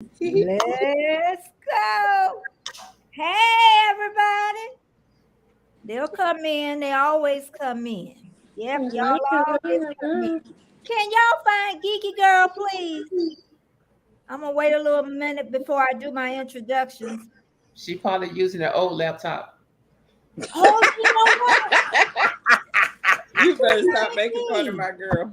Let's go. Hey, everybody. They'll come in. They always come in. Yep, y'all always come in. Can y'all find Geeky Girl, please? I'm going to wait a little minute before I do my introductions. She probably using an old laptop. Oh, you know what? You better stop making fun of my girl.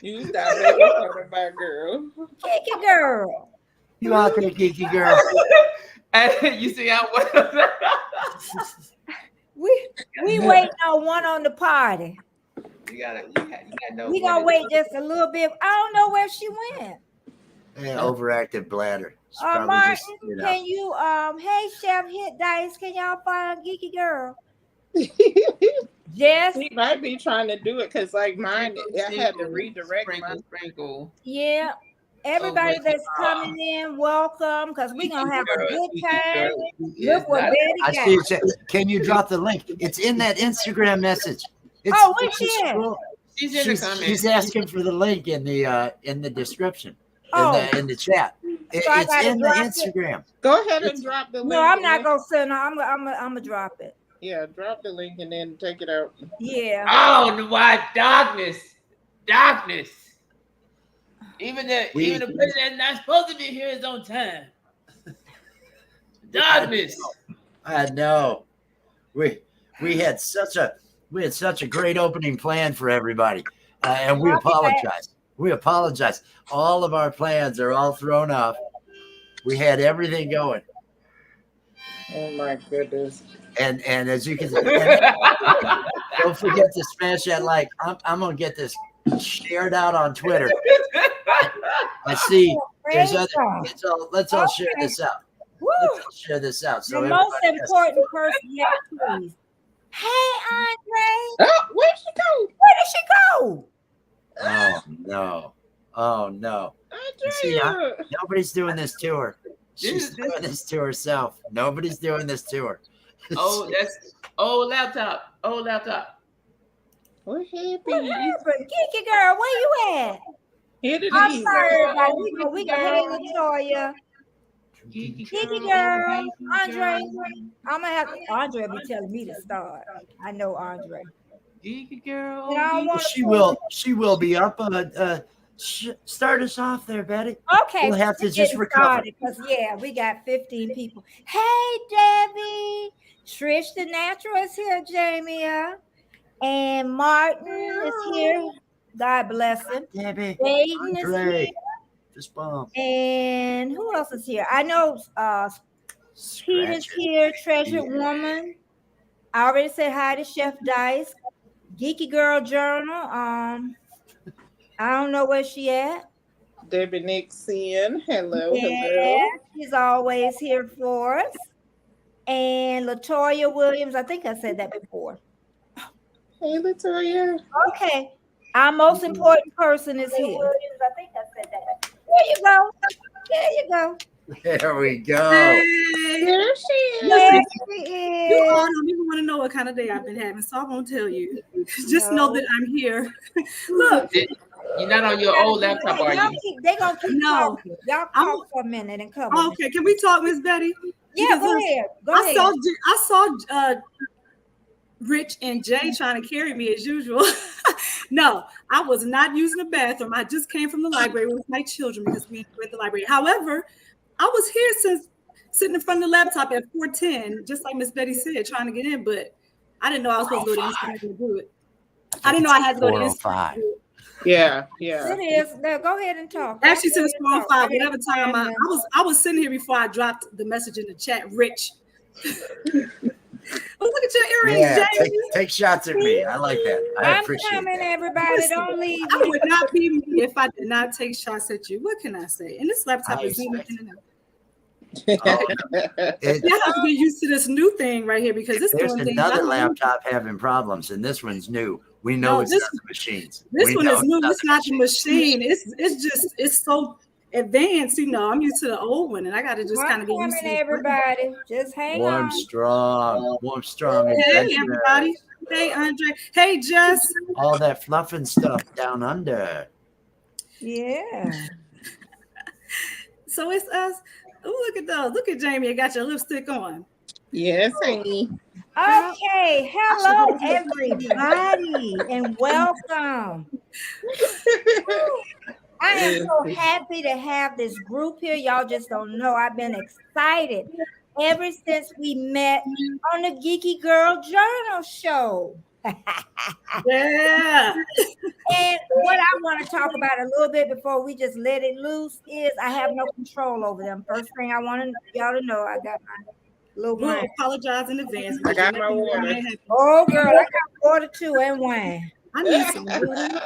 You stop making fun of my girl. Geeky Girl. You out there, Geeky Girl? And you see how We waiting on one on the party. you gotta know. We gonna wait just a little bit. I don't know where she went. Yeah, overactive bladder. She's Martin, just, can you hey Chef Hit Dice, can y'all find Geeky Girl? Yes. She might be trying to do it because like mine, I had to redirect mine. Sprinkle. Yeah. Everybody that's coming in, welcome, because we're gonna have a good time. Look what Betty I got. see it said, can you drop the link? It's in that Instagram message. It's, where's she at? She's in the comments. She's asking for the link in the description. In the chat. It's in the Instagram. Go ahead and drop the link. No, I'm not gonna send her. I'm gonna drop it. Yeah, drop the link and then take it out. Yeah. Oh, why darkness. Even the person that's not supposed to be here is on time. Darkness. I know. We had such a great opening plan for everybody, and we apologize. We apologize. All of our plans are all thrown off. We had everything going. Oh my goodness! And as you can see, don't forget to smash that like. I'm gonna get this shared out on Twitter. I see. There's other. Let's all share this out. Let's all share this out. So the most important person here, please. Hey, Andre. Oh, where'd she go? Where did she go? Oh no! See, nobody's doing this to her. She's doing this to herself. Nobody's doing this to her. Oh, that's old laptop. What happened? Geeky Girl, where you at? I'm sorry, everybody. We can hang Latoya. Geeky Girl, Andre. I'm gonna have Andre be telling me to start. I know Andre. Geeky Girl. She will be up. Start us off there, Betty. Okay. We'll have to just recover. Because we got 15 people. Hey, Debbie. Trish the Natural is here, Jamia. And Martin is here. God bless him. Debbie. Aiden is here. Just bomb. And who else is here? I know Pete is here, Treasured Woman. I already said hi to Chef Dice. Geeky Girl Journal. I don't know where she at. Debbie Nixon. Hello. She's always here for us. And Latoya Williams. I think I said that before. Hey, Latoya. Okay. Our most important person is here. I think I said that. There you go. There we go. There she is. There she is. You all don't even want to know what kind of day I've been having, so I won't tell you. Just know that I'm here. Look. You're not on your old laptop, are you? They're going to keep talking. Y'all talk for a minute and come on. Okay, can we talk, Miss Betty? Yeah, go ahead. I saw Rich and Jay trying to carry me as usual. No, I was not using the bathroom. I just came from the library with my children because we were at the library. However, I was here since sitting in front of the laptop at 4:10, just like Miss Betty said, trying to get in, but I didn't know I was supposed to go to Instagram to do it. I didn't know I had to go to Instagram. Yeah. It is. Now, go ahead and talk. Actually, since 4:05, whatever time I was sitting here before I dropped the message in the chat, Rich. Oh, look at your earrings, James. Take shots at me. I like that. I appreciate coming, that. everybody. Don't leave. I would not be me if I did not take shots at you. What can I say? And this laptop is zooming in and out. You have to get used to this new thing right here because this there's another laptop having problems, and this one's new. We know it's not the machines. This one is new. It's not the machine. It's so advanced. I'm used to the old one, and I got to just kind of get used to it. Everybody, just hang on. Warm, strong. Hey, everybody. Hey, Andre. Hey, Jess. All that fluffing stuff down under. Yeah. So it's us. Oh, look at those. Look at Jamie. I got your lipstick on. Yes, honey. Okay. Hello, everybody, and welcome. I am so happy to have this group here. Y'all just don't know. I've been excited ever since we met on the Geeky Girl Journal show. Yeah. And what I want to talk about a little bit before we just let it loose is I have no control over them. First thing I want y'all to know, I got my little We'll wine. apologize in advance. I got my water. Oh, girl, I got water too and wine. I need some water.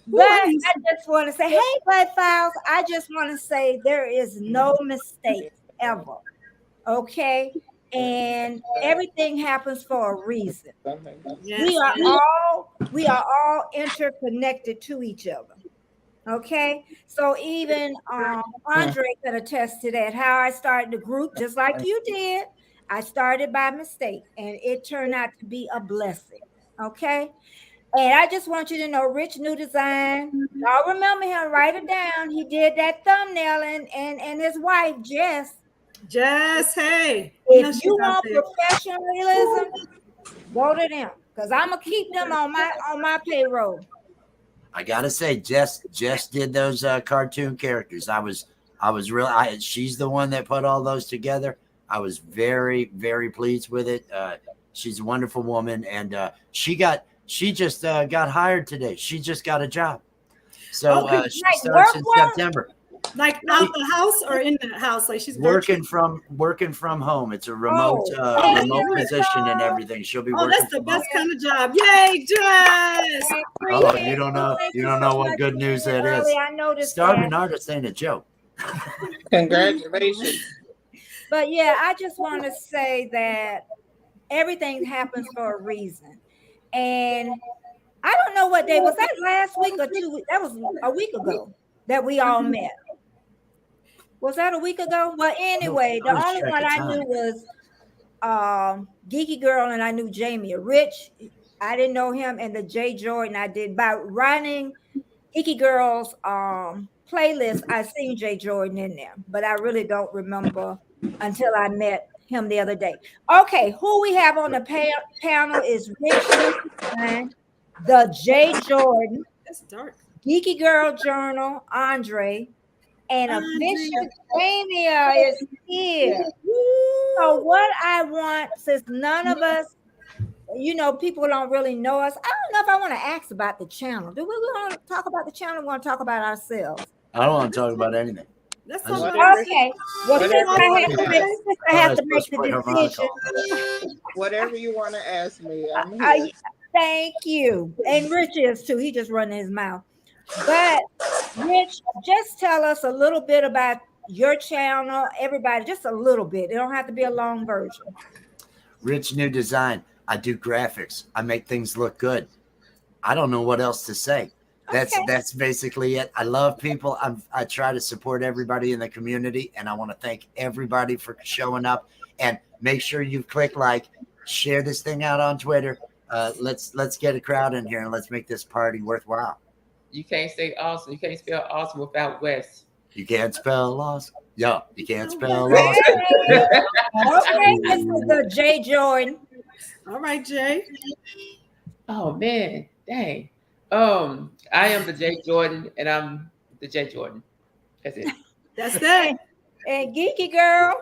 But I just want to say, hey, Bud Files, I just want to say there is no mistake ever. Okay? And everything happens for a reason. Yes. We are all interconnected to each other. Okay, so even Andre can attest to that. How I started the group, just like you did. I started by mistake, and it turned out to be a blessing. Okay, and I just want you to know, Rich New Design. Y'all remember him? Write it down. He did that thumbnail, and his wife Jess. Jess, hey. If you want professionalism, go to them, because I'm gonna keep them on my payroll. I gotta say, Jess did those cartoon characters. I was really. She's the one that put all those together. I was very, very pleased with it. She's a wonderful woman, and she just got hired today. She just got a job, so she starts in September. Like out the house or in the house? Like she's working from home. It's a remote position and everything. She'll be working. That's the best kind of job. Yay, Jess! Oh, you don't know what good news that is. I noticed starving artist ain't a joke. Congratulations. But yeah, I just want to say that everything happens for a reason. And I don't know what day was that, last week or 2 weeks. That was a week ago that we all met. Was that a week ago? Well, anyway, the only one I knew was Geeky Girl, and I knew Jamie. Rich, I didn't know him, and the Jay Jordan I did. By running Geeky Girl's playlist, I seen Jay Jordan in there, but I really don't remember until I met him the other day. Okay, who we have on the panel is Rich, the Jay Jordan, that's dark. Geeky Girl Journal, Andre, and official Jamia is here. So what I want, since none of us, people don't really know us, I don't know if I want to ask about the channel. Do we want to talk about the channel? We want to talk about ourselves? I don't want to talk about anything. That's okay. Well, I have to make the decision. Whatever you want to ask me, I'm here. Thank you. And Rich is too. He just running his mouth. But Rich, just tell us a little bit about your channel, everybody, just a little bit. It don't have to be a long version. Rich New Design. I do graphics. I make things look good. I don't know what else to say. That's basically it. I love people. I try to support everybody in the community, and I want to thank everybody for showing up. And make sure you click like, share this thing out on Twitter. Let's get a crowd in here and let's make this party worthwhile. You can't say awesome. You can't spell awesome without West. You can't spell lost. Yeah, you can't spell lost. Okay, this is the Jay Jordan. All right, Jay. Oh man, dang. I am the Jay Jordan, and I'm the Jay Jordan. That's it. That's that. And Geeky Girl.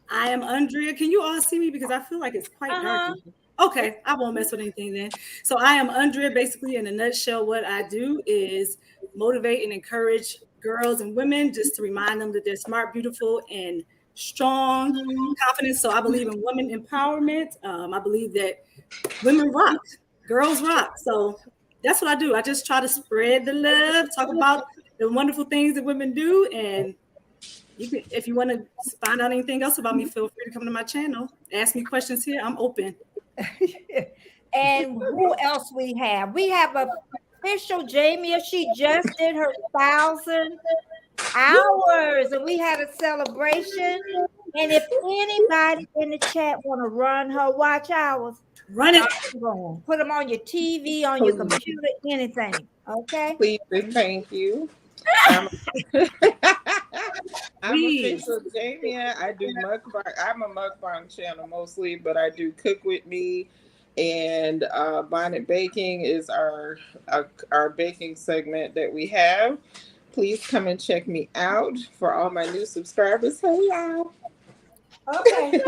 I am Andrea. Can you all see me? Because I feel like it's quite dark. Okay, I won't mess with anything then. So I am Andrea. Basically, in a nutshell, what I do is motivate and encourage girls and women just to remind them that they're smart, beautiful, and strong, confident. So I believe in women empowerment. I believe that women rock, girls rock. So that's what I do. I just try to spread the love, talk about the wonderful things that women do. And you can, if you want to find out anything else about me, feel free to come to my channel. Ask me questions here. I'm open. And who else we have? We have official Jamie. She just did her 1,000 hours, and we had a celebration. And if anybody in the chat want to run her watch hours, run it. Put them on your TV, on your computer, anything. Okay. Please and thank you. I'm official Jamie. I do mukbang. I'm a mukbang channel mostly, but I do cook with me, and bonnet baking is our baking segment that we have. Please come and check me out for all my new subscribers. Hey y'all. Okay.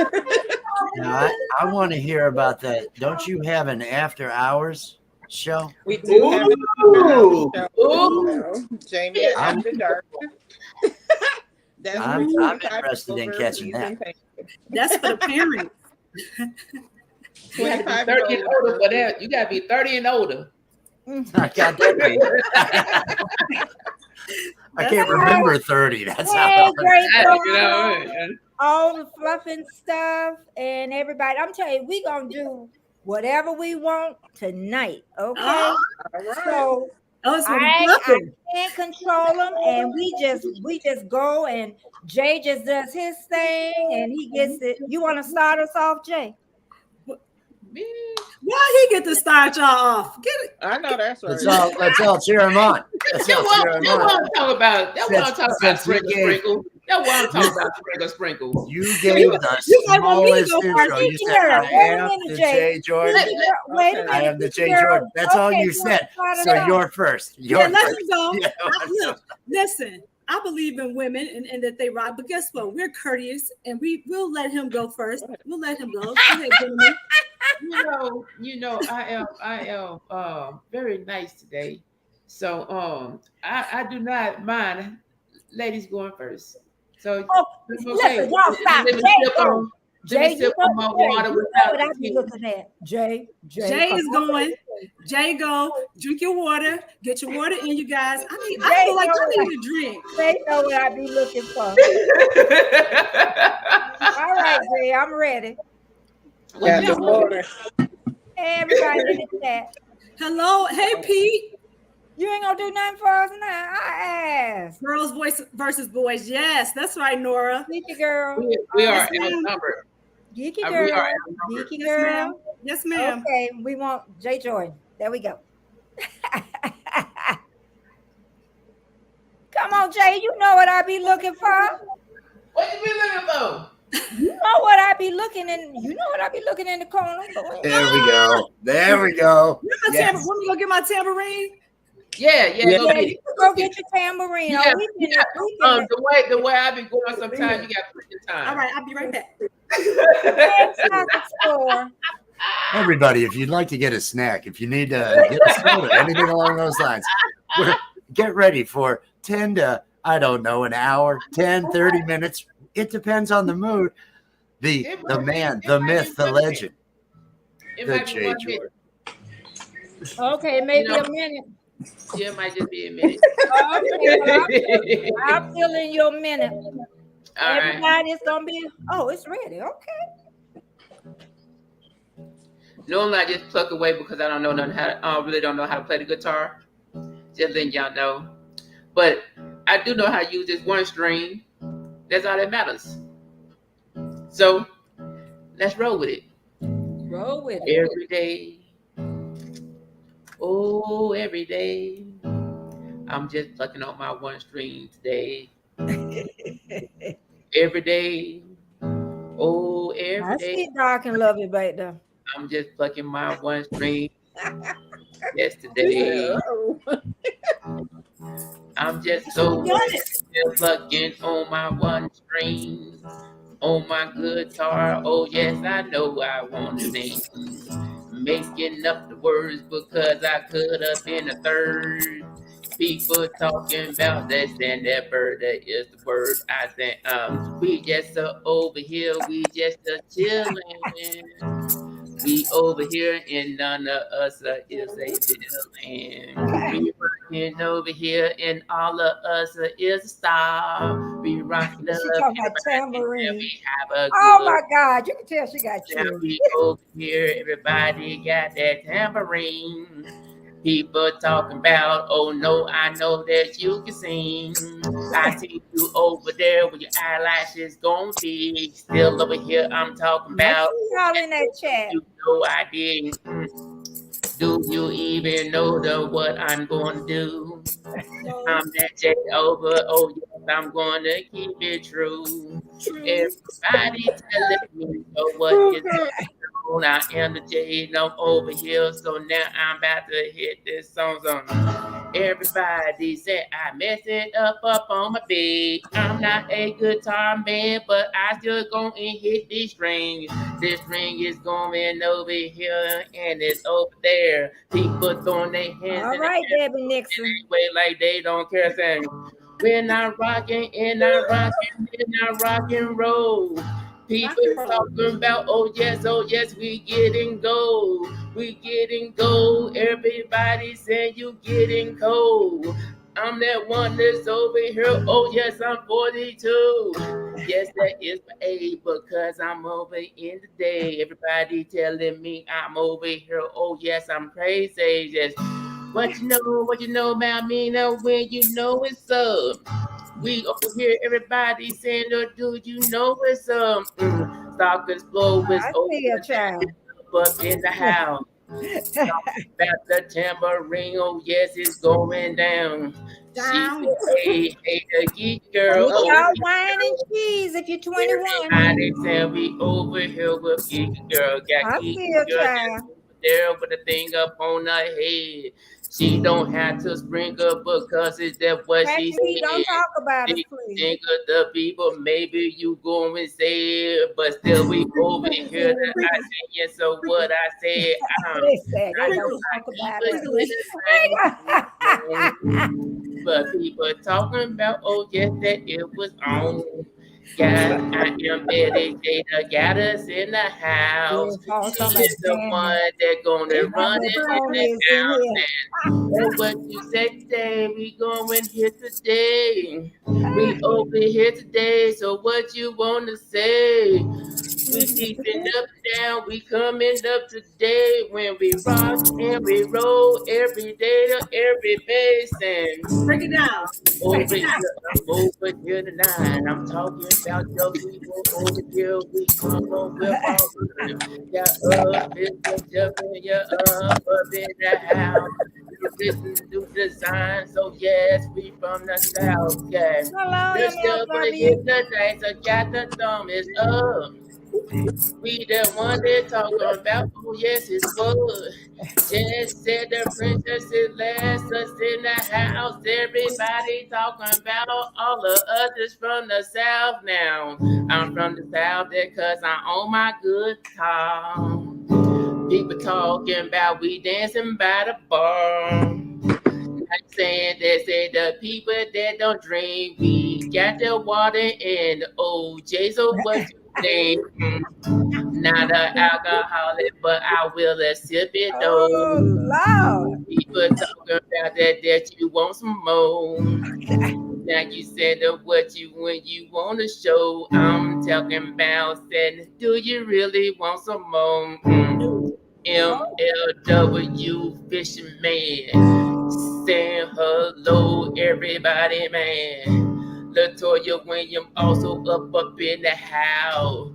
Now, I want to hear about that. Don't you have an after hours show? We do have an Ooh. show. Ooh. Jamie After Dark. That's I'm for 25 interested in over, catching please that. and thank you. That's for the parents. You gotta be 25 30 and older for that. You gotta be 30 and older. I got that. I can't remember 30. That's how. Hey, great You know, all the fluffing stuff and everybody. I'm telling you, we gonna do whatever we want tonight. Okay. Oh, All right. So it's gonna be I fluffing. can't control them, and we just go, and Jay just does his thing, and he gets it. You want to start us off, Jay? Why he get to start y'all off? Get it. I know that's right. Let's all cheer him on. Let's all cheer him That's what on. I'm talking about. That's what I'm talking about. Since we Sprinkle. That's what I'm talking about. Sprinkle. You gave the You might want me to smallest go intro. first. You said, I am the Jay Jordan. Wait a minute. I am the Jay Jordan. That's all you said. So you're first. Yeah, You're let first. him go. Yeah, Look, listen, I believe in women and that they rock, but guess what? We're courteous and we'll let him go first. We'll let him go. Go ahead, gentlemen. I am very nice today. So I do not mind ladies going first. So Listen, y'all stop. Let me Jay, sip on my water you know without what I be looking at. Jay is going. Jay, go. Drink your water. Get your water in, you guys. I need a drink. Jay know what I be looking for. All right, Jay, I'm ready. Got the water. Hey, everybody in the chat. Hello. Hey, Pete. You ain't gonna do nothing for us now. I asked. Girls voice versus boys. Yes, that's right, Nora. Geeky girl. We are outnumbered. Geeky We girl. are Geeky Yes, girl. ma'am. Yes, ma'am. Okay, we want Jay Jordan. There we go. Come on, Jay. You know what I be looking for. What you be looking for? You know what I be looking in. You know what I be looking in the corner. There we go. There we go. Let me go get my tambourine. Yeah, go get it. You can go get your tambourine. The way I be going sometimes, you got to put your time. All right, I'll be right back. Everybody, if you'd like to get a snack, if you need to get a soda, anything along those lines, get ready for 10 to, I don't know, an hour, 10, 30 minutes. It depends on the mood. The man, the myth, the legend. The Jay Jordan. Okay, maybe a minute. Yeah, it might just be a minute. Okay, I'll fill in your minute. All Everybody's gonna be. Oh, it's ready. Okay. Normally I just pluck away because I don't know nothing I really don't know how to play the guitar. Just letting y'all know. But I do know how to use this one string. That's all that matters. So let's roll with it. Roll with it. Every day. Oh, every day. I'm just plucking on my one string today. Every day. Oh, every day. I see dark and love it back there. I'm just plucking my one string yesterday. I'm just so plucking on my one string on my guitar. Oh yes, I know I want to sing. Making up the words because I could have been a third. People talking about that and that bird, that is the word I think. We just over here, we just chilling. We over here and none of us is a villain. We rocking over here and all of us is a star. We rocking up and we have a good. Oh my God, you can tell she got chills. We over here, everybody got that tambourine. People talking about, oh no, I know that you can sing. I see you over there with your eyelashes gonna be. Still over here, I'm talking about. Y'all in that chat. You know I didn't Do you even know what I'm going to do? I'm that J over. Oh yes, I'm gonna keep it true. Everybody telling me so what Oh, is God. on? I am the J and I'm over here. So now I'm about to hit this song. Everybody said I messed it up on my bed. I'm not a guitar man, but I still go and hit these strings. This string is going over here and it's over there. People throwing their hands All in the right, air Debbie Nixon. way like they don't care. Saying, when I rockin' and I rockin' and I rock and roll. People talking about, oh yes, we getting gold. We getting gold. Everybody saying you getting cold. I'm that one that's over here. Oh yes, I'm 42. Yes, that is my age because I'm over in the day. Everybody telling me I'm over here. Oh yes, I'm crazy. Yes. What you know about me now when you know it's up. We over here, everybody saying, oh, dude, you know it's Stalkers flow is I over see a child. up in the house. About the tambourine, oh yes, it's going down. She Down. said, hey, the geek girl, Get oh, y'all wine and cheese if you're 21. everybody saying we over here with geek girl, got I geek see a girl child. just over there with the thing up on her head. She don't have to sprinkle because it's that what she Actually, don't said. talk about us, She please. think of the people, maybe you go and say it, but still we over here that I say yes. So what I said, Listen, I they know don't I talk keep about it us. to the same. But people talking about, oh yes, that it was on. Yeah, I am Betty Jada, got us in the house. Yeah, Paul She talking about is the one Danny. that gonna My run little it in pony the is in house. here. Oh, what you said today, we going here today. We over here today, so what you wanna say? We keeping up down, we coming up today when we rock and we roll every day to every basin. Break it down. Over here, I'm over here tonight. I'm talking about your people over here. We come on with our rhyme. Yeah, Mr. Jeffrey, yeah, up in the house. You listen to design, so yes, we from the south, yeah. How long The them stuff for the LW? hit the day, so got the thumb is up. We the one that talking about, oh yes, it's what. Just said the princess is last us in the house. Everybody talking about all the others from the south now. I'm from the south because I own my good car. People talking about we dancing by the bar. Not saying they say the people that don't drink, we got the water and the OJ. So what you think? Not an alcoholic, but I will sip it though. Oh, Lord. People talking about that you want some more. Now you said that what you when you want to show. I'm talking about saying, do you really want some more? MLW Fisherman. Saying hello, everybody, man. Latoya William also up in the house.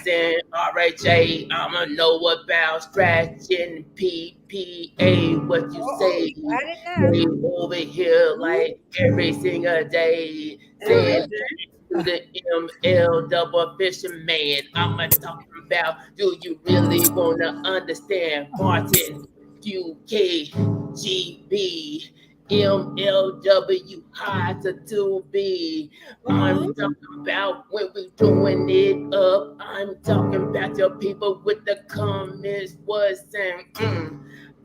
Saying, all right, Jay, I'ma know about scratching PPA. What you say? Got it now. They over here like every single day. Saying to the ML double fisherman. I'ma talk about, do you really wanna understand Martin QKGB MLW high to 2B? I'm talking about when we doing it up. I'm talking about your people with the comments was saying,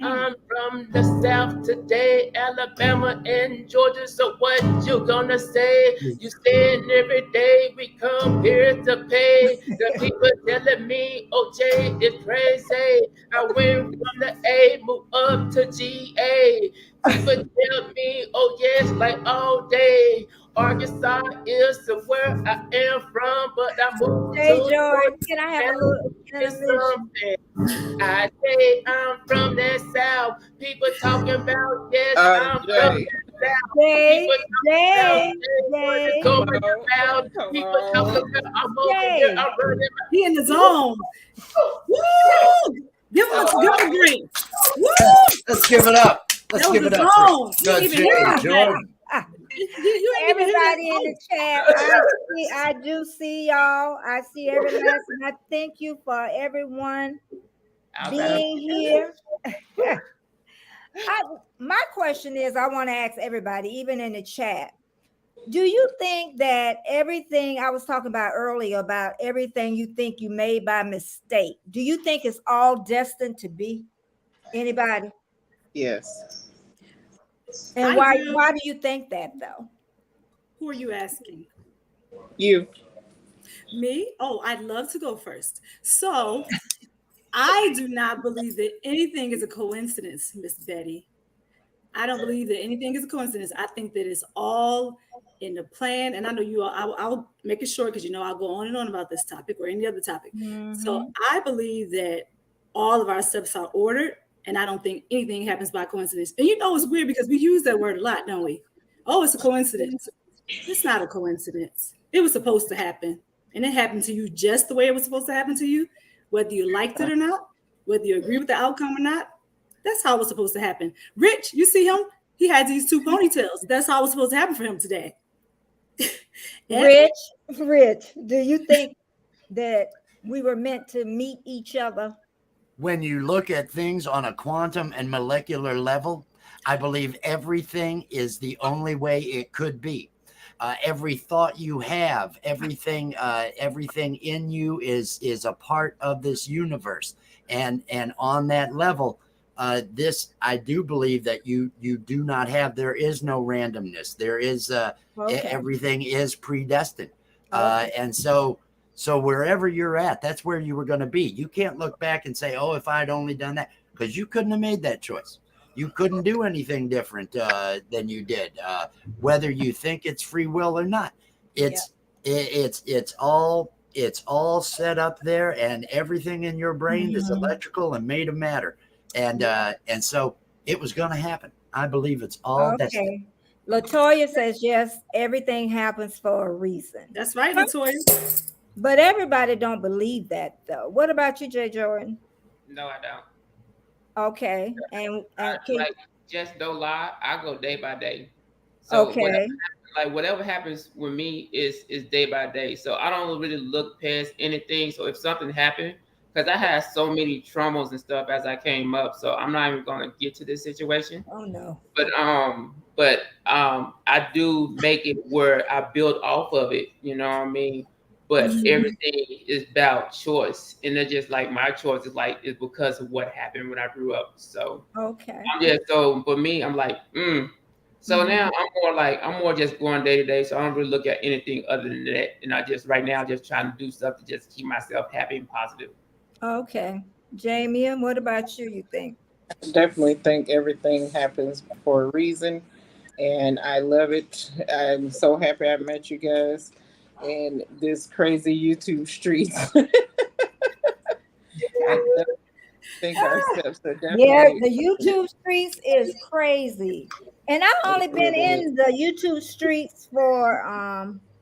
I'm from the South today, Alabama and Georgia. So what you gonna say? You saying every day we come here to pay. The people telling me, OJ is crazy. I went from the A, moved up to GA. People tell me, oh yes, like all day. Arkansas is where I am from, but I moved Hey, to Jordan, can I have a Georgia. little It's intermission? something. I say I'm from that South. People talking about yes, I'm from Jay. that South. Jay, People talking about Jay, what it's Jay, going Hello. about. Come People talking on. about I'm over here. Jay. I'm running. He in the zone. Woo! Give us a break. Let's give it up. Let's give it up. Good Jordan. Everybody in the chat, I do see y'all. I see every last one. I thank you for everyone being here. My question is, I want to ask everybody, even in the chat, do you think that everything I was talking about earlier, about everything you think you made by mistake, do you think it's all destined to be? Anybody? Yes. And why do you think that, though? Who are you asking? You. Me? Oh, I'd love to go first. So I do not believe that anything is a coincidence, Miss Betty. I don't believe that anything is a coincidence. I think that it's all in the plan. And I know you all, I'll make it short because I'll go on and on about this topic or any other topic. Mm-hmm. So I believe that all of our steps are ordered, and I don't think anything happens by coincidence. And it's weird because we use that word a lot, don't we? Oh, it's a coincidence. It's not a coincidence. It was supposed to happen. And it happened to you just the way it was supposed to happen to you, whether you liked it or not, whether you agree with the outcome or not. That's how it was supposed to happen. Rich, you see him? He had these 2 ponytails. That's how it was supposed to happen for him today. Rich, do you think that we were meant to meet each other? When you look at things on a quantum and molecular level, I believe everything is the only way it could be. Every thought you have, everything in you is a part of this universe. And on that level, I do believe that you do not have, there is no randomness. There is, everything is predestined. And so wherever you're at, that's where you were going to be. You can't look back and say, oh, if I'd only done that, because you couldn't have made that choice. You couldn't do anything different than you did, whether you think it's free will or not. It's all set up there, and everything in your brain is electrical and made of matter. And so it was going to happen. I believe it's all destiny. Latoya says, yes, everything happens for a reason. That's right, Latoya. But everybody don't believe that, though. What about you, Jay Jordan? No, I don't. Okay. And just don't lie. I go day by day. So whatever happens with me is day by day. So I don't really look past anything. So if something happened, because I had so many traumas and stuff as I came up, so I'm not even gonna get to this situation. Oh no. But I do make it where I build off of it. You know what I mean? But everything is about choice, and it's just like my choice is because of what happened when I grew up. So for me, I'm like, So now I'm more just going day to day. So I don't really look at anything other than that, and I just right now just trying to do stuff to just keep myself happy and positive. Okay, Jamie, and what about you? You think? I definitely think everything happens for a reason, and I love it. I'm so happy I met you guys in this crazy YouTube streets. I think our steps are definitely. Yeah, the YouTube streets is crazy, and I've only been in the YouTube streets for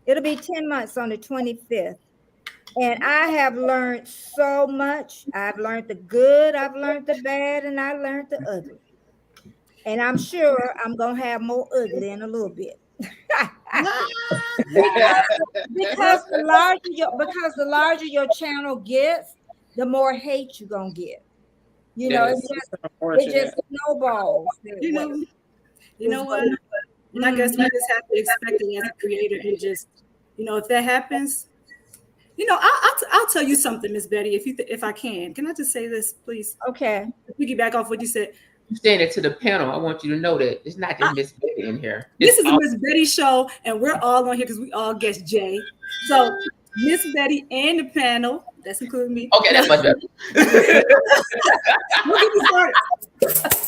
it'll be 10 months on the 25th. And I have learned so much. I've learned the good, I've learned the bad, and I learned the ugly. And I'm sure I'm going to have more ugly in a little bit. because the larger your channel gets, the more hate you're going to get. It just snowballs. You know what? And I guess we just have to expect it as a creator and just, if that happens, I'll tell you something, Miss Betty, if I can. Can I just say this, please? Okay. Piggyback off what you said. You saying it to the panel. I want you to know that it's not just Miss Betty in here. This is a Miss Betty show, and we're all on here because we all guessed Jay. So Miss Betty and the panel, that's including me. Okay, that's much better.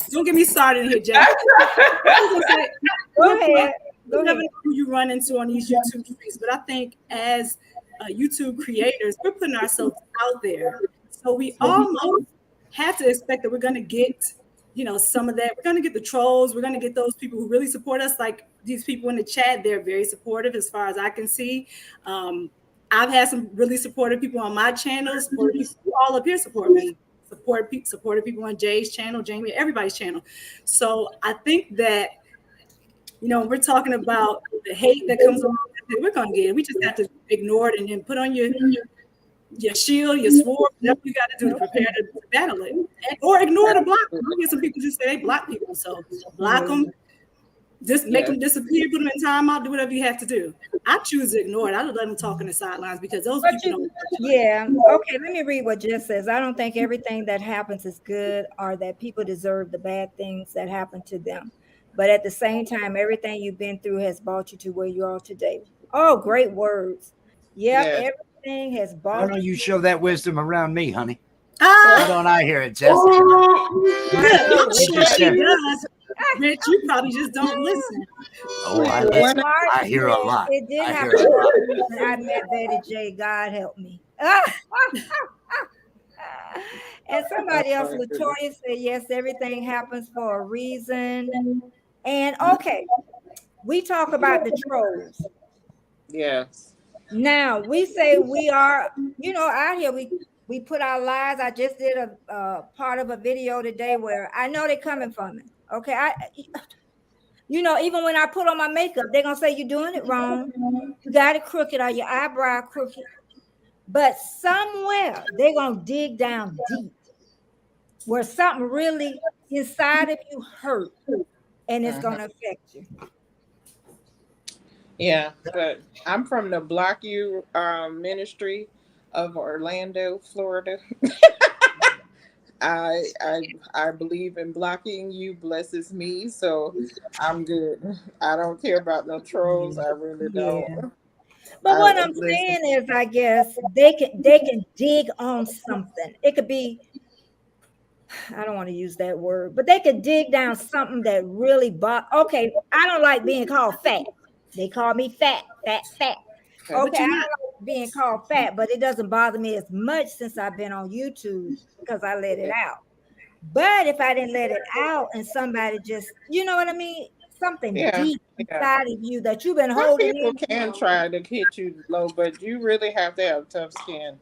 Don't get me started in here, Jay. Go ahead. You never know who you run into on these YouTube streets, but I think as YouTube creators, we're putting ourselves out there. So we almost have to expect that we're going to get, some of that. We're going to get the trolls. We're going to get those people who really support us. Like these people in the chat, they're very supportive as far as I can see. I've had some really supportive people on my channels. People all up here support me. supported people on Jay's channel, Jamie, everybody's channel. So I think that, we're talking about the hate that comes along with it. We're going to get it. We just have to ignore it and then put on your shield, your sword, whatever you got to do to prepare to battle it. Or ignore the block. I get some people just say they block people. So block them, just make them disappear, put them in timeout, do whatever you have to do. I choose to ignore it. I don't let them talk in the sidelines because those people don't. Yeah. Okay, let me read what Jess says. I don't think everything that happens is good or that people deserve the bad things that happen to them. But at the same time, everything you've been through has brought you to where you are today. Oh, great words. Yep, everything has brought Why don't you show that wisdom around me, honey? Ah! Why don't I hear it, Jess? I'm sure he does. Rich, you probably just don't listen. Oh, I hear a lot. It did happen when I met Betty J. God help me. And somebody else, Latoya, said, yes, everything happens for a reason. And okay, we talk about the trolls. Yes. Now we say we are, out here we put our lives. I just did a part of a video today where I know they're coming from me. Okay, even when I put on my makeup, they're gonna say you're doing it wrong. You got it crooked or your eyebrow crooked. But somewhere they're gonna dig down deep where something really inside of you hurt, and it's gonna affect you. Yeah, but I'm from the Block You ministry of Orlando, Florida. I believe in blocking you blesses me, so I'm good. I don't care about no trolls. I really don't. But what I'm saying is, I guess they can dig on something. It could be, I don't want to use that word, but they could dig down something that really okay, I don't like being called fat. They call me fat. Okay, I don't like being called fat, but it doesn't bother me as much since I've been on YouTube because I let it out. But if I didn't let it out and somebody just, you know what I mean? Something deep inside of you that you've been holding. People can try to hit you low, but you really have to have tough skin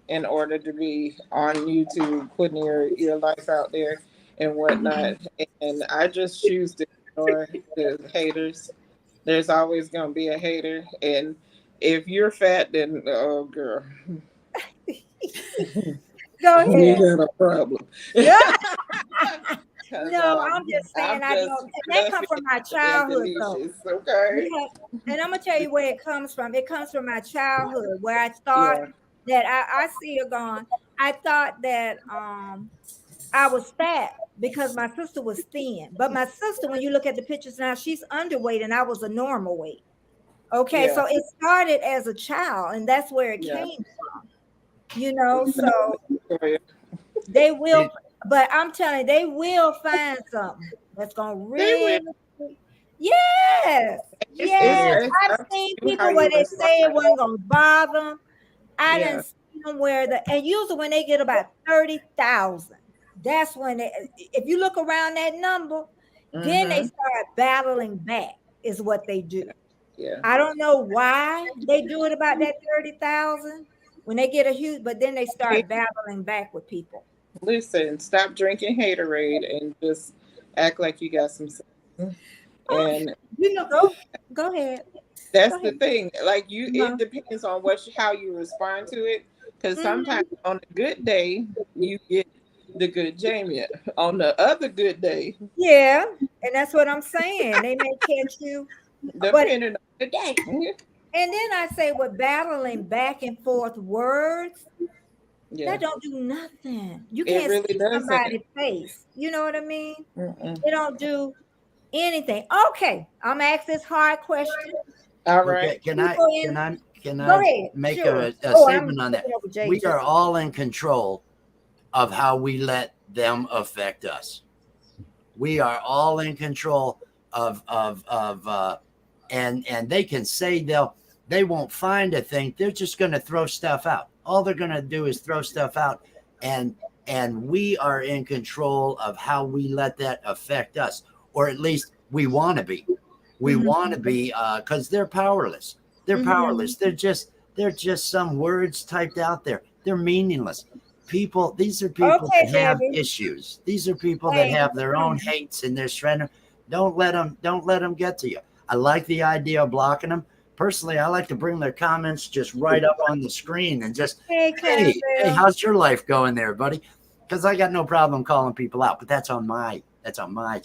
in order to be on YouTube, putting your life out there and whatnot. And I just choose to ignore the haters. There's always going to be a hater. And if you're fat, then, oh, girl. Go ahead. You got a problem. No, I'm just saying I don't. And that comes from my childhood, though. Okay. Yeah. And I'm gonna tell you where it comes from. It comes from my childhood, where I thought that I see it gone. I thought that I was fat because my sister was thin. But my sister, when you look at the pictures now, she's underweight, and I was a normal weight. Okay, so it started as a child, and that's where it came from. So they will. But I'm telling you, they will find something that's gonna really. Yes. I've seen people where they say it wasn't gonna bother them. I didn't see them and usually when they get about 30,000, that's when if you look around that number, then they start battling back, is what they do. Yeah. I don't know why they do it about that 30,000 when they get a huge, but then they start battling back with people. Listen, stop drinking haterade and just act like you got some sense. And go ahead. That's the thing. Like it depends on how you respond to it. Because sometimes on a good day, you get the good Jamie. On the other good day. Yeah, and that's what I'm saying. They may catch you. Depending on the day. And then I say with battling back and forth words, that don't do nothing. You can't see somebody's face. You know what I mean? They don't do anything. Okay, I'm gonna ask this hard question. All right. Can I make a statement on that? We are all in control of how we let them affect us. We are all in control of and they can say they won't find a thing. They're just going to throw stuff out. All they're going to do is throw stuff out, and we are in control of how we let that affect us, or at least we want to be. We want to be because they're powerless. They're powerless. They're just some words typed out there. They're meaningless. people Okay, that have Debbie. issues. These are people that Thanks have for their own coming. hates and they're trying. Don't let them get to you. I like the idea of blocking them. Personally, I like to bring their comments just right up on the screen and just, Hey, hey, Clarabelle. how's your life going there, buddy? Because I got no problem calling people out, but that's on my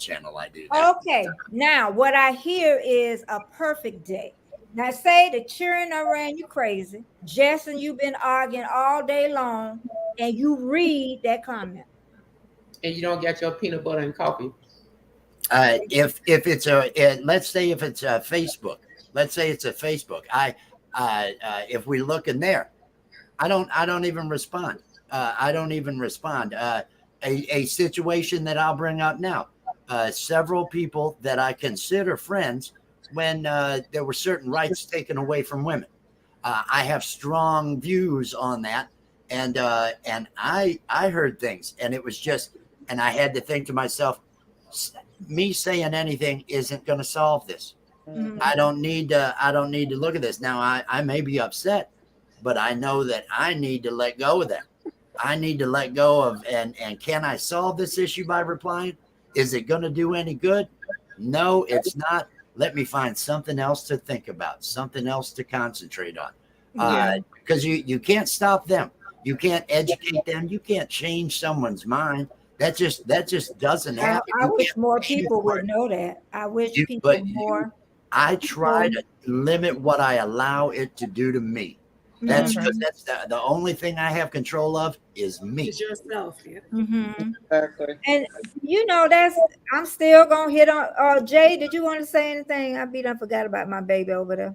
channel. I do that. Okay, now what I hear is a perfect day. Now, say the children done ran you crazy. Jess and you've been arguing all day long, and you read that comment. And you don't get your peanut butter and coffee. If it's let's say if it's a Facebook, if we look in there, I don't even respond. A situation that I'll bring up now. Several people that I consider friends when there were certain rights taken away from women. I have strong views on that, and I heard things, and it was just, and I had to think to myself, me saying anything isn't going to solve this. Mhm. I don't need to look at this. Now I may be upset, but I know that I need to let go of that. I need to let go of, and can I solve this issue by replying? Is it going to do any good? No, it's not. Let me find something else to think about, something else to concentrate on. Because you can't stop them. You can't educate them. You can't change someone's mind. That just doesn't happen. I wish more people would know that. I wish people more. I try to limit what I allow it to do to me. That's because that's the only thing I have control of is me. It's yourself. Yeah. Exactly. And I'm still gonna hit on. Jay, did you want to say anything? I forgot about my baby over there.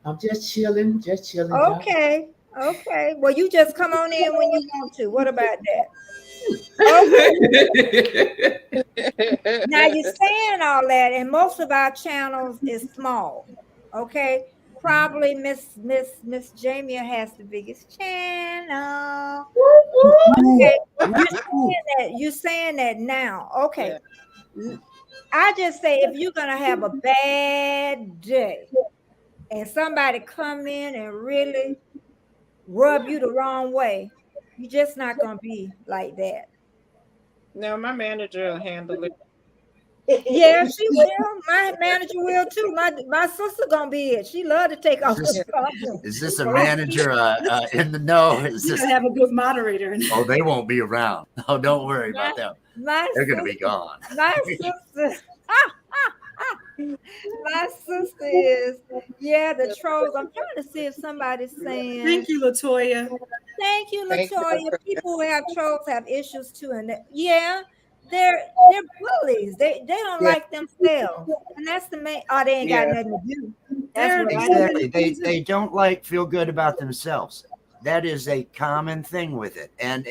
I'm just chilling. Okay. Well, you just come on in when you want to. What about that? Okay. Now you're saying all that, and most of our channels is small. Okay. Probably Miss Jamie has the biggest channel. Okay. You're saying that now. Okay. I just say if you're gonna have a bad day and somebody come in and really rub you the wrong way, you're just not gonna be like that. No, my manager will handle it. Yeah, she will. My manager will too. My sister gonna be it. She love to take off the phone. Is this a manager in the know? Is this have a good moderator? Oh, they won't be around. Oh, don't worry about them. They're gonna be gone. My sister. My sister is, the trolls. I'm trying to see if somebody's saying. Thank you, Latoya. Thank you, Latoya. People who have trolls have issues too, and they're bullies. They don't like themselves, and that's the main. Oh, they ain't got nothing to do. That's exactly. They don't feel good about themselves. That is a common thing with it, and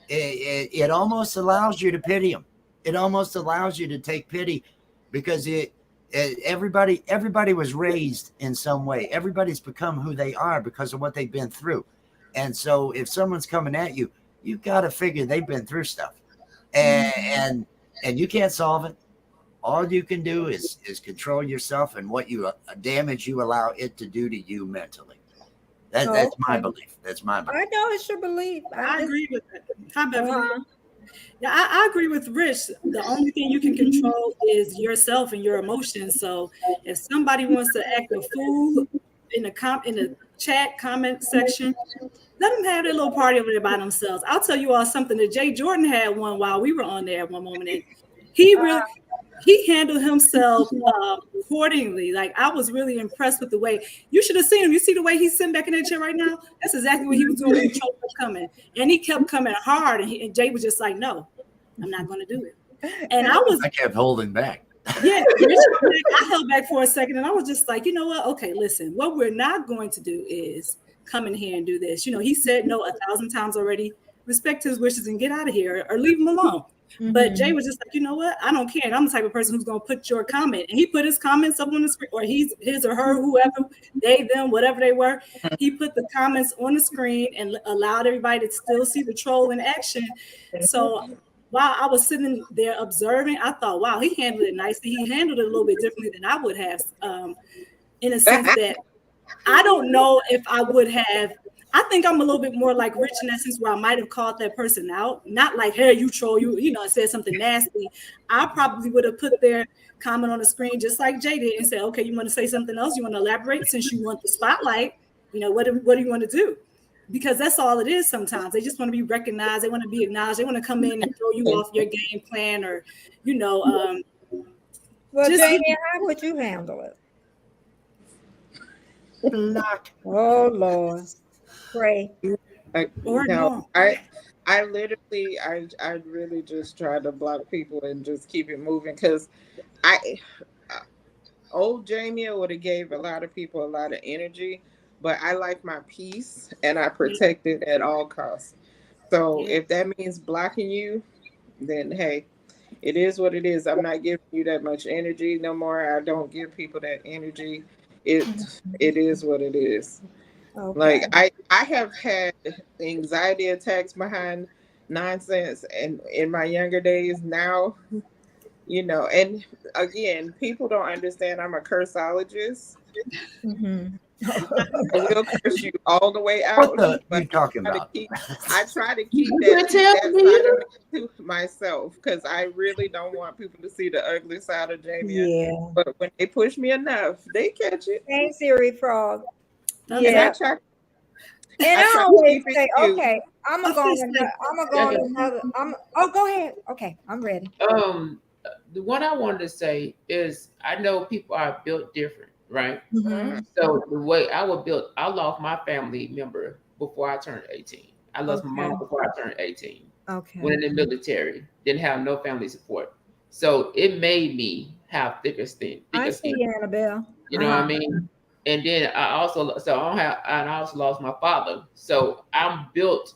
it almost allows you to pity them. It almost allows you to take pity because everybody was raised in some way. Everybody's become who they are because of what they've been through. And so if someone's coming at you, you've got to figure they've been through stuff, and you can't solve it. All you can do is control yourself and what damage you allow it to do to you mentally. That's my belief. That's my belief. I know it's your belief. I agree with it. Hi, Beverly. Yeah, I agree with Rich. The only thing you can control is yourself and your emotions. So if somebody wants to act a fool in the chat comment section, let them have their little party over there by themselves. I'll tell you all something that Jay Jordan had one while we were on there at one moment. And he handled himself accordingly. Like, I was really impressed with the way. You should have seen him. You see the way he's sitting back in that chair right now? That's exactly what he was doing when the troll was coming. And he kept coming hard. And Jay was just like, no, I'm not going to do it. And I kept holding back. Yeah, I held back for a second. And I was just like, you know what? Okay, listen, what we're not going to do is come in here and do this. You know, he said no 1,000 times already. Respect his wishes and get out of here or leave him alone. Mm-hmm. But Jay was just like, you know what? I don't care. And I'm the type of person who's going to put your comment. And he put his comments up on the screen, or his or her, whoever, they, them, whatever they were. He put the comments on the screen and allowed everybody to still see the troll in action. So while I was sitting there observing, I thought, wow, he handled it nicely. He handled it a little bit differently than I would have, in a sense that I don't know if I would have. I think I'm a little bit more like Rich in that sense where I might have called that person out. Not like, hey, you troll, you know, said something nasty. I probably would have put their comment on the screen just like Jay did and said, okay, you want to say something else? You want to elaborate since you want the spotlight? You know, what do you want to do? Because that's all it is sometimes. They just want to be recognized. They want to be acknowledged. They want to come in and throw you off your game plan or, you know. Well, Jamie, how would you handle it? Block. Oh, Lord. Pray. I literally, I really just try to block people and just keep it moving because old Jamie would have gave a lot of people a lot of energy, but I like my peace and I protect it at all costs. So if that means blocking you, then hey, it is what it is. I'm not giving you that much energy no more. I don't give people that energy. It is what it is. Okay. Like I have had anxiety attacks behind nonsense and in my younger days. Now, you know, and again, people don't understand I'm a cursologist. I will curse you all the way out. What are you talking about? I try to keep that side of me to myself because I really don't want people to see the ugly side of Jamie. Yeah. But when they push me enough, they catch it. Hey, Siri Frog. Yeah. And I always say, okay, I'm gonna go another. Go ahead. Okay, I'm ready. The one I wanted to say is I know people are built different, right? So the way I was built, I lost my family member before I turned 18. I lost my mom before I turned 18. Okay. Went in the military, didn't have no family support. So it made me have thicker skin. I see you, Annabelle. You know what I mean? And then I also lost my father. So I'm built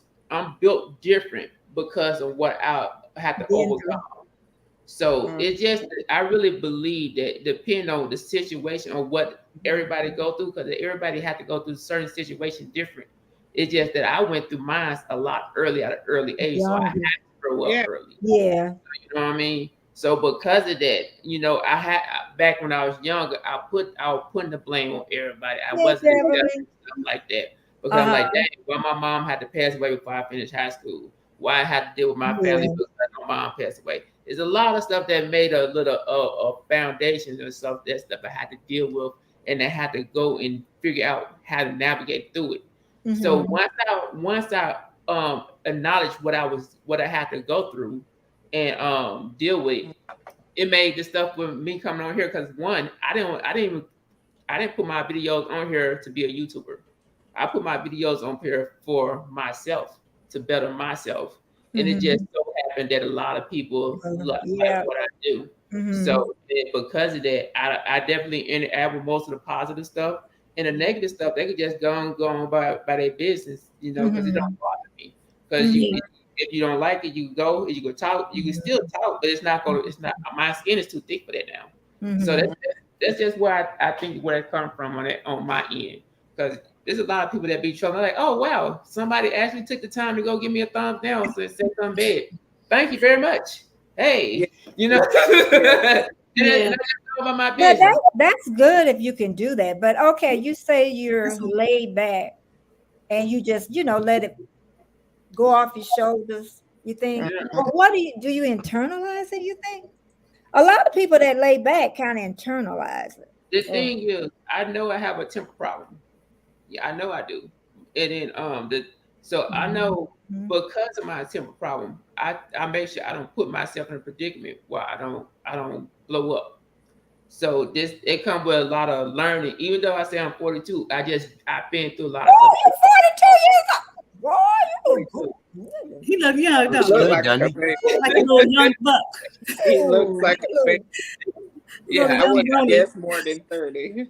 different because of what I had to overcome. So it's just, I really believe that depending on the situation or what everybody go through, because everybody had to go through certain situations different. It's just that I went through mine a lot early at an early age. So I had to grow up early. Yeah. You know what I mean? So because of that, you know, I had back when I was younger, I was putting the blame on everybody. I wasn't stuff like that. Because I'm like, dang, well, my mom had to pass away before I finished high school. Why I had to deal with my family because my mom passed away. There's a lot of stuff that made a little foundations and stuff I had to deal with, and I had to go and figure out how to navigate through it. So once I acknowledged what I had to go through and deal with, it made the stuff with me coming on here because one, I didn't put my videos on here to be a YouTuber. I put my videos on here for myself, to better myself. And it just so happened that a lot of people like what I do. So because of that, I definitely interact with most of the positive stuff. And the negative stuff, they could just go on by their business, you know, because it don't bother me. Because if you don't like it, you go talk. You can still talk, but it's not. My skin is too thick for that now. So that's just where I think where it comes from on my end. Because there's a lot of people that be trolling. Like, oh wow, somebody actually took the time to go give me a thumbs down and say something bad. Thank you very much. Hey, you know. That's good if you can do that. But okay, you say you're laid back and you just, you know, let it go off your shoulders. You think? Well, what do you internalize it? You think? A lot of people that lay back kind of internalize it. The thing is, I know I have a temper problem. Yeah, I know I do. And then so I know because of my temper problem, I make sure I don't put myself in a predicament where I don't blow up. So it comes with a lot of learning. Even though I say I'm 42, I've been through a lot of stuff. You're 42 years old. Boy, he look young, though. He like a little young buck. He looks like a baby. Yeah, I would guess more than 30.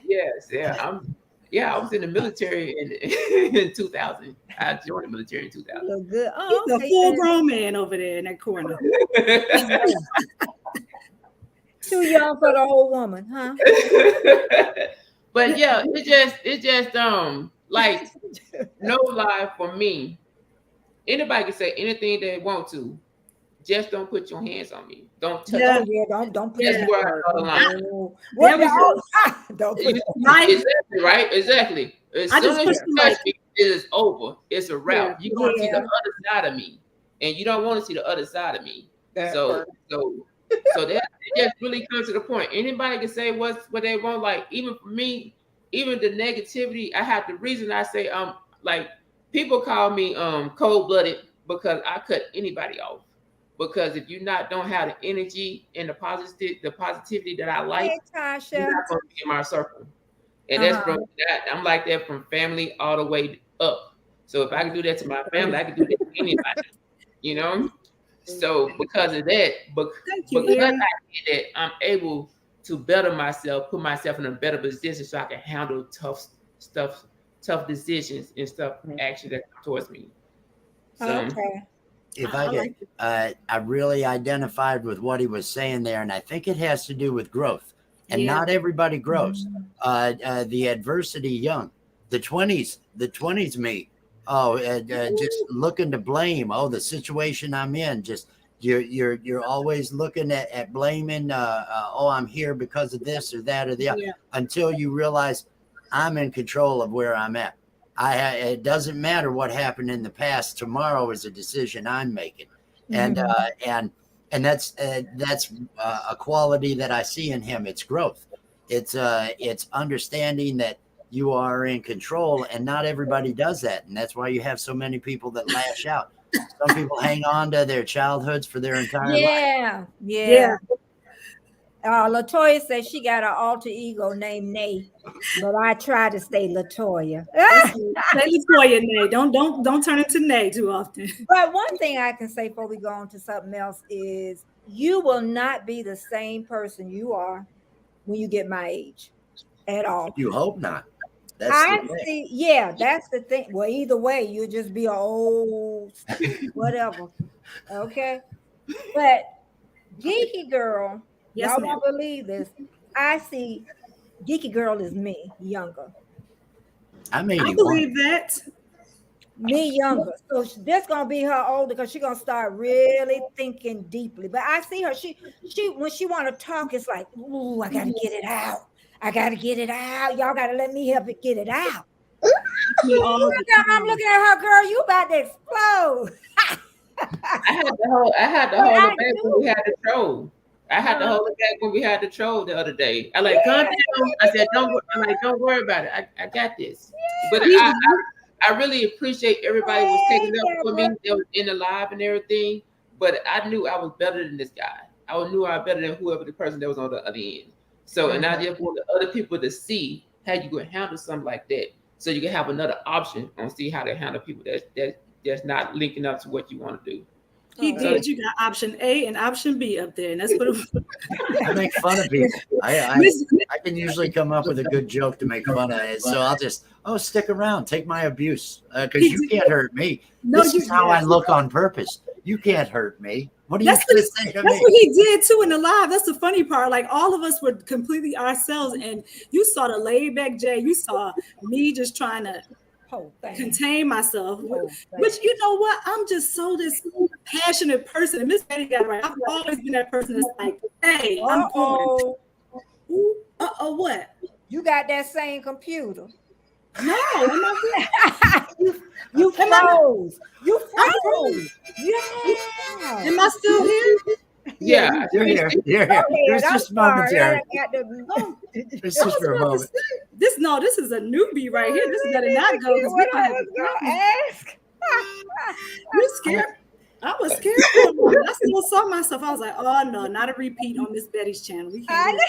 Yes, I was in the military in 2000. I joined the military in 2000. So good. He's a full-grown man over there in that corner. Too young for the old woman, huh? But yeah, it just like no lie for me. Anybody can say anything they want to. Just don't put your hands on me. Don't touch me. Don't put That's your where I draw the line. Don't put Exactly, right? Exactly. As soon as you touch me, it is over. It's a wrap. Yeah. You're gonna see the other side of me, and you don't want to see the other side of me. So that it just really comes to the point. Anybody can say what they want. Like even for me, even the negativity, I have the reason I say like people call me cold blooded because I cut anybody off. Because if you don't have the energy and the positivity that I like, Tasha. you're not gonna be in my circle. And that's from that. I'm like that from family all the way up. So if I can do that to my family, I can do that to anybody. You know. So because of that, because I did that, I'm able to better myself, put myself in a better position so I can handle tough decisions and stuff, action that come towards me. So, okay. If I could, I really identified with what he was saying there, and I think it has to do with growth. And not everybody grows. The adversity young, the 20s me. Just looking to blame. Oh, the situation I'm in. Just you're always looking at blaming. I'm here because of this or that or the other. Until you realize I'm in control of where I'm at. It doesn't matter what happened in the past. Tomorrow is a decision I'm making, and that's a quality that I see in him. It's growth. It's understanding that you are in control, and not everybody does that, and that's why you have so many people that lash out. Some people hang on to their childhoods for their entire life. Yeah. Latoya says she got an alter ego named Nay, but I try to stay Latoya. Say Latoya, Nay. Don't turn into Nay too often. But one thing I can say before we go on to something else is you will not be the same person you are when you get my age at all. You hope not. That's the thing. Well, either way, you'll just be an old whatever. Okay. But Geeky Girl, y'all won't believe this. I see Geeky Girl is me, younger. I believe that. Me younger. So this gonna be her older because she's gonna start really thinking deeply. But I see her, she when she wanna talk, it's like, ooh, I gotta get it out. I gotta get it out. Y'all gotta let me help it get it out. I'm looking at her, girl. You about to explode. I had to hold it back when we had the troll. I had to hold it back when we had the troll the other day. I like, calm down. I said, don't worry about it. I got this. But I really appreciate everybody was taking up for me. They was in the live and everything. But I knew I was better than this guy. I knew I was better than whoever the person that was on the other end. So, and I just want the other people to see how you can handle something like that. So you can have another option on see how to handle people that's not linking up to what you want to do. He did. You got option A and option B up there, and that's what I make fun of people. I can usually come up with a good joke to make fun of it. So I'll just stick around, take my abuse, because you can't hurt me. This is how I look on purpose. You can't hurt me. What are you going to say to me? That's what he did too in the live. That's the funny part. Like all of us were completely ourselves, and you saw the laid back Jay. You saw me just trying to contain myself. Which you know what? I'm just so this passionate person. And Miss Betty got it right. I've always been that person that's like, hey, I'm going. What? You got that same computer. No, I'm not. You froze. You froze. Yeah. Am I still here? Yeah, you're here. You're here. There's just momentary. It's just for a moment. This is a newbie right here. This better not go. Ask. You scared? I was scared for a moment. I still saw myself. I was like, oh no, not a repeat on Miss Betty's channel. We can't.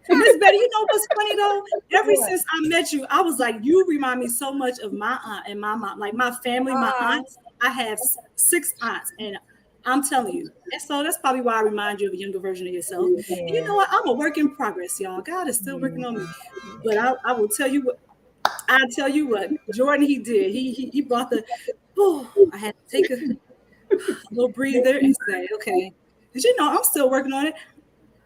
Miss Betty, you know what's funny though? Ever since I met you, I was like, you remind me so much of my aunt and my mom, like my family, my aunts. I have 6 aunts, and I'm telling you. And so that's probably why I remind you of a younger version of yourself. Yeah. And you know what? I'm a work in progress, y'all. God is still working on me. But I will tell you what. I'll tell you what. Jordan, he did. He brought the. I had to take a little breather and say, okay. Because you know I'm still working on it.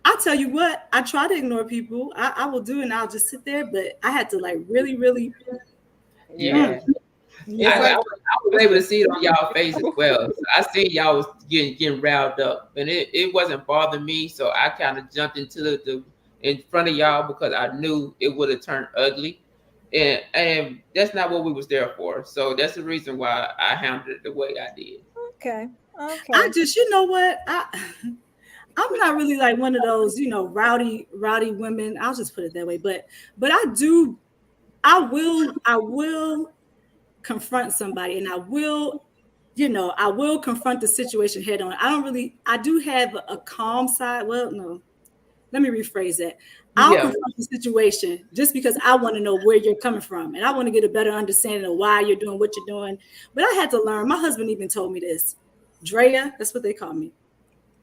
I'll tell you what. I try to ignore people. I will do, and I'll just sit there. But I had to like really, really. Yeah. I was able to see it on y'all face as well. So I seen y'all was getting riled up, and it wasn't bothering me. So I kind of jumped into the in front of y'all because I knew it would have turned ugly. and that's not what we was there for. So that's the reason why I handled it the way I did. Okay. I just, you know what, I'm not really like one of those, rowdy women. I'll just put it that way. But I will confront somebody, and I will confront the situation head on. I do have a calm side. Well, no, let me rephrase that. I'll confront the situation just because I want to know where you're coming from, and I want to get a better understanding of why you're doing what you're doing. But I had to learn. My husband even told me this. Drea, that's what they call me.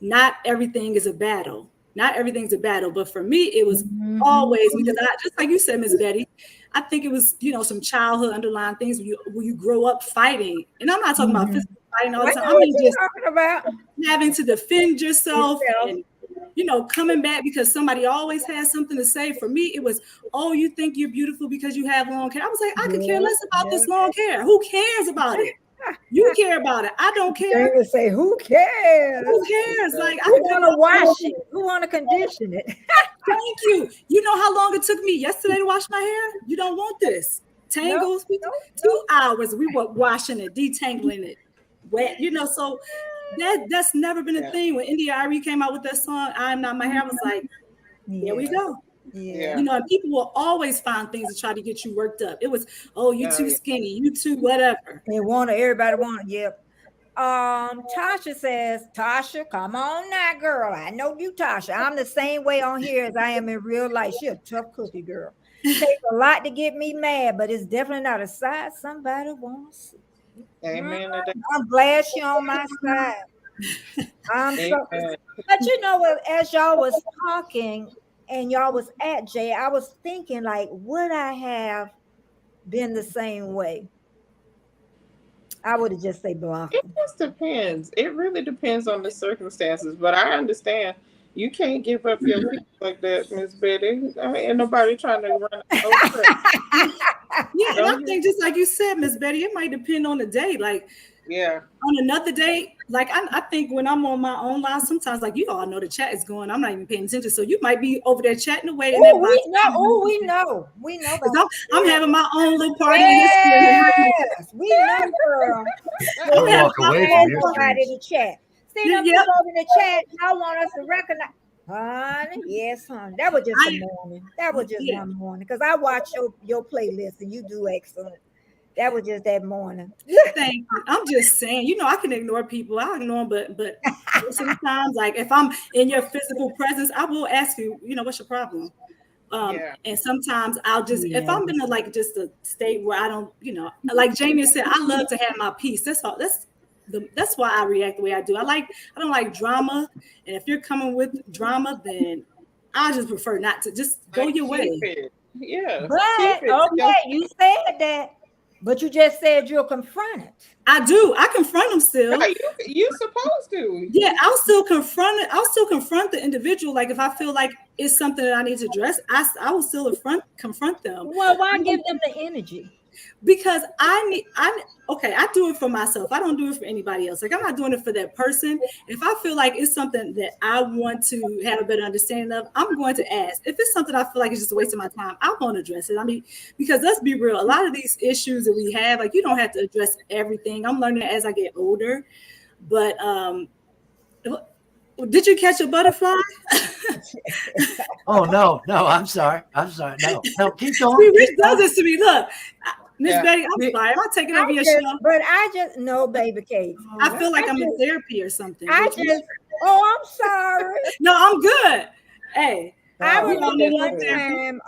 Not everything is a battle. Not everything's a battle. But for me, it was always, because just like you said, Miss Betty, I think it was, some childhood underlying things when you grow up fighting. And I'm not talking about physical fighting all the time. I mean, just talking about having to defend yourself and, coming back because somebody always has something to say. For me, it was, oh, you think you're beautiful because you have long hair. I was like, I could care less about this long hair. Who cares about it? You care about it. I don't care. They would say, who cares? Who cares? Like, I want to wash it. Who want to condition it? Thank you. You know how long it took me yesterday to wash my hair? You don't want this. Tangles. Nope. 2 hours. We were washing it, detangling it, wet. So that's never been a thing. When India Arie came out with that song, "I'm Not My Hair," I was like, here we go. Yeah. And people will always find things to try to get you worked up. It was, oh, you too skinny, you too whatever. Everybody wanted, yep. Tasha says, Tasha, come on now, girl. I know you, Tasha. I'm the same way on here as I am in real life. She a tough cookie, girl. It takes a lot to get me mad, but it's definitely not a side somebody wants to see. Amen. I'm glad she on my side. But you know what, as y'all was talking and y'all was at Jay, I was thinking, like, would I have been the same way? I would have just say block. It just depends. It really depends on the circumstances. But I understand you can't give up your peace like that, Miss Betty. Ain't nobody trying to run over. Yeah, and I think just like you said, Miss Betty, it might depend on the day. Like, on another day, like I think when I'm on my own live, sometimes, like, you all know the chat is going, I'm not even paying attention. So you might be over there chatting away. We know. I'm having my own little party. Yes, we know, girl. Don't walk away from your in the chat. See them people over in the chat. I want us to recognize. Honey, yes, honey. That was just a morning. That was just one morning. Because I watch your playlist and you do excellent. That was just that morning. Thank you. I'm just saying, I can ignore people. I ignore them, but sometimes, like, if I'm in your physical presence, I will ask you, what's your problem? And sometimes I'll just, if I'm in just a state where I don't, like Jamie said, I love to have my peace. That's all. That's why I react the way I do. I don't like drama. And if you're coming with drama, then I just prefer not to. Just go your way. Yeah. But okay, you said that. But you just said you'll confront it. I do. I confront them still. You supposed to. Yeah, I'll still confront it. I'll still confront the individual. Like, if I feel like it's something that I need to address, I will still confront them. Well, why give them the energy? Because I do it for myself. I don't do it for anybody else. Like, I'm not doing it for that person. If I feel like it's something that I want to have a better understanding of, I'm going to ask. If it's something I feel like it's just a waste of my time, I won't address it. I mean, because let's be real, a lot of these issues that we have, like, you don't have to address everything. I'm learning as I get older. But did you catch a butterfly? Oh, no, I'm sorry. No, keep going. See, Rich does this to me. Look, Miss Betty, I'm sorry. I'm not taking over your show. But I just, no, baby Kate. I feel like I'm in therapy or something. I'm sorry. No, I'm good. Hey. I remember one time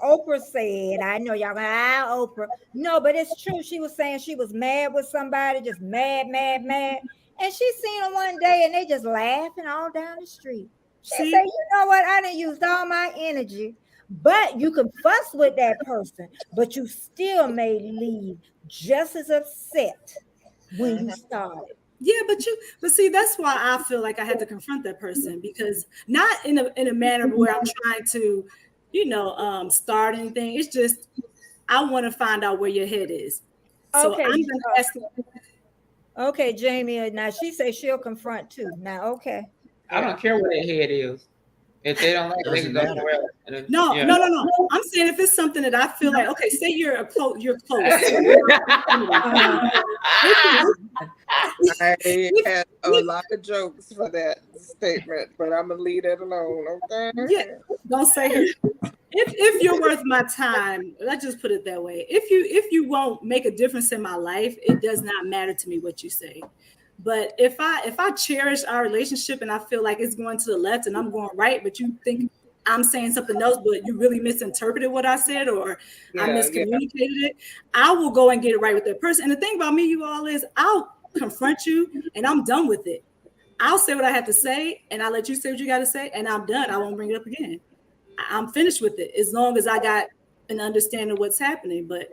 Oprah said, I know y'all Oprah. No, but it's true. She was saying she was mad with somebody, just mad. And she seen them one day and they just laughing all down the street. She said, you know what? I done used all my energy. But you can fuss with that person, but you still may leave just as upset when you started. Yeah, but see, that's why I feel like I had to confront that person, because not in a manner where I'm trying to, start anything. It's just, I want to find out where your head is. So okay. I'm going to ask you. Okay, Jamie. Now she says she'll confront too. Now, okay. I don't care where that head is. If they don't like it, they Doesn't can go matter. somewhere else. And then- No, yeah. no. I'm saying if it's something that I feel like, okay, say you're close. I had a lot of jokes for that statement, but I'm gonna leave it alone. Okay. Yeah, don't say it. If you're worth my time, let's just put it that way. If you won't make a difference in my life, it does not matter to me what you say. But if I cherish our relationship and I feel like it's going to the left and I'm going right, but you think I'm saying something else, but you really misinterpreted what I said or I miscommunicated it, I will go and get it right with that person. And the thing about me, you all, is I'll confront you and I'm done with it. I'll say what I have to say and I'll let you say what you got to say and I'm done. I won't bring it up again. I'm finished with it as long as I got an understanding of what's happening. But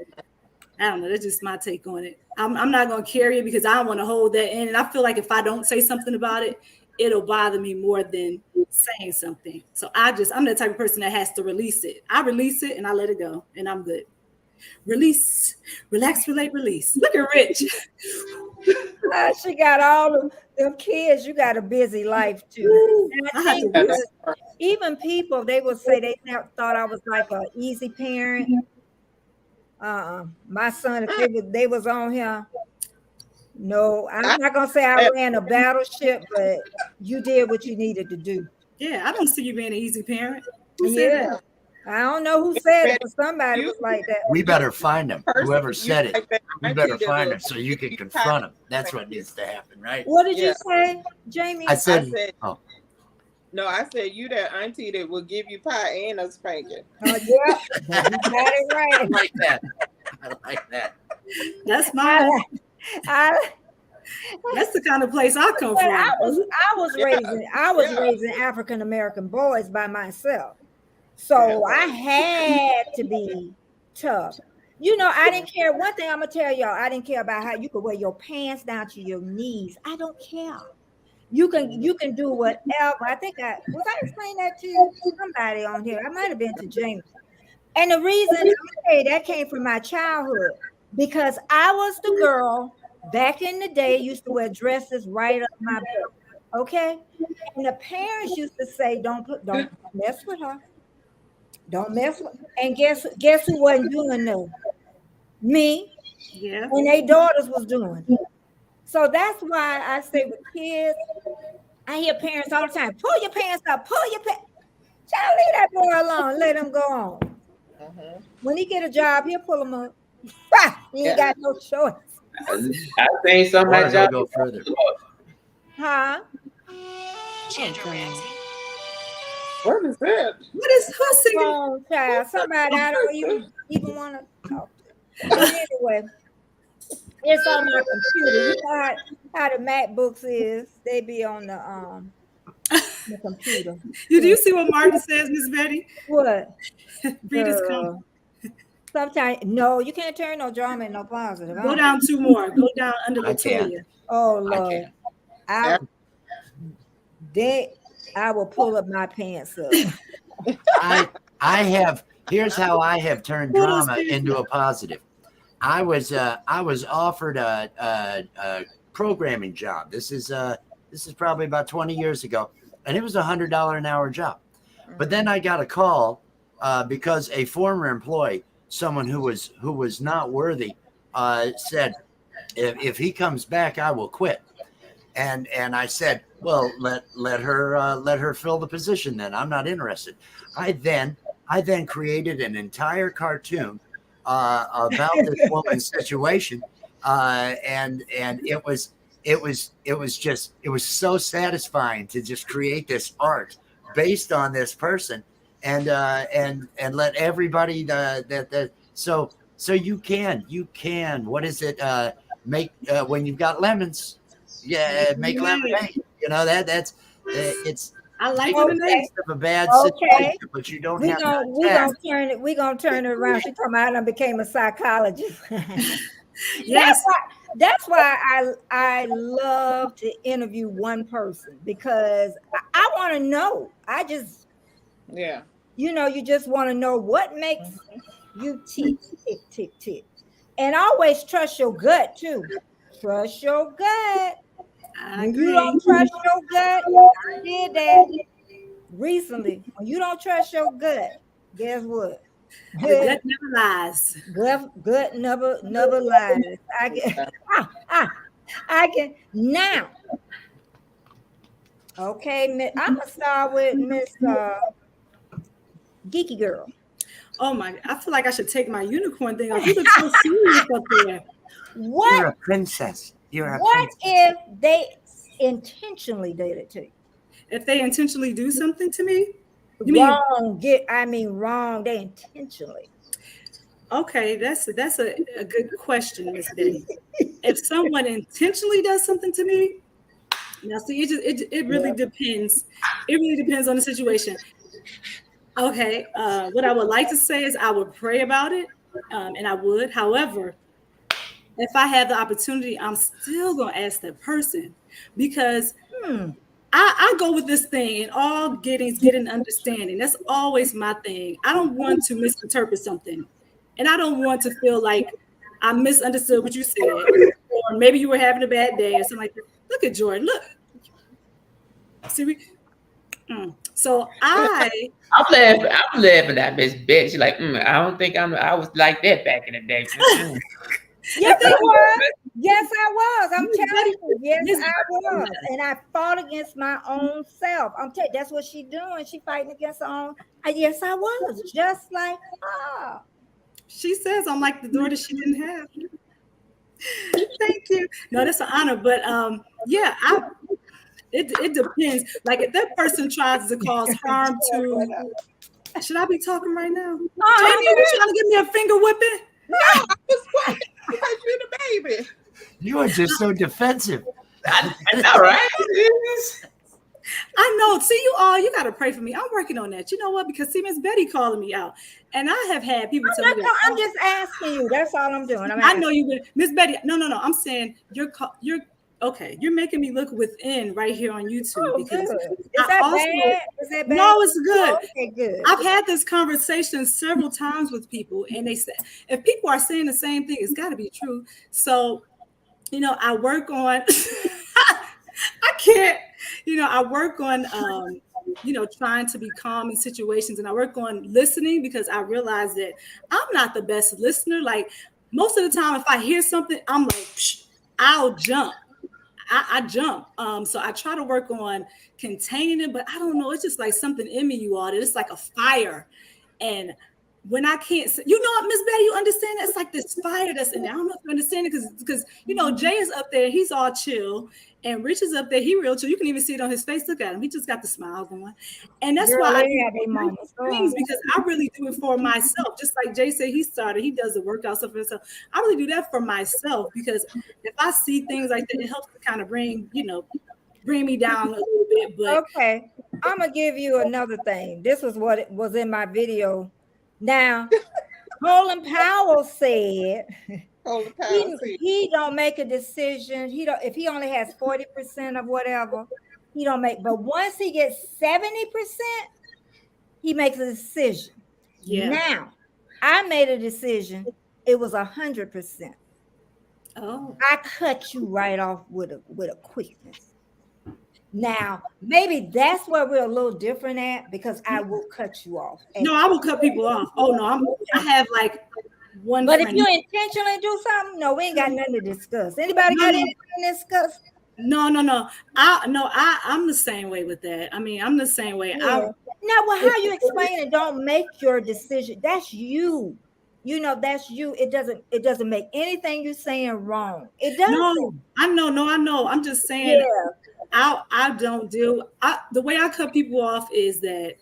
I don't know. That's just my take on it. I'm not going to carry it because I don't want to hold that in. And I feel like if I don't say something about it, it'll bother me more than saying something. So I'm the type of person that has to release it. I release it and I let it go and I'm good. Release, relax, relate, release. Look at Rich. She got all them kids. You got a busy life too. And I think even people, they will say they thought I was like an easy parent. My son, if they was on here, no, I'm not gonna say I ran a battleship, but you did what you needed to do. Yeah, I don't see you being an easy parent. Yeah, I don't know who said it, but somebody was like that. We better find him. Whoever said it, we better find him so you can confront him. That's what needs to happen, right? What did you say, Jamie? I said, no, I said you that auntie that will give you pie and a spanking. Oh, yeah, you got it right. I like that. I like that. That's my. That's the kind of place I come from. I was raising African American boys by myself, so I had to be tough. You know, I didn't care. One thing I'm gonna tell y'all, I didn't care about how you could wear your pants down to your knees. I don't care. You can do whatever. I think I explained that to somebody on here. I might have been to James. And the reason I'm gonna say that came from my childhood because I was the girl back in the day used to wear dresses right up my butt. Okay, and the parents used to say, "Don't mess with her. Don't mess with." And guess who wasn't doing no? Me. Yeah. And their daughters was doing it. So that's why I say with kids, I hear parents all the time, pull your pants up, pull your pants. Child, leave that boy alone. Let him go on. Mm-hmm. When he get a job, he'll pull him up. He ain't got no choice. I think somebody go further. Huh? What is that? What is who singing? Oh, child. Somebody I don't even want to talk to. But anyway. It's on my computer. You know how the MacBooks is. They be on the computer. Do you see what Martin says, Miss Betty? What? Read his comment. Sometimes no, you can't turn no drama in no positive. Go down two more. Go down under Latoya. Oh Lord. I will pull up my pants up. Here's how I have turned drama into a positive. I was offered a programming job. This is probably about 20 years ago, and it was $100 an hour job. But then I got a call because a former employee, someone who was not worthy, said, if he comes back, I will quit. And I said, well, let her fill the position. Then I'm not interested. I then created an entire cartoon about this woman's situation, and it was so satisfying to just create this art based on this person, and let everybody so you can what is it make when you've got lemons, make lemonade. You know that's it's. I like it of a bad situation, but you don't have to. We're gonna turn it around. She told me I done became a psychologist. Yes. That's why I love to interview one person because I want to know. You just want to know what makes you tick. And always trust your gut too. Trust your gut. When you don't trust your gut, I did that. recently, when you don't trust your gut, guess what? The gut never lies. Gut never lies. I can now. Okay, I'm gonna start with Miss Geeky Girl. Oh my! I feel like I should take my unicorn thing off. You look so serious up there. You're a What princess. You're a what princess. if they intentionally did it to you? If they intentionally do something to me, you Wrong. Wrong. They intentionally. okay, that's a good question, Miss Betty. If someone intentionally does something to me, now see, it really depends. It really depends on the situation. Okay, what I would like to say is I would pray about it, and I would. However, if I have the opportunity, I'm still gonna ask that person because I go with this thing and all getting understanding. That's always my thing. I don't want to misinterpret something, and I don't want to feel like I misunderstood what you said, or maybe you were having a bad day or something like that. Look at Jordan. Look, see, so I'm laughing at Miss Betty. She's like, I don't think I was like that back in the day. Yes, I was. Yes, I was. I'm telling you. Yes, I was. And I fought against my own self. I'm telling you, that's what she's doing. She fighting against her own. Yes, I was. Just like her. she says I'm like the daughter she didn't have. Thank you. No, that's an honor. But yeah, it depends. Like if that person tries to cause harm to, should I be talking right now? Jamie, you trying to give me a finger whipping? No, I was quiet because you're the baby. You are just so defensive. I know, right? I know. See, you got to pray for me. I'm working on that. You know what? Because see, Miss Betty calling me out, and I have had people tell me that. I'm just asking you. That's all I'm doing. I know you would, Miss Betty. No. I'm saying you're okay. You're making me look within right here on YouTube because good. Is that bad? Is that bad? No, it's good. Okay, good. I've had this conversation several times with people, and they say if people are saying the same thing, it's got to be true. So, I work on. I can't. I work on. Trying to be calm in situations, and I work on listening because I realize that I'm not the best listener. Like most of the time, if I hear something, I'm like, I'll jump. I jump. So I try to work on containing it, but I don't know. It's just like something in me, you all. It's like a fire. And when I can't, Miss Betty, you understand that? It's like this fire that's in there. I don't know if you understand it because Jay is up there. He's all chill. And Rich is up there. He real chill. You can even see it on his face. Look at him. He just got the smile going. And that's why I do things because I really do it for myself. Just like Jay said, he does the workout stuff for himself. I really do that for myself because if I see things like that, it helps to kind of bring me down a little bit. But okay, I'm gonna give you another thing. This is what it was in my video. Now, Colin Powell said he don't make a decision. If he only has 40% of whatever, he don't make. But once he gets 70%, he makes a decision. Yeah. Now, I made a decision. It was 100%. Oh, I cut you right off with a quickness. Now, maybe that's where we're a little different at because I will cut you off. No, I will cut people off. Oh no, I have like one. But if you intentionally do something, no, we ain't got nothing to discuss. Anybody got anything to discuss? No. I'm the same way with that. I mean, I'm the same way. Yeah. How you explain it? Don't make your decision. That's you. That's you. It doesn't make anything you're saying wrong. It doesn't. No, I know. I'm just saying. Yeah. I don't deal. The way I cut people off is that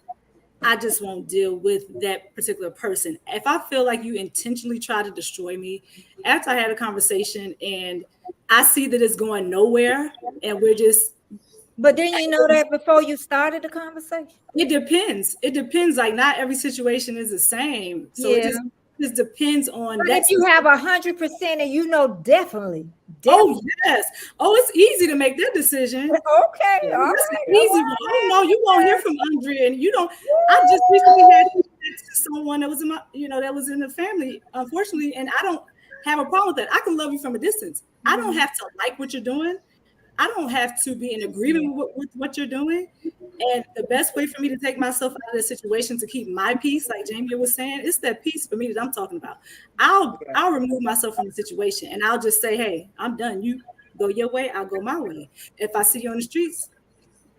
I just won't deal with that particular person. If I feel like you intentionally try to destroy me, after I had a conversation and I see that it's going nowhere, and we're just. But didn't you know that before you started the conversation? It depends. It depends. Like not every situation is the same. So it just depends on that. If you have 100% and definitely. Oh yes. Oh, it's easy to make that decision. Okay. All right. Easy. You won't hear from Andrea, and you don't. I just recently had someone that was in my, that was in the family, unfortunately, and I don't have a problem with that. I can love you from a distance. I don't have to like what you're doing. I don't have to be in agreement with what you're doing. And the best way for me to take myself out of this situation to keep my peace, like Jamie was saying, it's that peace for me that I'm talking about. I'll remove myself from the situation and I'll just say, hey, I'm done. You go your way, I'll go my way. If I see you on the streets,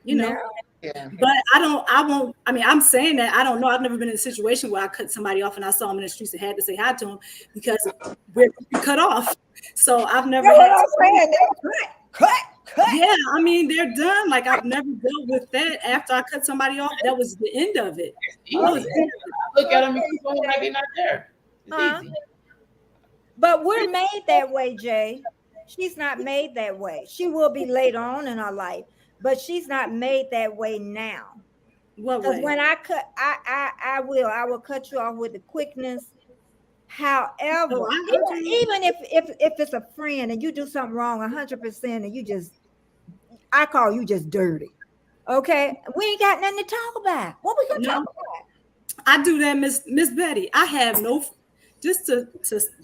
you know. Yeah. But I'm saying that I don't know. I've never been in a situation where I cut somebody off and I saw him in the streets and had to say hi to him because we're cut off. So I've never had cut. Yeah, I mean, they're done. Like, I've never dealt with that after I cut somebody off. That was the end of it. Look at them and keep on like they're not there. It's easy. But we're made that way, Jay. She's not made that way. She will be later on in her life, but she's not made that way now. Because when I cut, I will cut you off with the quickness. However, even if it's a friend and you do something wrong 100% and I call you just dirty. Okay, we ain't got nothing to talk about. What we gonna talk about? I do that, Miss Betty. I have no, just to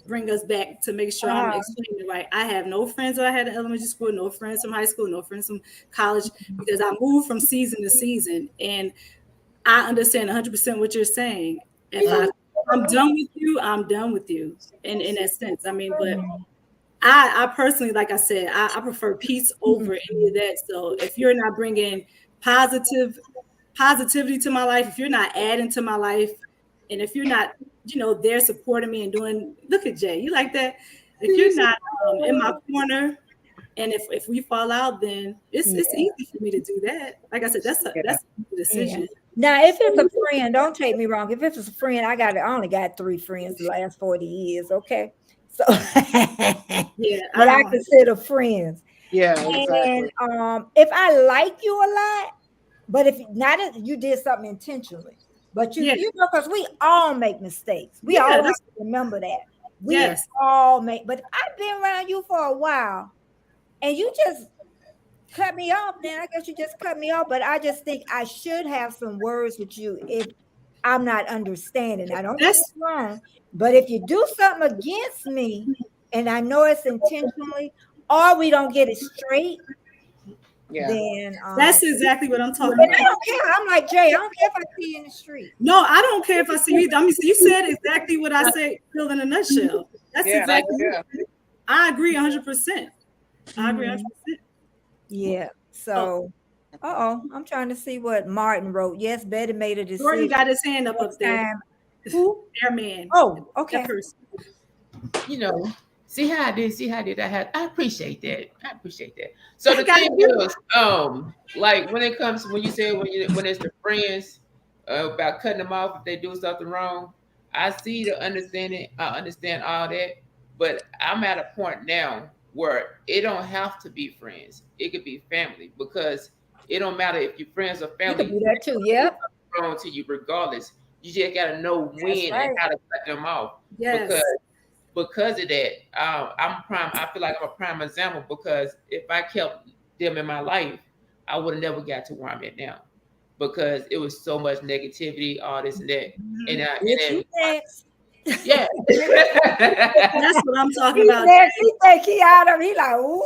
bring us back to make sure I'm explaining it right. I have no friends that I had in elementary school, no friends from high school, no friends from college, because I moved from season to season, and I understand 100% what you're saying. If I'm done with you, I'm done with you. In that sense, I mean, but I personally, like I said, I prefer peace over any of that. So if you're not bringing positivity to my life, if you're not adding to my life, and if you're not, there supporting me and doing, look at Jay, you like that? If you're not in my corner, and if we fall out, then it's easy for me to do that. Like I said, that's a decision. Yeah. Now, if it's a friend, don't take me wrong. If it's a friend, I only got 3 friends the last 40 years. Okay. So yeah, but I consider friends. Yeah, exactly. And if I like you a lot, but if not, you did something intentionally, but you know, because we all make mistakes. We all have to remember that. We all make. But if I've been around you for a while, and you just cut me off, then I guess you just cut me off. But I just think I should have some words with you if I'm not understanding. I don't get it wrong. But if you do something against me, and I know it's intentionally, or we don't get it straight, then that's exactly what I'm talking about. I don't care. I'm like, Jay, I don't care if I see you in the street. No, I don't care if I see you. I mean, you said exactly what I said, Phil, in a nutshell. That's exactly it. I agree 100%. I agree 100%. Yeah. So, I'm trying to see what Martin wrote. Yes, Betty made a decision. Jordan got his hand up there. Who? Airman. Oh, okay. See how I did. I appreciate that. So the thing is, like when you say when it's the friends about cutting them off if they do something wrong, I see the understanding. I understand all that, but I'm at a point now where it don't have to be friends. It could be family, because it don't matter if you're friends or family. You can do that too. Yeah. Wrong to you regardless. You just gotta know when and how to cut them off. Yes. Because of that, I'm prime. I feel like I'm a prime example, because if I kept them in my life, I would have never got to where I'm at now, because it was so much negativity, all this and that. Yeah, that's what I'm talking about. He think he out of. He like, ooh.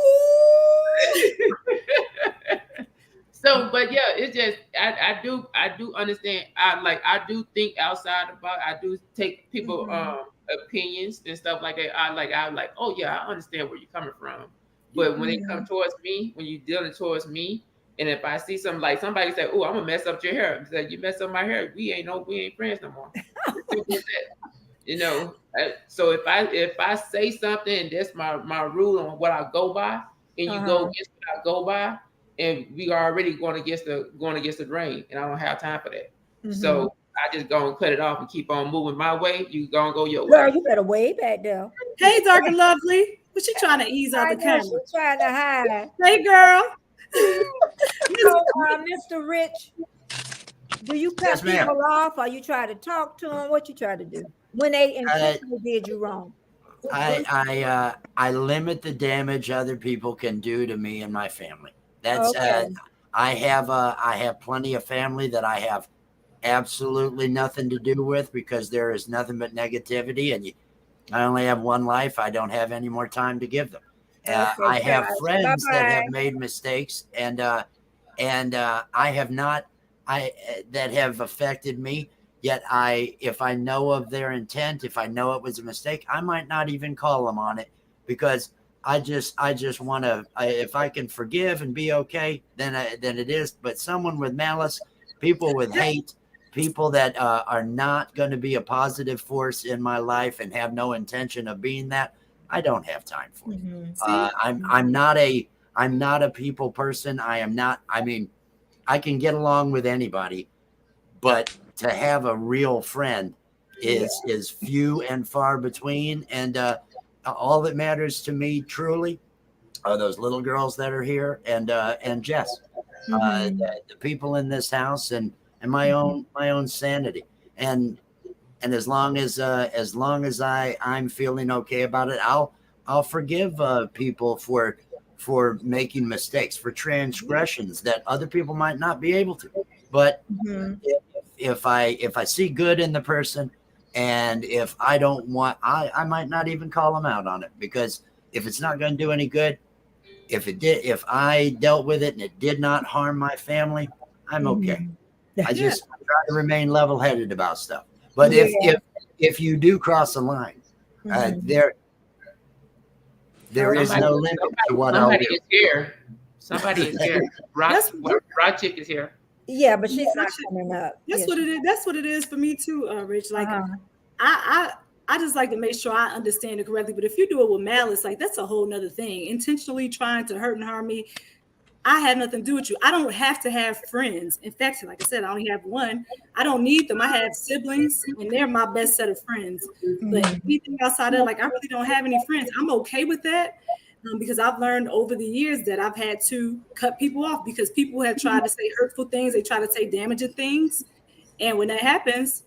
So, but yeah, it's just I do understand. I do think outside the box. I do take people opinions and stuff like that. I'm like, oh yeah, I understand where you're coming from. But when it comes towards me, when you're dealing towards me, and if I see something like somebody say, oh, I'm gonna mess up your hair, you mess up my hair, we ain't friends no more. So if I say something and that's my rule on what I go by, and you go against what I go by, and we are already going against the grain, and I don't have time for that. So I just go and cut it off and keep on moving my way. You gonna go your way. Girl, you better way back there. Hey, dark and lovely. But she trying to ease out the camera. She's trying to hide. Hey, girl. So, Mr. Rich, do you cut people off, or you try to talk to them? What you try to do when they intentionally did you wrong? I limit the damage other people can do to me and my family. That's I have plenty of family that I have absolutely nothing to do with, because there is nothing but negativity, and I only have one life. I don't have any more time to give them. I have gosh. friends that Bye-bye. have made mistakes, and I have not. That have affected me. Yet if I know of their intent, if I know it was a mistake, I might not even call them on it because I just want to. If I can forgive and be okay, then it is. But someone with malice, people with hate, people that are not going to be a positive force in my life and have no intention of being that, I don't have time for it. I'm not a people person. I am not. I mean, I can get along with anybody, but to have a real friend is few and far between. And all that matters to me truly are those little girls that are here and Jess, the people in this house, and my own sanity. And as long as I'm feeling okay about it, I'll forgive people for making mistakes, for transgressions that other people might not be able to. But if I see good in the person, and if I don't want, I might not even call them out on it, because if it's not going to do any good, if I dealt with it and it did not harm my family, I'm okay. I just try to remain level-headed about stuff. But if you do cross a line, there is no limit to what I'll do. Somebody is here. Rod Chick is here. Yeah, but she's not coming up. That's what it is. That's what it is for me too, Rich. Like I just like to make sure I understand it correctly. But if you do it with malice, like that's a whole nother thing. Intentionally trying to hurt and harm me, I have nothing to do with you. I don't have to have friends. In fact, like I said, I only have one. I don't need them. I have siblings, and they're my best set of friends. But anything outside of, like, I really don't have any friends. I'm okay with that. Because I've learned over the years that I've had to cut people off because people have tried to say hurtful things. They try to say damaging things. And when that happens,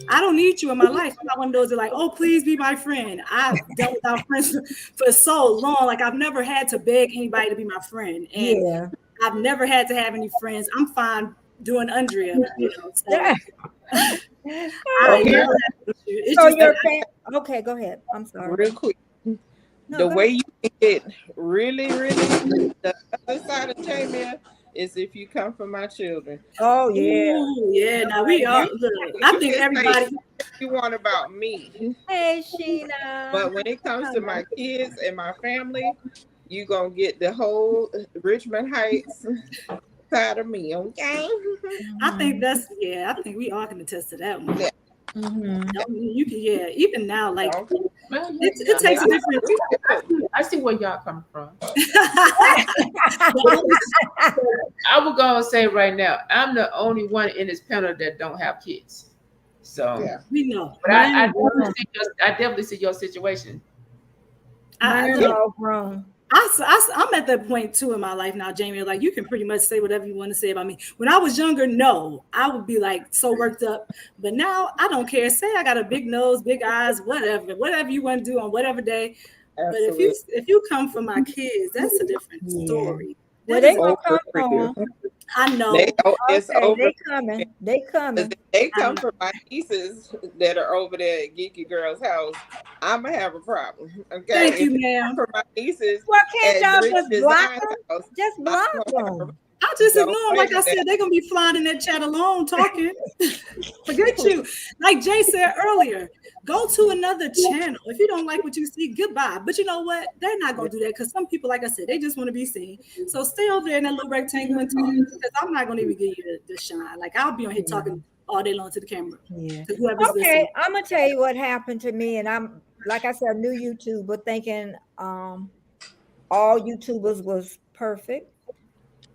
I don't need you in my life. I'm not one of those that are like, oh, please be my friend. I've dealt without friends for so long. Like, I've never had to beg anybody to be my friend. And I've never had to have any friends. I'm fine doing Andrea. You know, so. Okay, go ahead. I'm sorry. Real quick. The way you get really, really the other side of Tamia is if you come from my children. Oh yeah. Ooh, yeah. Now we are. I think everybody. You want about me. Hey, Sheena. But when it comes to my kids and my family, you gonna get the whole Richmond Heights side of me. Okay. I think I think we all can attest to that one. Yeah. You can, even now, like it takes a different. I see where y'all come from. I will go and say right now, I'm the only one in this panel that don't have kids. So we know. But I definitely see your situation. I'm at that point too in my life now, Jamie. Like, you can pretty much say whatever you want to say about me. When I was younger, no, I would be like so worked up. But now I don't care. Say I got a big nose, big eyes, whatever you want to do on whatever day. Absolutely. But if you come from my kids, that's a different story. Well, they gonna come from. I know. They coming. They coming. They come from my nieces that are over there at Geeky Girl's house. I'm gonna have a problem. Okay. Thank you, ma'am. For my nieces. Well, can't y'all just block them? Just block them. I just ignore them. Like I said, they're gonna be flying in that chat alone talking. Forget you. Like Jay said earlier, go to another channel. If you don't like what you see, goodbye. But you know what? They're not gonna do that because some people, like I said, they just want to be seen. So stay over there in that little rectangle and talk, because I'm not gonna even give you the shine. Like, I'll be on here talking all day long to the camera. Okay, I'm gonna tell you what happened to me, and I'm, like I said, new YouTuber, thinking all YouTubers was perfect.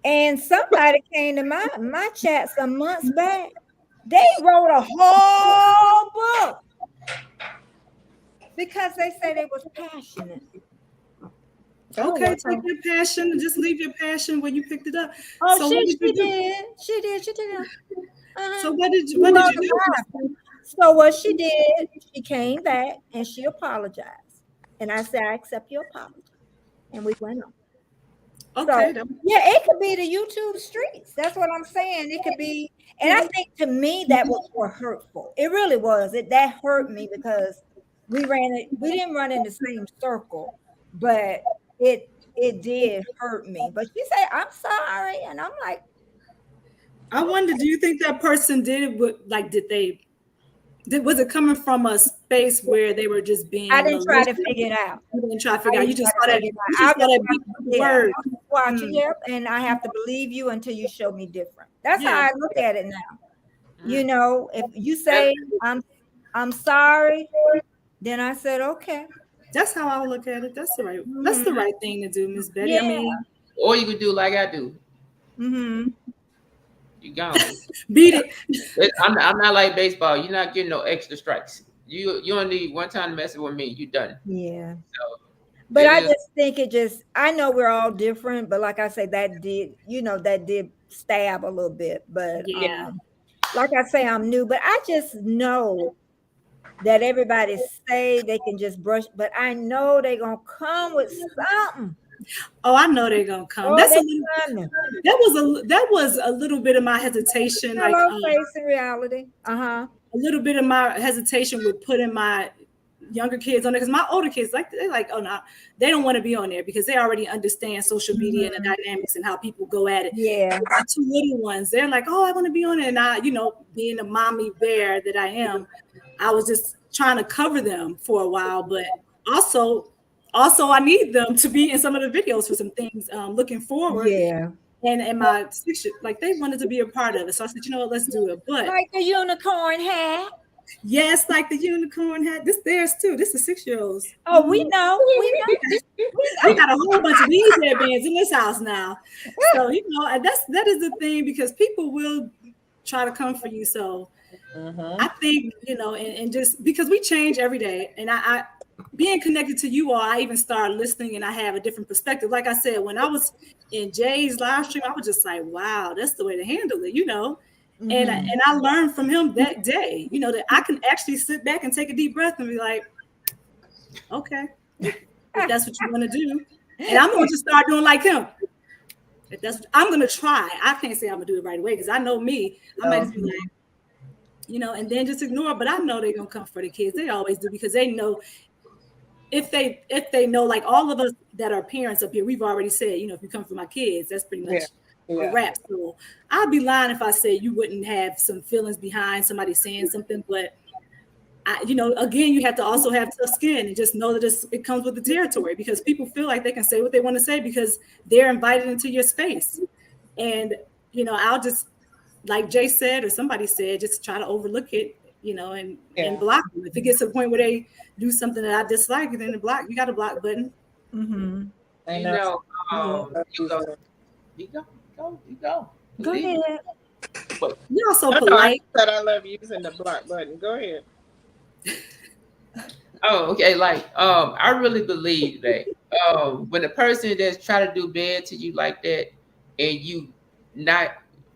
And somebody came to my chat some months back. They wrote a whole book because they said they was passionate. Okay, take your passion and just leave your passion when you picked it up. Oh, so she did. So what did you do? So what she did, she came back and she apologized. And I said, I accept your apology. And we went on. Okay. So, it could be the YouTube streets. That's what I'm saying. It could be, and I think to me that was more hurtful. It really was. That hurt me because we didn't run in the same circle, but it did hurt me. But she said, I'm sorry. And I'm like, I wonder, do you think that person did it with, like, was it coming from a space where they were just being I didn't try to malicious? figure it out. You didn't try to figure out. You just saw that. Yeah, Word. watching it, and I have to believe you until you show me different. That's how I look at it now. You know, if you say I'm sorry, then I said okay. That's how I look at it. That's the right thing to do, Miss Betty. Yeah. I mean, or you could do like I do. You gone. Beat it. I'm not like baseball. You're not getting no extra strikes. You only need one time to mess with me. You done. Yeah. So, but I just think I know we're all different, but like I say, that did stab a little bit. But like I say, I'm new, but I just know that everybody say they can just brush, but I know they're gonna come with something. Oh, I know they're gonna come. That was a little bit of my hesitation. Facing reality. A little bit of my hesitation with putting my younger kids on there, because my older kids, they're like, oh no, they don't want to be on there because they already understand social media and the dynamics and how people go at it. Yeah. My two little ones, they're like, oh, I want to be on it. And I, being a mommy bear that I am, I was just trying to cover them for a while, but also I need them to be in some of the videos for some things, looking forward. Yeah. And my they wanted to be a part of it. So I said, you know what, let's do it. But like the unicorn hat. Yes, like the unicorn hat. This theirs too. This is 6-year-olds. Oh, we know. We got a whole bunch of these headbands in this house now. So, and that is the thing, because people will try to come for you. So I think, and just because we change every day, and I being connected to you all, I even started listening and I have a different perspective. Like I said, when I was in Jay's live stream, I was just like, wow, that's the way to handle it, And I learned from him that day, that I can actually sit back and take a deep breath and be like, okay, if that's what you want to do. And I'm going to just start doing like him. If that's what I'm going to try. I can't say I'm going to do it right away, because I know me. I might just be like, and then just ignore it. But I know they're going to come for the kids. They always do, because they know if they know, like all of us that are parents up here, we've already said, if you come for my kids, that's pretty much a wrap. So I'd be lying if I said you wouldn't have some feelings behind somebody saying something. But again, you have to also have tough skin and just know that it comes with the territory, because people feel like they can say what they want to say because they're invited into your space. And I'll just, like Jay said or somebody said, just try to overlook it, and block them. If it gets to the point where they do something that I dislike, then you got a block button. I know. You go. Go ahead. You're so polite. I love using the block button. Go ahead. Oh, okay. Like, I really believe that when a person that's trying to do bad to you like that, and you not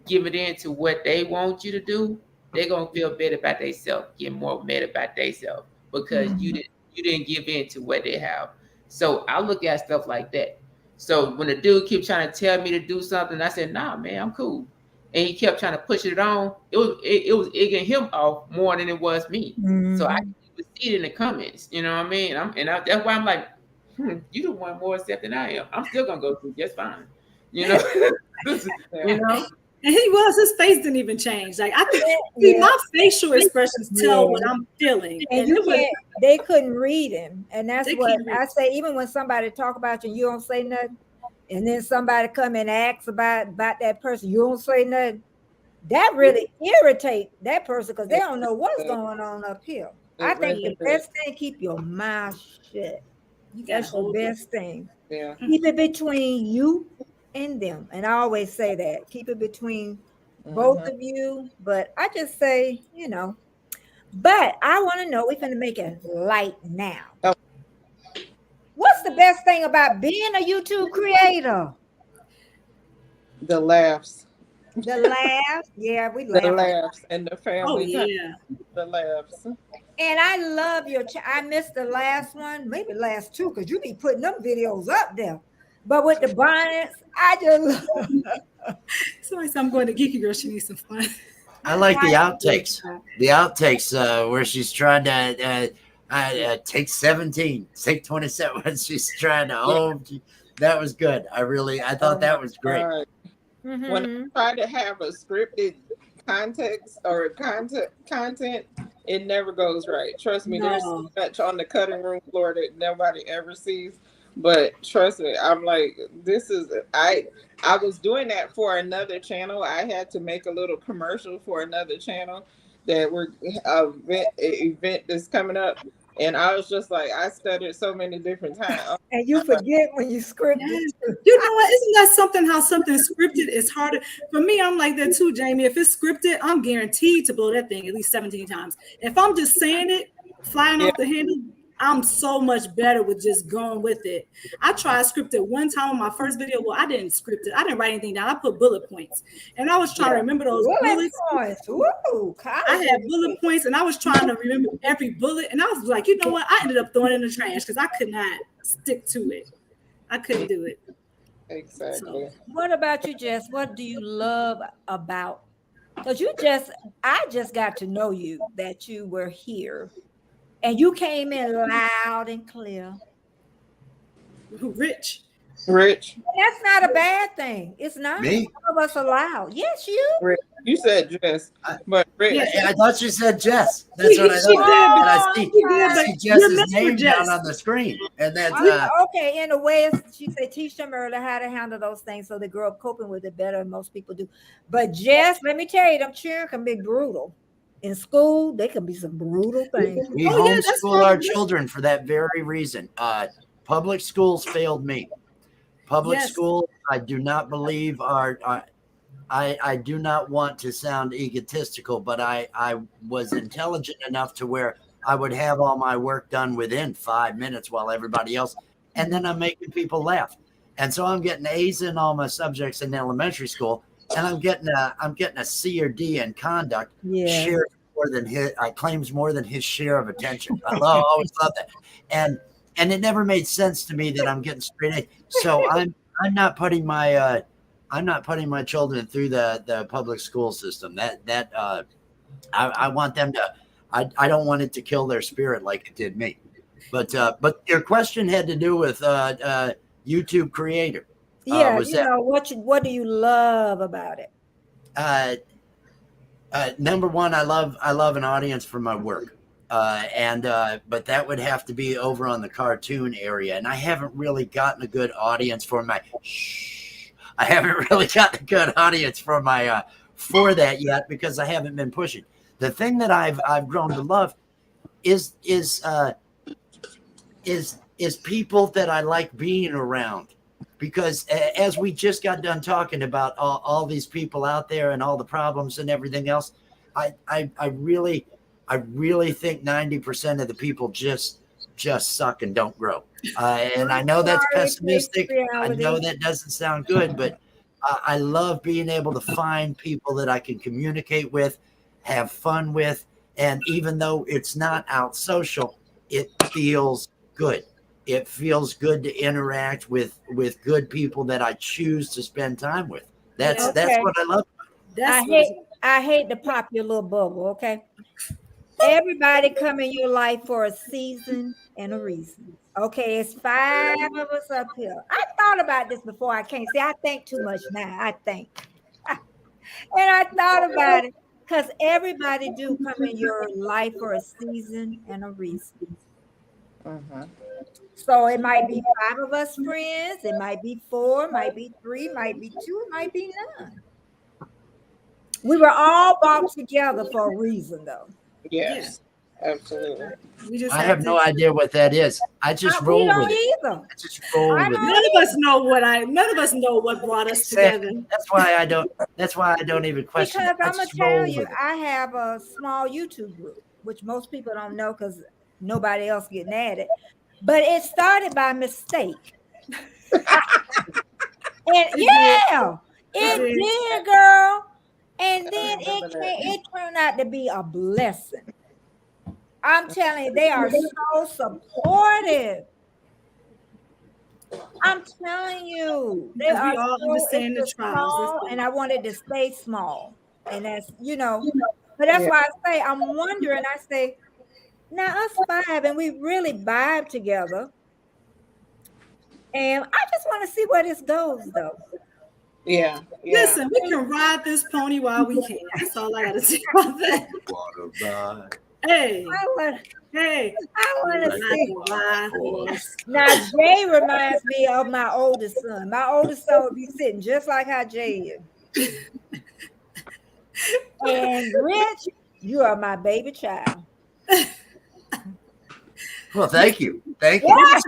giving in to what they want you to do, they're gonna feel bad about themselves, get more mad about themselves, because you didn't give in to what they have. So I look at stuff like that. So when the dude kept trying to tell me to do something, I said, nah, man, I'm cool. And he kept trying to push it on. It was egging him off more than it was me. So I could see it in the comments. You know what I mean? That's why I'm like, you the one more accepting than I am. I'm still gonna go through just fine. And his face didn't even change. Like, I think my facial expressions tell what I'm feeling. And they couldn't read him. And that's what I say, even when somebody talk about you and you don't say nothing, and then somebody come and ask about that person, you don't say nothing, that really irritates that person, because they don't know what's going on up here. I think the best thing, keep your mouth shut. That's the best thing. Yeah. Keep it between you and them. And I always say that. Keep it between both of you. But I just say, but I want to know, we're going to make it light now. Oh. What's the best thing about being a YouTube creator? The laughs. The laughs. Yeah, we laugh. The laughs and the family. Oh, yeah. The laughs. And I love I missed the last one, maybe last two, because you be putting them videos up there. But with the bonnets, I just Somebody said, I'm going to Geeky Girl. She needs some fun. I like the outtakes. The outtakes where she's trying to I take 17, take 27. She's trying to that was good. I thought that was great. When I try to have a scripted context or content, it never goes right. Trust me, there's so much on the cutting room floor that nobody ever sees. But trust me, I'm like, I was doing that for another channel. I had to make a little commercial for another channel that we're event that's coming up. And I was just like, I studied so many different times. And you forget when you script it. You know what? Isn't that something? How something scripted is harder for me. I'm like that too, Jamie. If it's scripted, I'm guaranteed to blow that thing at least 17 times. If I'm just saying it, flying off the handle, I'm so much better with just going with it. I tried scripted one time on my first video. Well, I didn't script it. I didn't write anything down. I put bullet points, and I was trying to remember those bullets. Ooh, I had bullet points, and I was trying to remember every bullet. And I was like, you know what? I ended up throwing it in the trash because I could not stick to it. I couldn't do it. Exactly. So, what about you, Jess? What do you love about? Because I just got to know you, that you were here. And you came in loud and clear. Rich. Rich. And that's not a bad thing. It's not. Me? Some of us are loud. Yes, you. Rich. You said Jess, but Rich. I thought you said Jess. That's what I thought. I see Jess's name down on the screen. And that's okay. In a way, she said teach them early how to handle those things so they grow up coping with it better than most people do. But Jess, let me tell you, them children can be brutal. In school, they can be some brutal things. We homeschool our children for that very reason. Public schools failed me. Public schools, I do not believe I do not want to sound egotistical, but I was intelligent enough to where I would have all my work done within 5 minutes while everybody else, and then I'm making people laugh. And so I'm getting A's in all my subjects in elementary school, and I'm getting a C or D in conduct. Yeah. Claims more than his share of attention. I always love that. And it never made sense to me that I'm getting straight A. So I'm not putting my children through the public school system. I want them to. I don't want it to kill their spirit like it did me. But your question had to do with YouTube creator. Yeah, what do you love about it? Number one, I love an audience for my work. But that would have to be over on the cartoon area. And I haven't really gotten a good audience for my for that yet because I haven't been pushing. The thing that I've grown to love is people that I like being around. Because as we just got done talking about all these people out there and all the problems and everything else, I really think 90% of the people just suck and don't grow. And I know that's pessimistic. I know that doesn't sound good, but I love being able to find people that I can communicate with, have fun with, and even though it's not out social, it feels good. It feels good to interact with good people that I choose to spend time with. That's what I love. I hate to pop your little bubble, okay? Everybody come in your life for a season and a reason. Okay, it's 5 of us up here. I thought about this before I came. See, I think too much now. I think. And I thought about it because everybody do come in your life for a season and a reason. So it might be 5 of us friends, it might be 4, might be 3, might be 2, it might be none. We were all brought together for a reason, though. Yes, absolutely. I have no idea what that is. I just roll with it. Either. I just roll with it. None of us know what brought us together. That's why I don't even question it. Because I'm gonna tell you, I have a small YouTube group, which most people don't know because nobody else getting at it. But it started by mistake. And it did, girl. And then it turned out to be a blessing. I'm telling you, they are so supportive. I'm telling you, they are we all understand the trials. And I wanted to stay small. And that's, but that's why I say, I'm wondering, Now us 5, and we really vibe together. And I just want to see where this goes, though. Yeah. Listen, we can ride this pony while we can. That's all I got to say about that. Hey. I want to see. Now, Jay reminds me of my oldest son. My oldest son would be sitting just like how Jay is. And Rich, you are my baby child. Well, thank you. Thank you. Yeah. I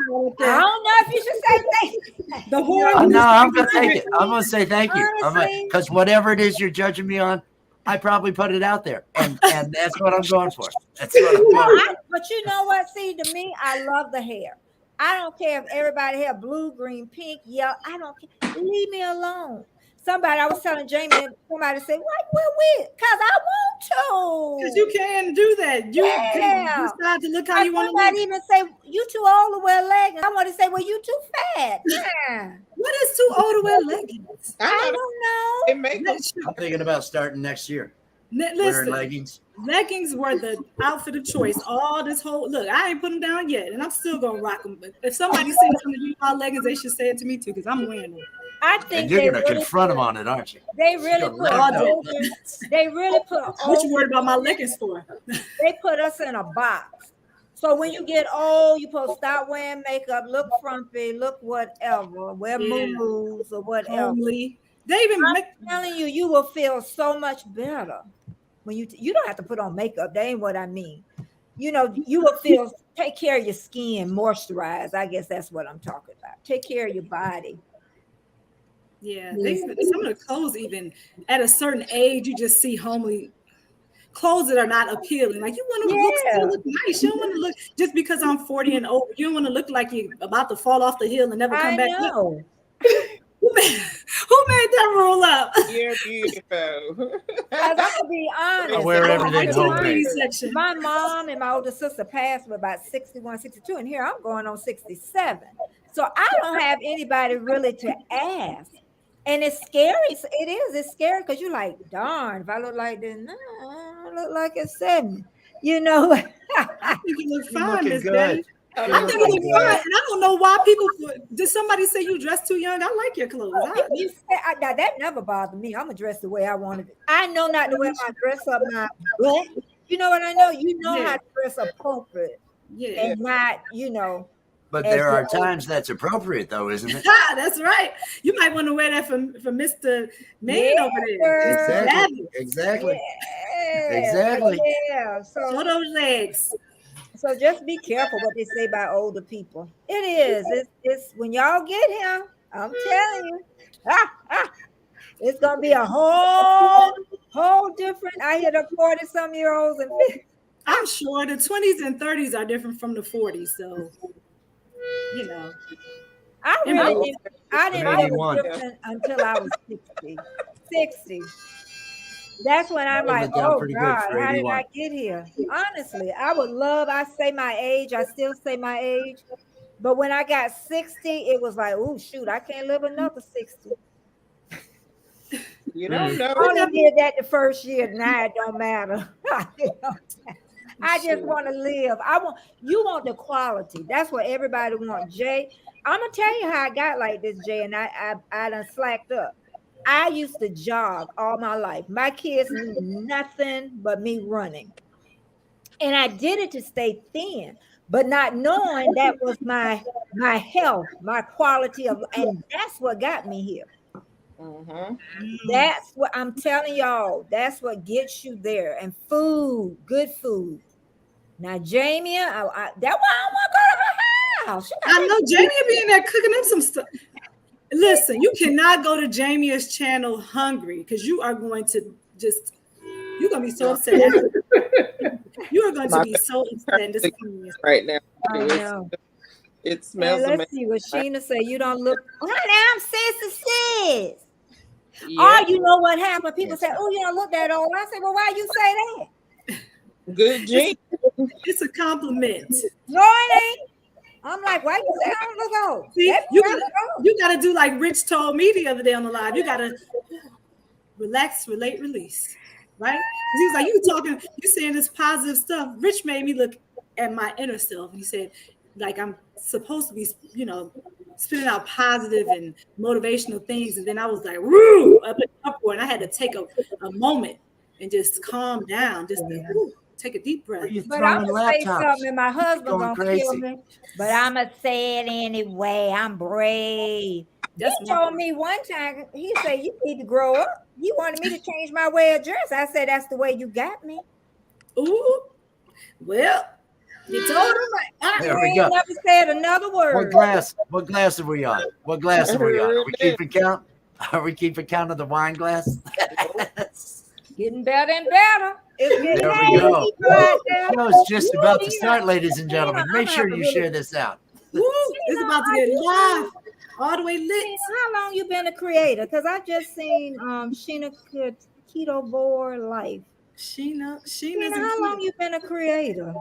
don't know if you should say thank you. The horn. No, I'm going to take it. I'm going to say thank you. Honestly, because whatever it is you're judging me on, I probably put it out there. And that's what I'm going for. That's what I'm going for. But you know what? See, to me, I love the hair. I don't care if everybody have blue, green, pink, yellow. I don't care. Leave me alone. I was telling Jamie, somebody said, "Why we're weird?" Because I want to. Because you can do that. You decide to look how you want to look. Somebody even say, "You too old to wear leggings." I want to say, "Well, you too fat." Yeah. What is too old to wear leggings? I don't know. I'm thinking about starting next year. Wearing Listen, leggings. Leggings were the outfit of choice. All this whole look, I ain't put them down yet, and I'm still gonna rock them. But if somebody says something to you about leggings, they should say it to me too, because I'm wearing them. I think and you're going to confront them on it, aren't you? They really put What you worried about my leggings for? They put us in a box. So when you get old, you're supposed to stop wearing makeup, look frumpy, look whatever, wear moo-moos or whatever. Homely. They even I'm telling you, you will feel so much better when you don't have to put on makeup. That ain't what I mean. You know, you will take care of your skin, moisturize. I guess that's what I'm talking about. Take care of your body. Yeah, some of the clothes, even at a certain age, you just see homely clothes that are not appealing. Like you want to look nice. You don't want to look just because I'm 40 and over. You don't want to look like you're about to fall off the hill and never come back. Know. Who made that rule up? You're beautiful. I'm gonna be honest. I wear everything homemade. My mom and my older sister passed with about 61, 62, and here I'm going on 67. So I don't have anybody really to ask. And it's scary. It's scary because you're like, darn, if I look like this, no, I look like it's 70. You know. I think you look fine, Miss good. I think you look fine. And I don't know why people did somebody say you dress too young? I like your clothes. That never bothered me. I'm gonna dress the way I wanted it. I know not to wear my dress up my butt. You know what I know? You know how to dress appropriate. Yeah. And not, you know. But there are times that's appropriate, though, isn't it? That's right. You might want to wear that for Mr. Man over there. Exactly. Yeah. So show those legs. So just be careful what they say about older people. It is. It's when y'all get here, I'm telling you, it's gonna be a whole different. I hear the 40-some-year-olds and 50. I'm sure the 20s and 30s are different from the 40s. So. You know, I didn't know it was different until I was 60. That's when I'm like, oh God, how did I get here? Honestly, I say my age. I still say my age. But when I got 60, it was like, oh shoot, I can't live another 60. You don't know. I only did that the first year. Now it don't matter. I just want to live. You want the quality. That's what everybody wants. Jay, I'm gonna tell you how I got like this, Jay, and I done slacked up. I used to jog all my life. My kids knew nothing but me running. And I did it to stay thin, but not knowing that was my health, my quality of, and that's what got me here. Mm-hmm. That's what I'm telling y'all. That's what gets you there. And food, good food. Now, Jamie, that's why I don't want to go to her house. I know Jamie be in there cooking up some stuff. Listen, you cannot go to Jamie's channel hungry because you are going to you're going to be so upset. You are going to be so upset and disappointed right now. I know. It smells amazing. Let's see what Sheena say. You don't look. Honey, I'm 66. Yeah. Or you know what happened? People say, "Oh, you don't look that old." I say, "Well, why you say that?" Good genes. It's a compliment. No, it ain't. I'm like, why you say I don't look old? See, you gotta do like Rich told me the other day on the live. You gotta relax, release, right? He was like, you saying this positive stuff. Rich made me look at my inner self. He said, like, I'm supposed to be, spitting out positive and motivational things. And then I was like, woo, up and upward. And I had to take a moment and just calm down, just to take a deep breath. But I'm gonna say something, and my husband gonna kill me. But I'm gonna say it anyway. I'm brave. He told me one time, he said, you need to grow up. He wanted me to change my way of dress. I said, that's the way you got me. Ooh, well, you told him right. There we go. Never said another word. What glass are we on? What glass are we on? Are we keeping count? Are we keeping count of the wine glass? Getting better and better. It's getting there we go. The show's just about to start, ladies and gentlemen. Make sure you share this out. Woo, it's about to get live. All the way lit. How long you been a creator? Because I just seen Sheena Keto Board Life. Sheena, how long you been a creator?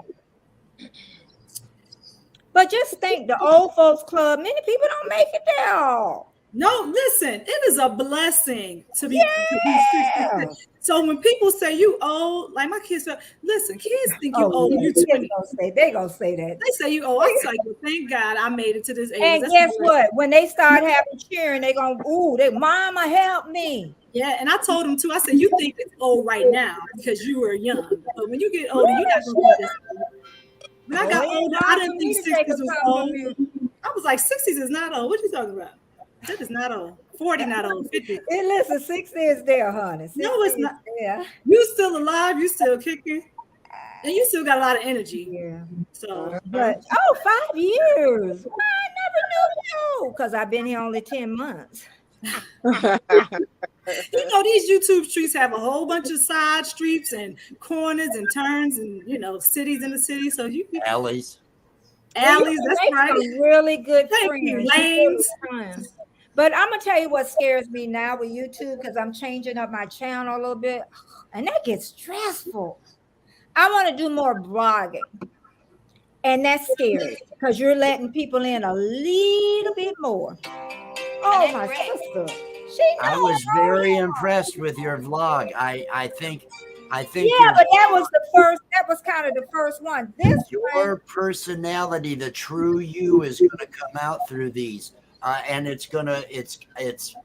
But just think, the old folks club, many people don't make it there. No, listen, it is a blessing to be 60. So when people say you old, like my kids say, listen, kids think you old. You 20. They gonna say that. They say you old. I was like, well, thank God I made it to this age. And that's guess what? When they start having cheering, they gonna, mama help me. Yeah, and I told them too. I said, you think it's old right now because you were young, but when you get older, you're not gonna do this. When I got older, I didn't think 60s was old. I was like, 60s is not old. What are you talking about? That is not old. 40 not old. 50. Hey, listen, 60 is there, honey. No, it's not. Yeah. You still alive. You still kicking. And you still got a lot of energy. Yeah. So, but 5 years. Well, I never knew you because I've been here only 10 months. These YouTube streets have a whole bunch of side streets and corners and turns and cities in the city. So you can alleys. That's right. Really good friends. Lanes. But I'm gonna tell you what scares me now with YouTube, because I'm changing up my channel a little bit, and that gets stressful. I want to do more blogging, and that's scary because you're letting people in a little bit more. Oh, my sister. I was very impressed with your vlog. I think. Yeah, but that was the first. That was kind of the first one. Your personality, the true you, is going to come out through these, and it's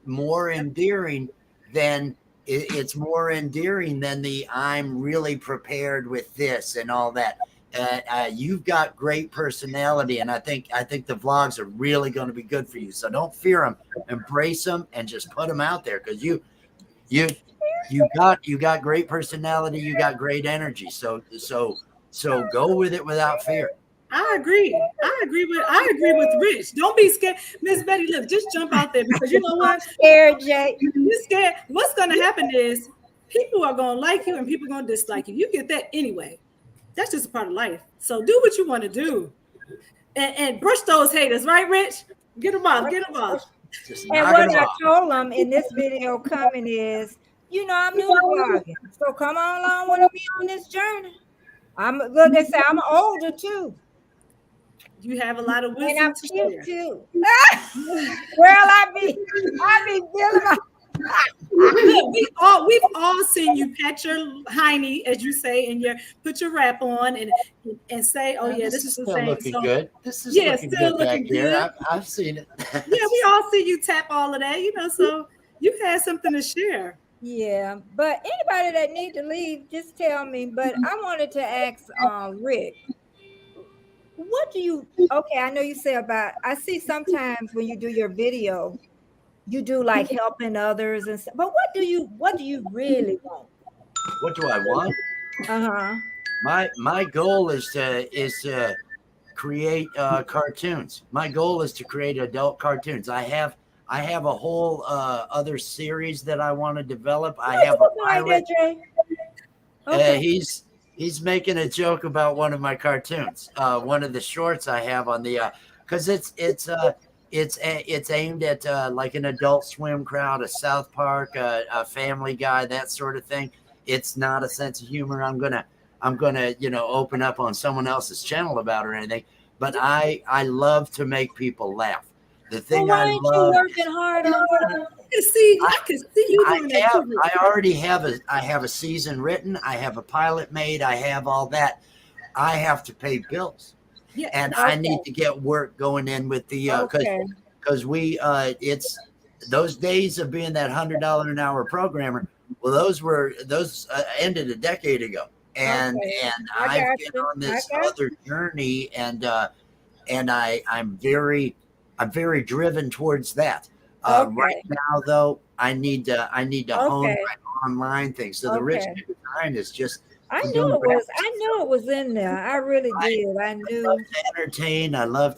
more endearing than the I'm really prepared with this and all that. You've got great personality, and I think the vlogs are really going to be good for you. So don't fear them, embrace them, and just put them out there, because you got great personality, you got great energy. So go with it without fear. I agree with Rich. Don't be scared, Miss Betty. Look, just jump out there, because you know what? I'm scared, Jay. You're scared. What's going to happen is people are going to like you and people are going to dislike you. You get that anyway. That's just a part of life. So do what you want to do, and brush those haters, right, Rich? Get them off. And what I told them in this video coming is, I'm new to blogging, so come on along with me on this journey. They say I'm older too. You have a lot of wisdom. And I'm cute too. Well, I be feeling my. We've all seen you pat your hiney, as you say, and put your wrap on and say, "Oh yeah, this is still looking good. This is still looking good. I've seen it." Yeah, we all see you tap all of that, so you had something to share. Yeah, but anybody that need to leave, just tell me. But I wanted to ask Rick, what do you? Okay, I know you say about. I see sometimes when you do your video, you do like helping others and stuff. But what do you really want? What do I want? My goal is to create cartoons. My goal is to create adult cartoons. I have a whole other series that I want to develop. I have a pilot. Okay. He's making a joke about one of my cartoons. One of the shorts I have on the because it's aimed at like an Adult Swim crowd, a South Park, a Family Guy, that sort of thing. It's not a sense of humor I'm gonna open up on someone else's channel about or anything. But I love to make people laugh. The thing I love. You working hard on it? I can see you doing that. I already have a season written. I have a pilot made. I have all that. I have to pay bills. Yeah. And I need to get work going in with the because we it's those days of being that $100 an hour programmer. Well, those ended a decade ago, and I've been on this other journey, and I'm very driven towards that. Right now, though, I need to hone my online thing. So the rich design is just. I knew it was in there. I really did. I knew. I love to entertain. I love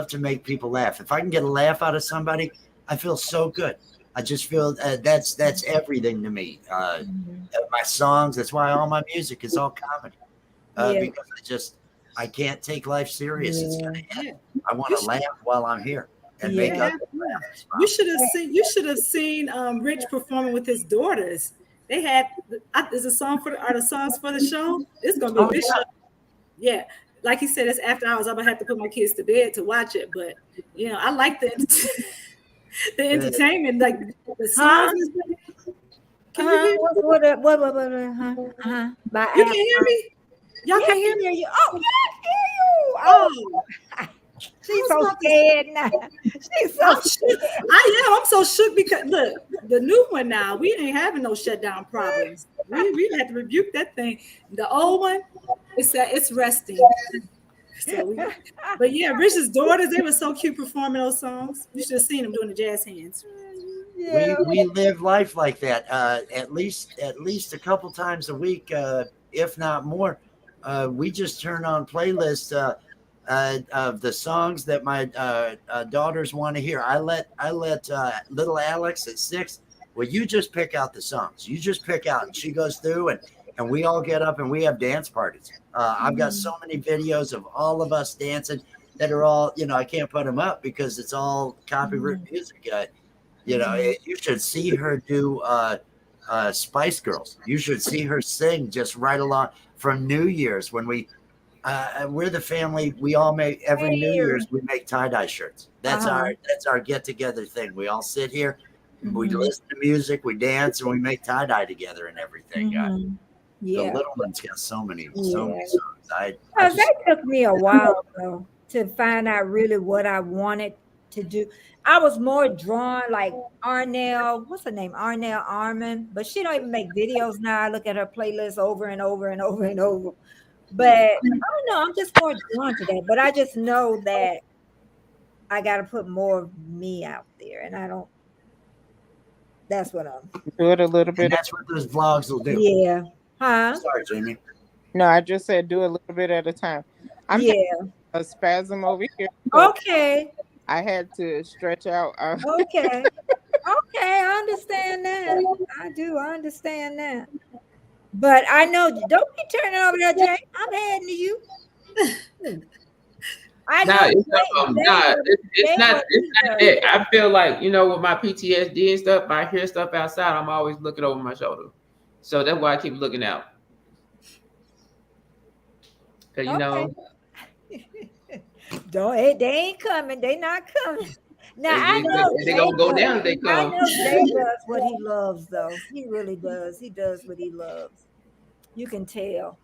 to make people laugh. If I can get a laugh out of somebody, I feel so good. I just feel that's everything to me. My songs. That's why all my music is all comedy. Because I can't take life serious. It's gonna end. I want to laugh while I'm here and make others laugh. You should have seen Rich performing with his daughters. They had is a song are the songs for the show? It's gonna be a big show. Yeah, like he said, it's after hours. I'm gonna have to put my kids to bed to watch it. But I like the entertainment, like the songs. Can you hear me? What? You can't hear me? Y'all can't hear me? Oh, yeah, I hear you. Oh. She's so scared now. She's so scared. I'm so shook because look, the new one now, we ain't having no shutdown problems. We had to rebuke that thing. The old one, it's resting. But yeah, Rich's daughters, they were so cute performing those songs. You should have seen them doing the jazz hands. Yeah. We live life like that. At least a couple times a week, if not more. We just turn on playlists of the songs that my daughters want to hear. I let little Alex at 6. Well, you just pick out the songs. You just pick out, and she goes through, and we all get up and we have dance parties. I've got so many videos of all of us dancing that are all, I can't put them up because it's all copyright music. You should see her do Spice Girls. You should see her sing just right along from New Year's when we're the family. We all make every New Year's we make tie-dye shirts. That's our get-together thing. We all sit here, we listen to music, we dance, and we make tie-dye together and everything. The little one's got so many songs. That took me a while though to find out really what I wanted to do. I was more drawn like Arnell. What's her name? Arnell Armin. But she don't even make videos now. I look at her playlist over and over and over and over. But I don't know. I'm just more drawn to that. But I just know that I got to put more of me out there, and I don't. That's what I'm. Do it a little bit. And that's what those vlogs will do. Yeah. Huh? Sorry, Jamie. No, I just said do a little bit at a time. I'm having a spasm over here. So okay. I had to stretch out. Okay. I understand that. I do. I understand that. But I know, don't be turning over there, Jay. I'm heading to you. It's not that. I feel like, with my PTSD and stuff, if I hear stuff outside, I'm always looking over my shoulder. So that's why I keep looking out. Because, they ain't coming. They not coming. Now I know they're gonna go down if they come. I know Jay does what he loves, though. He really does. He does what he loves. You can tell.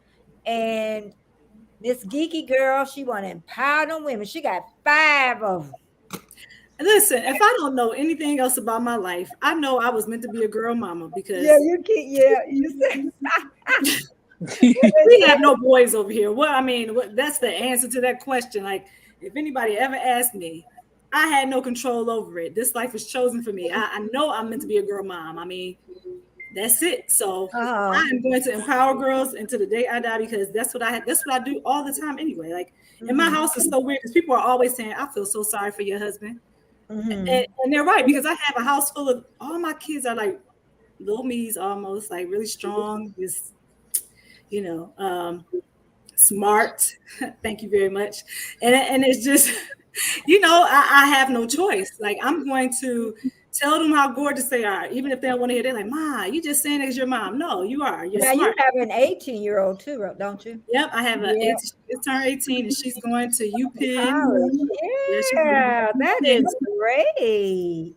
And this geeky girl, she want to empower them women. She got 5 of them. Listen, if I don't know anything else about my life, I know I was meant to be a girl mama because you said we have no boys over here. That's the answer to that question. Like, if anybody ever asked me, I had no control over it. This life was chosen for me. I know I'm meant to be a girl mom. That's it. So I'm going to empower girls until the day I die because that's what I do all the time anyway. Like in my house is so weird because people are always saying, I feel so sorry for your husband. And they're right, because I have a house full of all my kids are like little me's almost, like really strong, just smart. Thank you very much. And it's just I have no choice. Like I'm going to tell them how gorgeous they are, even if they don't want to hear. They're like, "Ma, you just saying as your mom." No, you are. You're now smart. You have an 18-year-old too, don't you? Yep, I have she's turned 18 and she's going to UPenn. Yeah, that is great.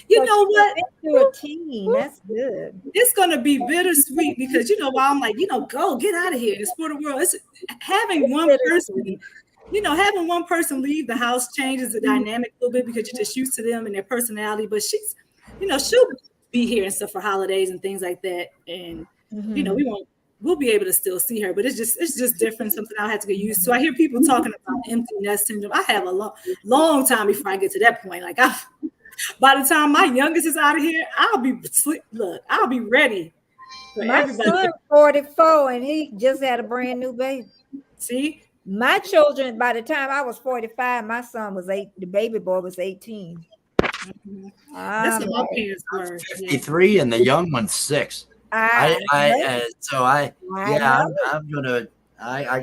You know what? You're a teen. That's good. It's gonna be bittersweet because you know why I'm like, go get out of here and explore the world. It's having one person, having one person leave the house changes the dynamic a little bit because you're just used to them and their personality. But she's, she'll be here and stuff for holidays and things like that. And we'll be able to still see her, but it's just different. Something I'll have to get used to. I hear people talking about empty nest syndrome. I have a long time before I get to that point. Like by the time my youngest is out of here, I'll be ready. My son's 44 and he just had a brand new baby. See, my children, by the time I was 45, my son was 8. The baby boy was 18. That's what my parents were. 53 and the young one's 6. I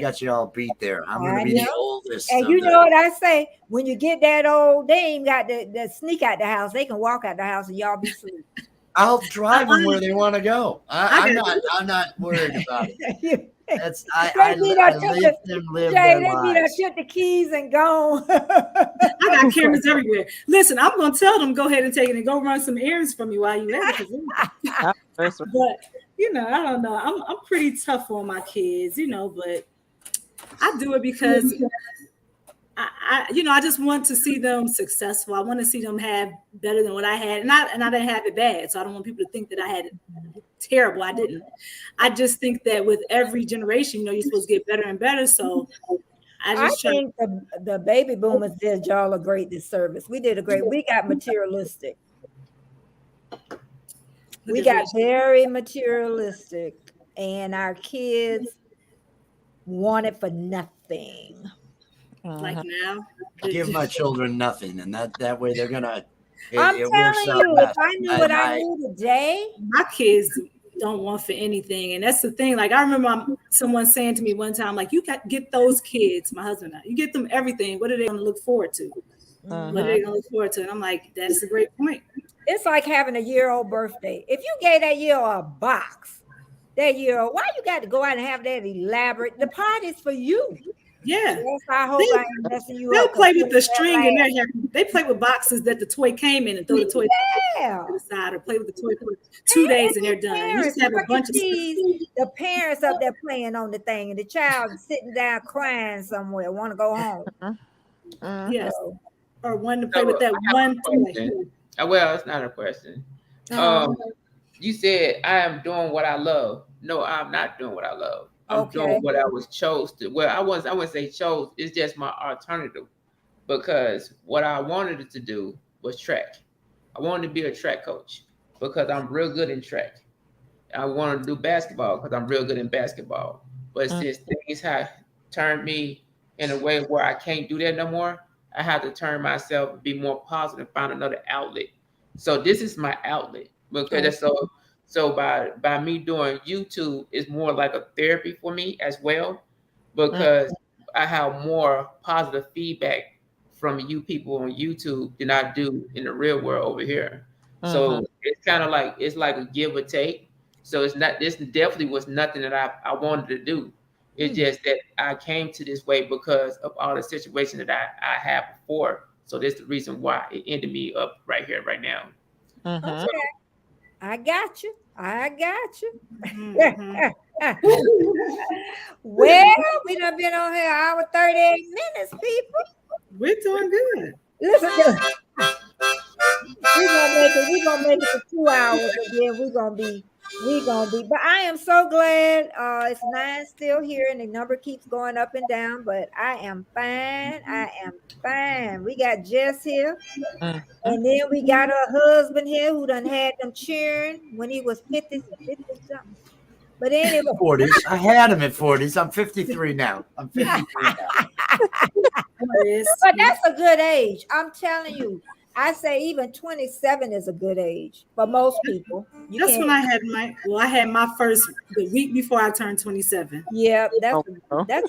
got you all beat there. I'm gonna be the oldest. And you know what I say? When you get that old, they ain't got the sneak out the house. They can walk out the house and y'all be asleep. I'll drive them where they want to go. I'm not worried about it. I let them live their lives. They took the keys and gone. I got cameras everywhere. Listen, I'm gonna tell them go ahead and take it and go run some errands for me while you at it. But I don't know. I'm pretty tough on my kids, but I do it because I just want to see them successful. I want to see them have better than what I had, and I didn't have it bad. So I don't want people to think that I had it terrible. I didn't. I just think that with every generation, you're supposed to get better and better. So I think the baby boomers did y'all a great disservice. We got materialistic. We got very materialistic, and our kids want it for nothing. Like now, give my children nothing, and that way they're gonna. I'm telling you, if I knew what I knew today, my kids don't want for anything, and that's the thing. Like I remember someone saying to me one time, like, "You get those kids, my husband and I. You get them everything. What are they going to look forward to? What are they going to look forward to?" And I'm like, "That's a great point." It's like having a year-old birthday. If you gave that year-old a box, that year-old, why you got to go out and have that elaborate? The party's for you. Yeah. Yes, I hope I ain't messing you they'll up. They'll play with the string in their hair. They play with boxes that the toy came in and throw the toy to the side or play with the toy for 2 days and they're done. You just have a bunch of the parents up there playing on the thing and the child sitting down crying somewhere, want to go home. Yes. Or one to play with that one toy. Well, it's not a question. You said I am doing what I love. No, I'm not doing what I love. I'm doing what I was chose to. Well, I wouldn't say chose. It's just my alternative, because what I wanted it to do was track. I wanted to be a track coach because I'm real good in track. I wanted to do basketball because I'm real good in basketball. But since things have turned me in a way where I can't do that no more, I have to turn myself and be more positive, find another outlet. So this is my outlet, because so by me doing YouTube is more like a therapy for me as well, because I have more positive feedback from you people on YouTube than I do in the real world over here. So it's kind of like it's like a give or take. So it's not, this definitely was nothing that I wanted to do. It's just that I came to this way because of all the situations that I had before. So that's the reason why it ended me up right here, right now. Okay. I got you. Well, we done been on here an hour 38 minutes, people. We're doing good. Listen, we're gonna make it to 2 hours, and then we're gonna be. But I am so glad. It's 9 still here, and the number keeps going up and down. But I am fine. We got Jess here, and then we got her husband here who done had them cheering when he was 50 something. But anyway, 40s. I had him at 40s. I'm 53 now. But that's a good age. I'm telling you. I say even 27 is a good age for most people. That's when I had my first the week before I turned 27. Yeah, that's a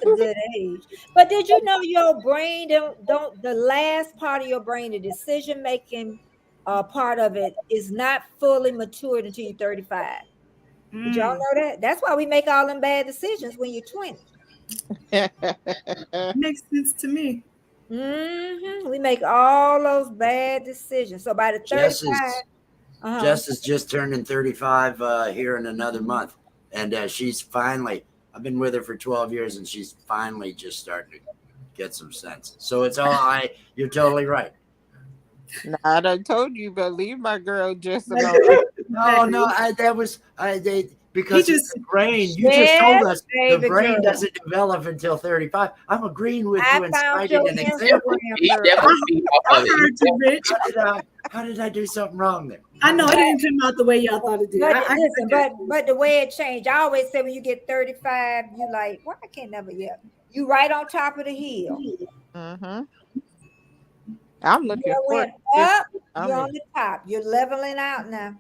good age. But did you know your brain don't the last part of your brain, the decision making part of it, is not fully matured until you're 35. Did y'all know that? That's why we make all them bad decisions when you're 20. Makes sense to me. We make all those bad decisions. So by the 35, Jess is just turning 35 here in another month, and she's finally. I've been with her for 12 years, and she's finally just starting to get some sense. So it's all You're totally right. Nah, I done told you, but leave my girl Jess alone. No, because just- the brain. You Yes, just told us the baby brain girl. doesn't develop until 35. I'm agreeing with you and found citing your an example. He Instagram, girl. definitely feed off I of it. heard you, Rich. How did I do something wrong there? I know it didn't come out the way y'all thought it did. But listen, but the way it changed, I always say when you get 35, you like, well, I can't never yet. You right on top of the hill. Mm-hmm. I'm looking You for went it. up, you're on the top. You're leveling out now.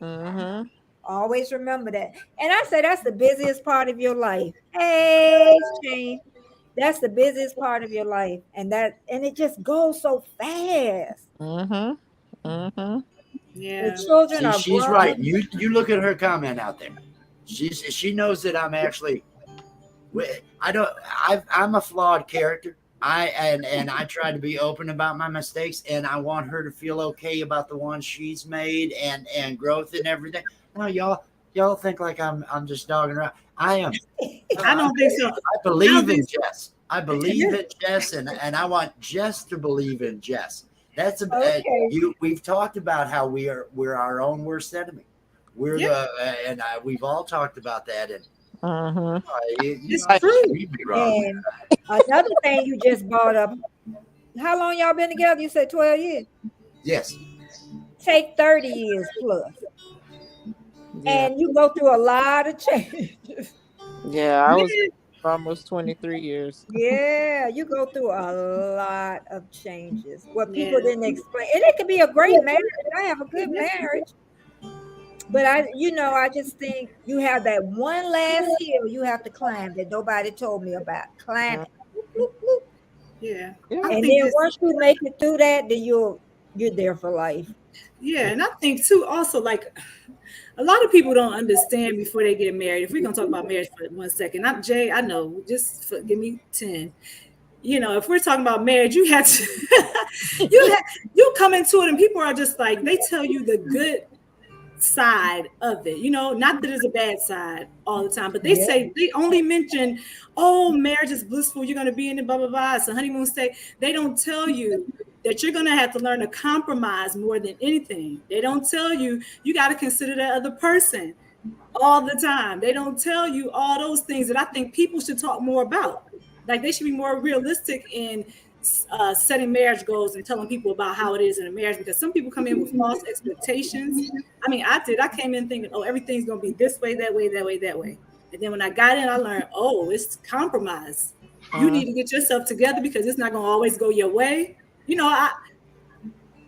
Mm-hmm. Always remember that. And I say that's the busiest part of your life. Hey, Shane. That's the busiest part of your life. And it just goes so fast. Mm-hmm. Mm-hmm. Yeah. The children See, are she's grown. right. You look at her comment out there. She knows that I'm actually. I'm a flawed character. I try to be open about my mistakes, and I want her to feel okay about the ones she's made and growth and everything. No, y'all think like I'm just dogging around. I am. I don't think so. I believe in Jess. I believe in Jess, and I want Jess to believe in Jess. That's we've talked about how we're our own worst enemy. We're we've all talked about that, and it's true. And another thing you just brought up, how long y'all been together? You said 12 years. Yes. Take 30 years plus. Yeah. And you go through a lot of changes. Yeah, I was almost 23 years. Yeah, you go through a lot of changes. What people didn't explain. And it could be a great marriage. I have a good marriage. But I just think you have that one last hill you have to climb that nobody told me about. Climb it. Yeah. And then once you make it through that, then you're there for life. Yeah, and I think too, also, like, a lot of people don't understand before they get married. If we're gonna talk about marriage for 1 second, Jay, I know, just give me 10. If we're talking about marriage, you have to you come into it and people are just like, they tell you the good side of it, not that it's a bad side all the time, but they say, they only mention, oh, marriage is blissful, you're going to be in it, blah blah blah, it's a honeymoon state. They don't tell you that you're going to have to learn to compromise more than anything. They don't tell you got to consider that other person all the time. They don't tell you all those things that I think people should talk more about. Like, they should be more realistic in setting marriage goals and telling people about how it is in a marriage, because some people come in with false expectations. I mean, I came in thinking, oh, everything's going to be this way, that way, that way, that way. And then when I got in, I learned, oh, it's compromise. You need to get yourself together because it's not going to always go your way.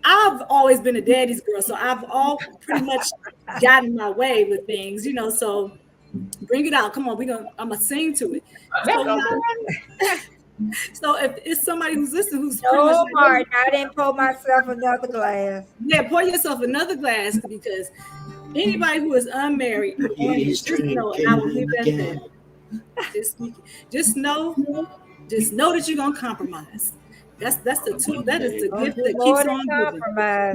I've always been a daddy's girl, so I've all pretty much gotten my way with things, so bring it out. Come on, I'm going to sing to it. So if it's somebody who's listening, who's I didn't pour myself another glass. Yeah, pour yourself another glass, because anybody who is unmarried, just know, and I will leave that there. Just know that you're gonna compromise. That's the tool. That is the gift that keeps on giving.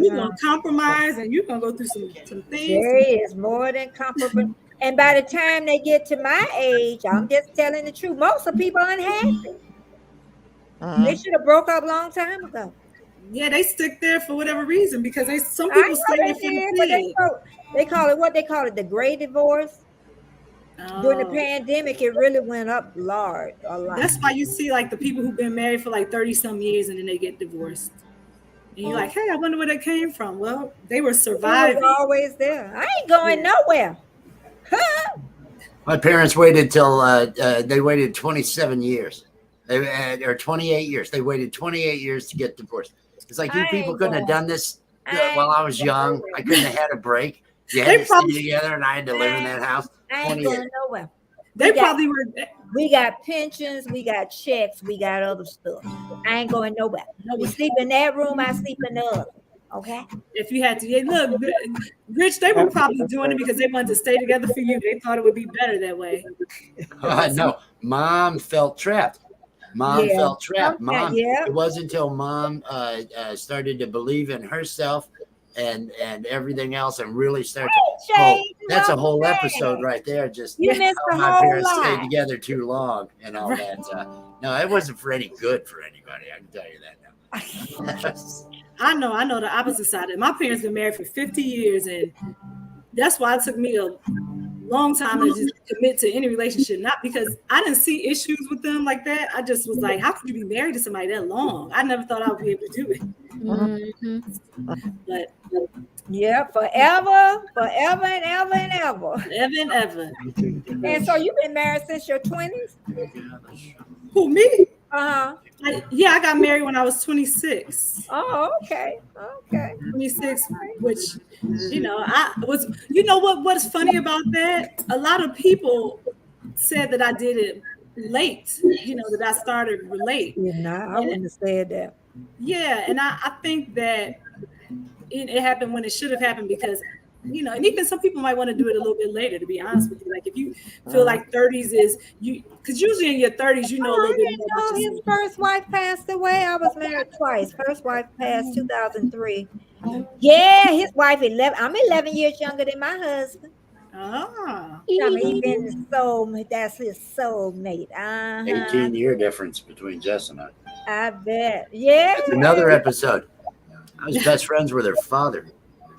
You're gonna compromise, and you're gonna go through some things. There is more than compromise. And by the time they get to my age, I'm just telling the truth. Most of people are unhappy. They should have broke up a long time ago. Yeah, they stick there for whatever reason, because some people stay there for the they call it the great divorce. During the pandemic, it really went up a lot. That's why you see, like, the people who've been married for like 30-some years and then they get divorced. And you're like, hey, I wonder where that came from. Well, they were surviving. They were always there. I ain't going nowhere. My parents waited till they waited 27 years. Or 28 years. They waited 28 years to get divorced. It's like, you people couldn't have done this while I was young. I couldn't have had a break. You had to stay together, and I had to live in that house. I ain't going nowhere. They probably were. We got pensions, we got checks, we got other stuff. I ain't going nowhere. You sleep in that room, I sleep in the other. Okay. If you had to, look, Rich, they were probably doing it because they wanted to stay together for you. They thought it would be better that way. No, Mom felt trapped. Mom Yeah. felt trapped. Mom, Yeah. it wasn't until mom started to believe in herself and everything else and really start to. Oh, that's a whole episode right there. Just you missed how the my whole parents lot. stayed together too long and all that. No, it wasn't for any good for anybody. I can tell you that now. I know the opposite side. My parents been married for 50 years, and that's why it took me a long time to just commit to any relationship. Not because I didn't see issues with them like that. I just was like, how could you be married to somebody that long? I never thought I would be able to do it. Mm-hmm. But yeah, forever and ever and ever. Ever and ever. And so you've been married since your 20s? Who, me? Uh-huh. Yeah, I got married when I was 26. Oh, okay. 26, which, I was, what's funny about that? A lot of people said that I did it late, that I started late. I wouldn't have said that. Yeah, and I think that it happened when it should have happened because, and even some people might want to do it a little bit later, to be honest with you. Like if you feel like 30s is because usually in your 30s, a little bit more. His first wife passed away. I was married twice. First wife passed 2003. Yeah, his wife 11. I'm 11 years younger than my husband. Ah, that's his soulmate. 18-year difference between Jess and I. I bet. Yeah. That's another episode. I was best friends with her father.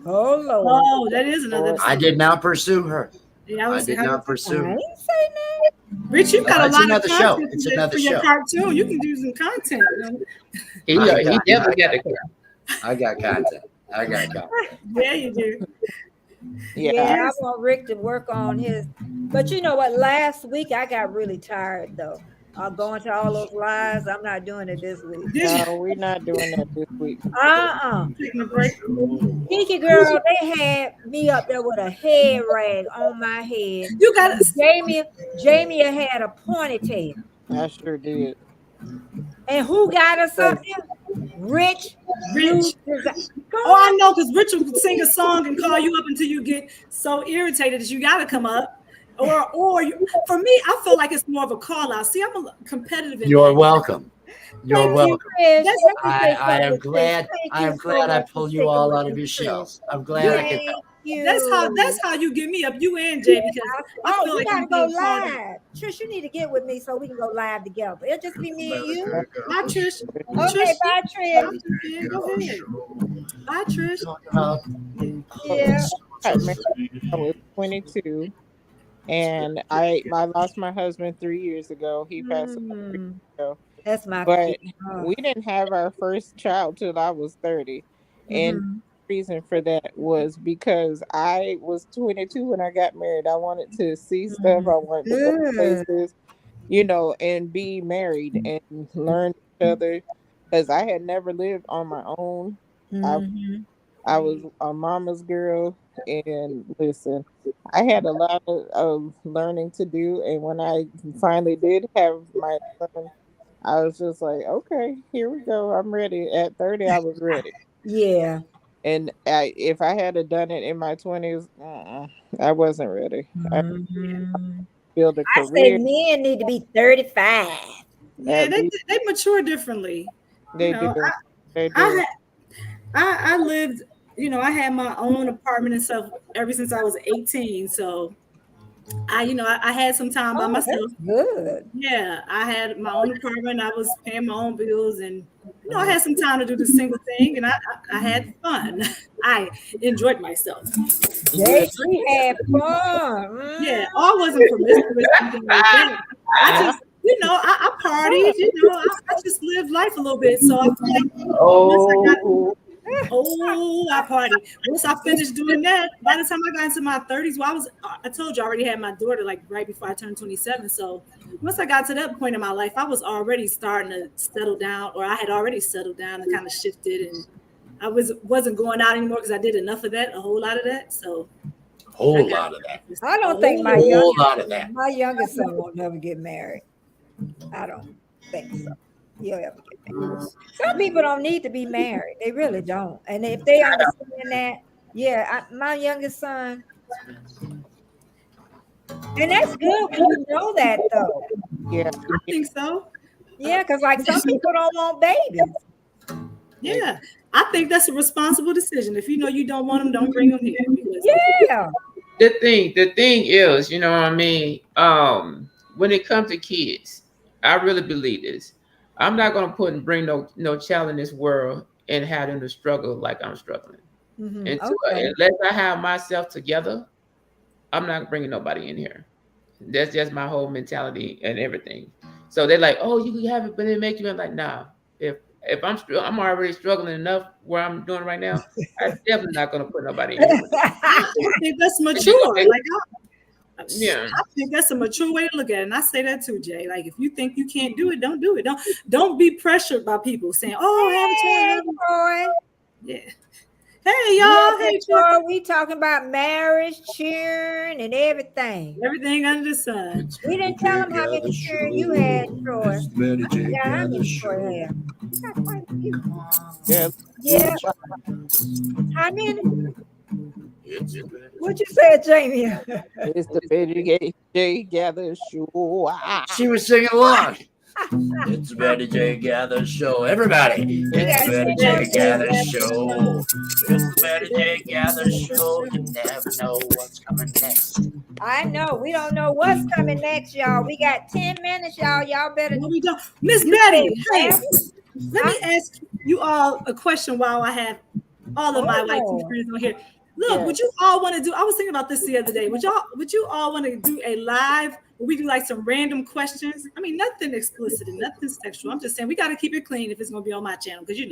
Oh Lord. Oh, that is another episode. I did not pursue her. Yeah, I did not pursue her. I didn't say that. Rich, you've got a lot of content It's another show. Your cartoon. You can do some content. He definitely got the. I got content. Yeah, you do. Yeah, I want Rick to work on his. But you know what? Last week I got really tired though. Going to all those lives. I'm not doing it this week. No, we're not doing that this week. Taking a break. Kiki girl, they had me up there with a head rag on my head. You got it. Jamie had a ponytail. I sure did. And who got us up there? Rich. Oh, I know, because Rich will sing a song and call you up until you get so irritated that you got to come up. Or for me, I feel like it's more of a call out. See, I'm a competitive. You're welcome. You're welcome. I am glad. I am glad I pulled you all out of your shells. I'm glad I could help. That's how you get me up, you and Jay, because we gotta go live. Trish, you need to get with me so we can go live together. It'll just be me and you. Bye, Trish. Okay, bye, Trish. Go ahead. Bye, Trish. Yeah. I was 22, and I lost my husband 3 years ago. He passed away 3 years ago. That's my. But we didn't have our first child till I was 30, and reason for that was because I was 22 when I got married. I wanted to see stuff. I wanted to go places, and be married and learn each other, because I had never lived on my own. I was a mama's girl, and listen, I had a lot of learning to do, and when I finally did have my son, I was just like, okay, here we go. I'm ready. At 30, I was ready. Yeah. And if I had done it in my 20s, I wasn't ready. Build a career. I say men need to be 35. Yeah, they mature differently. They do. I lived, I had my own apartment and stuff ever since I was 18. So I had some time by myself. Good. Yeah, I had my own apartment. I was paying my own bills, and I had some time to do the single thing, and I had fun. I enjoyed myself. Yeah, she had fun. Yeah, I wasn't promiscuous or anything like that. I just, I partied. I just lived life a little bit. So I feel like I partied. Once I finished doing that, by the time I got into my 30s, I told you I already had my daughter like right before I turned 27. So once I got to that point in my life, I was already starting to settle down, or I had already settled down and kind of shifted, and I wasn't going out anymore because I did enough of that, a whole lot of that. So whole lot of that. I don't think my youngest son will never get married. I don't think so. You'll ever get married. Some people don't need to be married. They really don't. And if they understand that, my youngest son, and that's good when you know that though. Yeah, I think so. Yeah, because like some people don't want babies. Yeah, I think that's a responsible decision. If you know you don't want them, don't bring them here. Yeah. The thing is, you know what I mean? When it comes to kids, I really believe this. I'm not gonna bring no child in this world and have them to struggle like I'm struggling. Okay. Unless I have myself together, I'm not bringing nobody in here. That's just my whole mentality and everything. So they're like, "Oh, you have it, but it makes you." I'm like, "Nah. If I'm already struggling enough where I'm doing right now, I'm definitely not gonna put nobody in here with me." I think that's mature. Yeah. I think that's a mature way to look at it. And I say that too, Jay. Like if you think you can't do it, don't do it. Don't be pressured by people saying, "Oh, have a child." Troy. Yeah. Hey y'all. Hey Troy. We talking about marriage, children, and everything. Everything under the sun. We didn't tell them how many children you had, Troy. Yeah, how many Troy had? Yeah. How many? What you said, Jamie? It's the Betty J Gather Show. She was singing along. It's the Betty J Gather Show. Everybody. It's the Betty J Gather Show. It's the Betty J Gather Show. You never know what's coming next. I know. We don't know what's coming next, y'all. We got 10 minutes, y'all. Y'all better. No, we don't. Miss Betty, hey, let me ask you all a question while I have all of my white friends on here. Look, would you all want to do? I was thinking about this the other day. Would you all want to do a live where we do like some random questions? I mean, nothing explicit and nothing sexual. I'm just saying we got to keep it clean if it's going to be on my channel because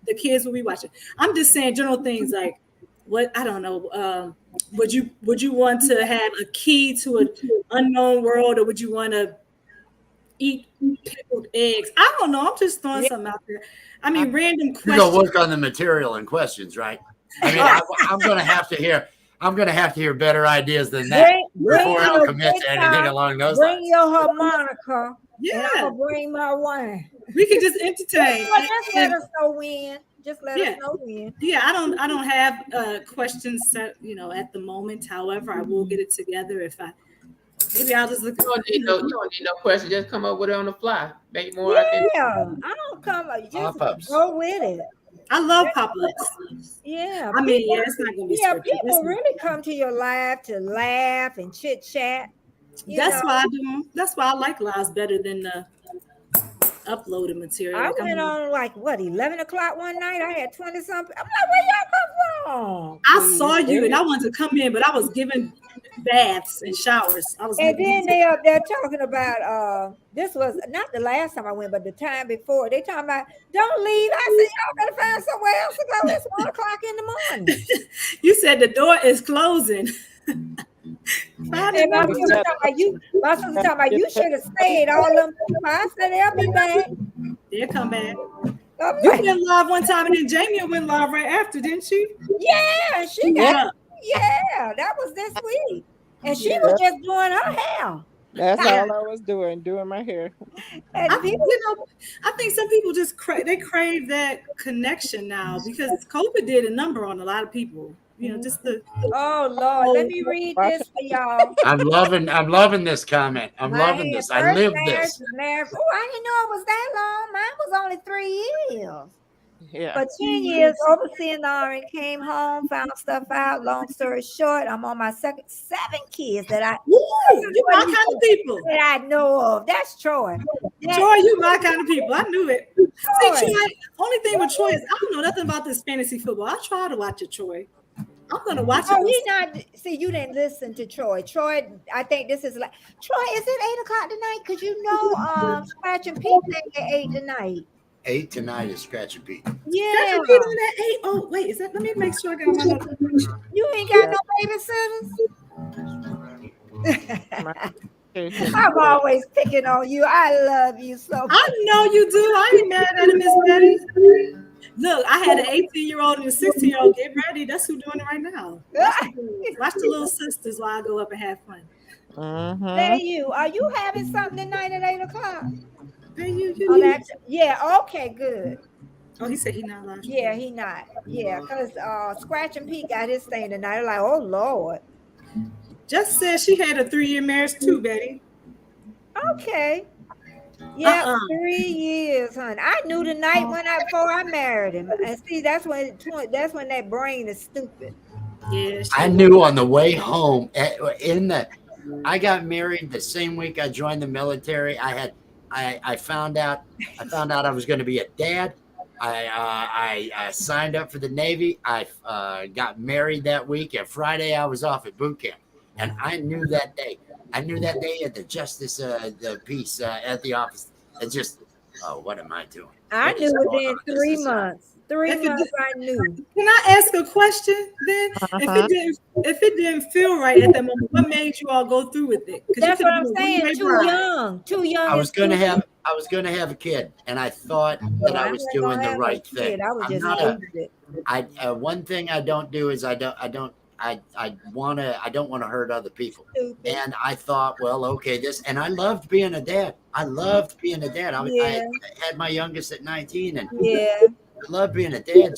the kids will be watching. I'm just saying general things like what I don't know. Would you want to have a key to an unknown world, or would you want to eat pickled eggs? I don't know. I'm just throwing something out there. I mean, random questions. You're gonna work on the material and questions, right? I mean, I'm gonna have to hear. I'm gonna have to hear better ideas than that before I'll commit to anything along those lines. Bring your harmonica. Yeah, and I'll bring my wine. We can just entertain. Just let us know when. Just let us know when. Yeah, I don't have questions set, at the moment. However, I will get it together if I. Maybe I'll just look. You don't need no question. Just come up with it on the fly. Make more. Yeah, I don't come up. Just go with it. I love pop-ups. Yeah. I mean, it's not gonna be. Yeah, people really come to your live to laugh and chit chat. That's why I do. That's why I like lives better than the uploaded material. I went on 11 o'clock one night. I had 20 something. I'm like, where y'all come from? I saw you and I wanted to come in, but I was giving baths and showers. And then they up there talking about this was not the last time I went, but the time before. They talking about don't leave. I said y'all better find somewhere else to go. It's 1 o'clock in the morning. You said the door is closing. My sister talking about you should have stayed. All them people. I said they'll be back. They'll come back. You went live one time, and then Jamie went live right after, didn't she? Yeah, she got. Yeah, that was this week, and she was just doing her hair. That's all I was doing my hair. And I think some people just crave that connection now because COVID did a number on a lot of people. Just the. Oh Lord, let me read this for y'all. I'm loving this comment. I'm loving this. I live this. Oh, I didn't know it was that long. Mine was only 3 years. Yeah. For 10 years, overseeing the RN, came home, found stuff out. Long story short, I'm on my 7 kids that you my kind of people that I know of. That's Troy. Troy, you my kind of people. I knew it. See, Troy, only thing with Troy is I don't know nothing about this fantasy football. I try to watch it, Troy. I'm gonna watch it. See, you didn't listen to Troy. Troy, I think this is like Troy. Is it 8 o'clock tonight? Because Scratch and Pete think at 8 tonight. 8 tonight is Scratch and Pete. Yeah. Scratch and Pete on that 8. Oh wait, is that? Let me make sure I got my notification. You ain't got no babysitters. I'm always picking on you. I love you so much. I know you do. I ain't mad at him, Miss Betty. Look, I had an 18-year-old and a 16-year-old. Get ready. That's who's doing it right now. Watch the little sisters while I go up and have fun. There you. Are you having something tonight at 8 o'clock? Yeah, okay, good. Oh, he said he not live. Yeah, he not. Yeah, because Scratch and Pete got his thing tonight. I'm like, oh Lord. Just said she had a 3-year marriage too, Betty. Okay. Yeah, 3 years, honey. I knew the night before I married him. And see, that's when that brain is stupid. Yeah, I knew on the way home I got married the same week I joined the military. I found out I was going to be a dad. I signed up for the Navy. I got married that week, and Friday I was off at boot camp, and I knew that day. I knew that day at the justice the peace at the office. It's just, oh, what am I doing? I knew within 3 months. 3 months, I knew. Can I ask a question then? If it didn't feel right at that moment, what made you all go through with it? That's what I'm saying. Too young. I was gonna have a kid, and I thought that I was doing the right thing. I was just one thing I don't do is I don't want to hurt other people. Stupid. And I thought, well, okay, and I loved being a dad. I had my youngest at 19, and I love being a dad.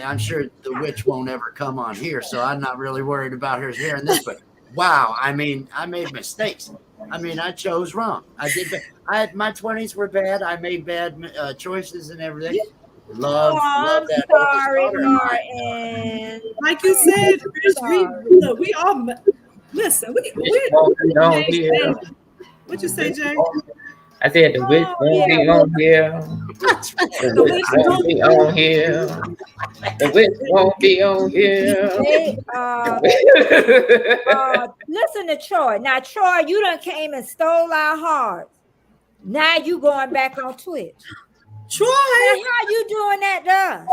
I'm sure the witch won't ever come on here, so I'm not really worried about her hearing this. But wow, I mean, I made mistakes. I mean, I chose wrong. I did. My 20s were bad. I made bad choices and everything. Love that. Sorry, Martin. Like you said, we all listen. What you say, Jay? I said the witch won't be on here. The witch won't be on here. The witch won't be on here. Listen to Troy. Now, Troy, you done came and stole our hearts. Now you going back on Twitch. Troy, how you doing that to us?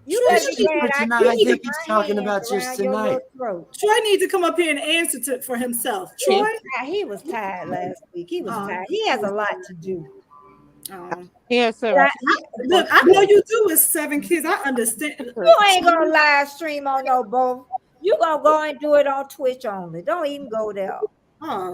I think he's talking about just tonight. Troy needs to come up here and answer for himself. Troy, he was tired last week. He was tired. He has a lot to do. Yes, sir. Look, I know you do with 7 kids. I understand. You ain't gonna live stream on no boat. You gonna go and do it on Twitch only. Don't even go there.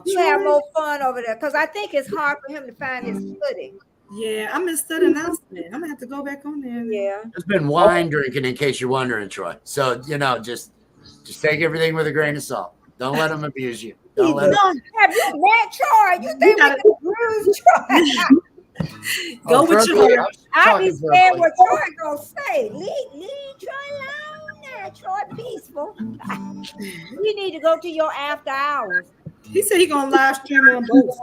You have more fun over there because I think it's hard for him to find his footing. Yeah, I missed that announcement. I'm gonna have to go back on there. Yeah, there's been wine drinking, in case you're wondering, Troy. So just take everything with a grain of salt. Don't let them abuse you. Have you met Troy? You think we can bruise Troy? Go with your heart. I be scared what Troy gonna say. Leave Troy alone now. Troy peaceful. We need to go to your after hours. He said he gonna live stream on both.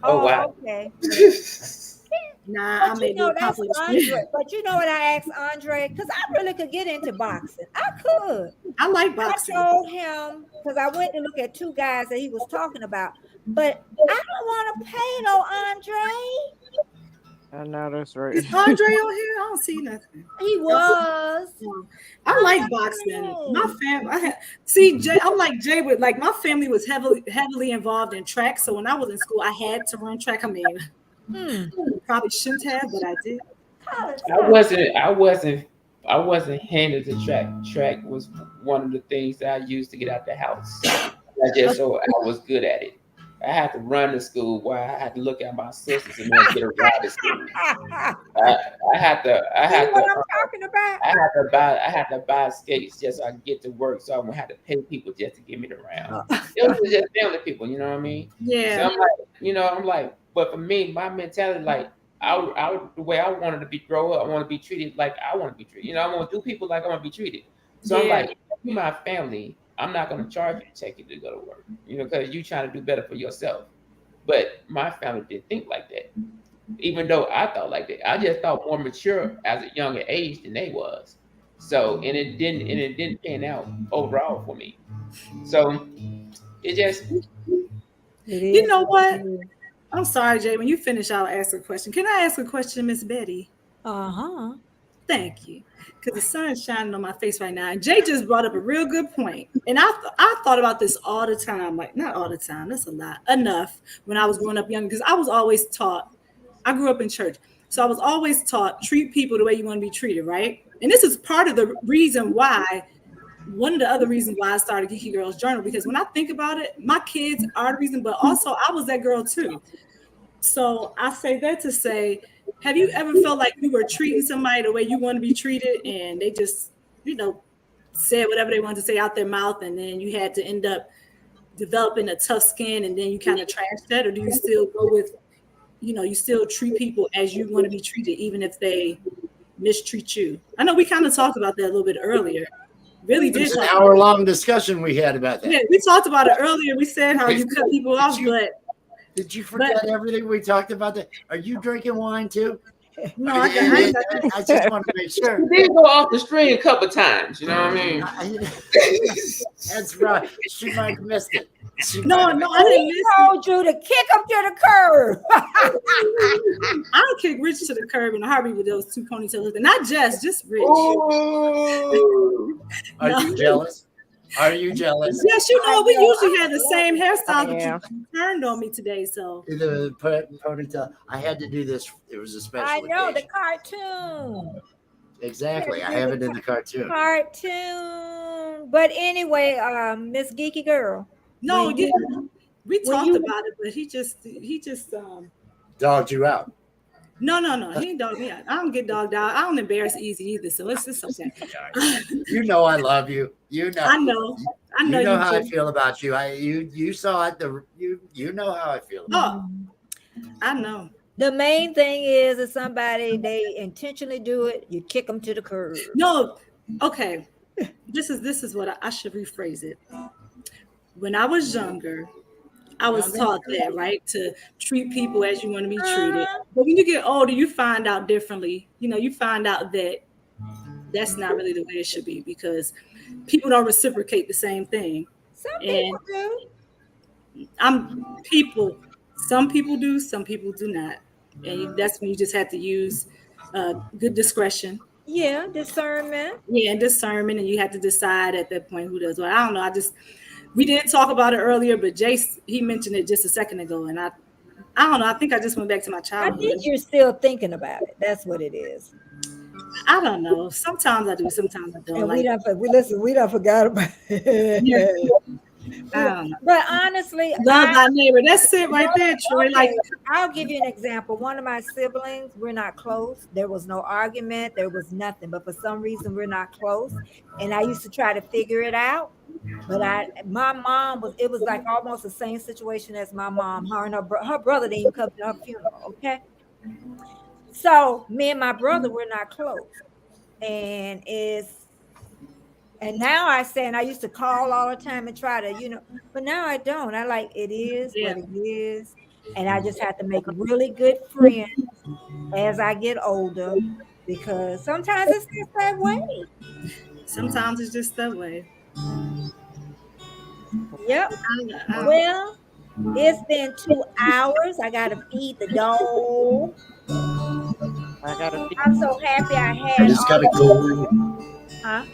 Oh wow. Okay. Nah, I may do that's Andre. But you know what I asked Andre? Because I really could get into boxing. I could. I like boxing. I told him because I went to look at 2 guys that he was talking about, but I don't want to pay no Andre. I know that's right. Is Andre on here? I don't see nothing. He was. I like boxing. My family. Jay. I'm like Jay with my family was heavily involved in track. So when I was in school, I had to run track. I mean. Probably shouldn't have, but I did. I wasn't handed to track. Track was one of the things that I used to get out the house. I was good at it. I had to run to school while I had to look at my sisters and then get a ride to school. I had to. What I'm talking about? I had to buy skates just so I could get to work, so I wouldn't have to pay people just to get me around. It was just family people, you know what I mean? Yeah. So I'm like. But for me, my mentality, the way I wanted to grow up, I want to be treated like I want to be treated. I want to do people like I want to be treated. So I'm like, you my family, I'm not going to charge you to take you to go to work, because you're trying to do better for yourself. But my family didn't think like that, even though I thought like that. I just thought more mature at a younger age than they was. So, and it didn't pan out overall for me. So it just, you know what? I'm sorry, Jay. When you finish, I'll ask a question. Can I ask a question, Miss Betty? Thank you. Because the sun's shining on my face right now. And Jay just brought up a real good point. And I thought about this all the time. Like, not all the time. That's a lot. Enough when I was growing up young. Because I was always taught. I grew up in church. So I was always taught, treat people the way you want to be treated, right? And this is part of the reason why. One of the other reasons why I started Geeky Girls Journal, because when I think about it, my kids are the reason, but also I was that girl too. So I say that to say, have you ever felt like you were treating somebody the way you want to be treated and they just, said whatever they wanted to say out their mouth and then you had to end up developing a tough skin and then you kind of trash that, or do you still go with, you still treat people as you want to be treated, even if they mistreat you? I know we kind of talked about that a little bit earlier. Really did. It's an hour-long discussion we had about that. Yeah, we talked about it earlier. We said how you cut people off, did you forget everything we talked about? That are you drinking wine too? No, I just want to make sure. You did go off the string a couple times. You know what I mean? That's right. She might have missed it. No, I didn't miss it. Told you to kick him to the curb. I kick Rich to the curb in a heartbeat with those two ponytails. And not just Rich. Are you jealous? Are you jealous? Yes, we usually have the same hairstyle, but you turned on me today. So the ponytail. I had to do this. It was a special. I know occasion. the cartoon. Exactly. I have it in the cartoon. But anyway, Miss Geeky Girl. No, we talked about it, but he just dogged you out. No. He didn't dog me out. I don't get dogged out. I don't embarrass easy either. So it's just okay. You know I love you. You know. I know. You know how I feel about you. You saw it. You know how I feel about you. I know. The main thing is if somebody they intentionally do it, you kick them to the curb. No. Okay. This is what I should rephrase it. When I was younger, I was taught that, right? To treat people as you want to be treated. But when you get older, you find out differently. You find out that that's not really the way it should be because people don't reciprocate the same thing. Some people do. Some people do, some people do not. And that's when you just have to use good discretion. Yeah, discernment. Yeah, discernment. And you have to decide at that point who does what. I don't know. We did talk about it earlier, but Jace, he mentioned it just a second ago. And I don't know. I think I just went back to my childhood. I think you're still thinking about it. That's what it is. I don't know. Sometimes I do. Sometimes I don't. And we don't forgot about it. Yeah. But honestly, love thy neighbor. That's it right there, Troy. Okay. Like, I'll give you an example. One of my siblings, we're not close. There was no argument. There was nothing. But for some reason, we're not close. And I used to try to figure it out. But my mom it was like almost the same situation as my mom. Her and her brother didn't even come to her funeral. Okay. So me and my brother, we're not close. And now I say, and I used to call all the time and try to, but now I don't. I like it is what it is. And I just have to make really good friends as I get older because sometimes it's just that way. Sometimes it's just that way. Yep. Well, it's been 2 hours. I got to feed the dog. I'm so happy I had. I just gotta go. Huh?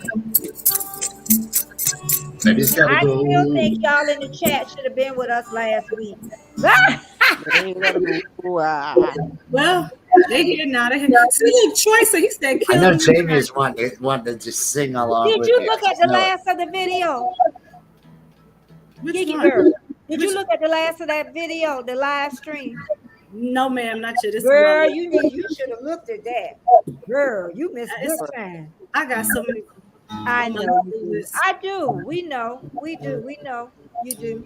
I still think y'all in the chat should have been with us last week. Well, they here now. They see Troy, so he said. I know Jamie is wanting to just sing along. Did you look at the last of the video? Girl, did you look at the last of that video, the live stream? No, ma'am, not yet. Girl, you should have looked at that. Girl, you missed this time. I got so many. I know. I do. We know. We do. We know. You do.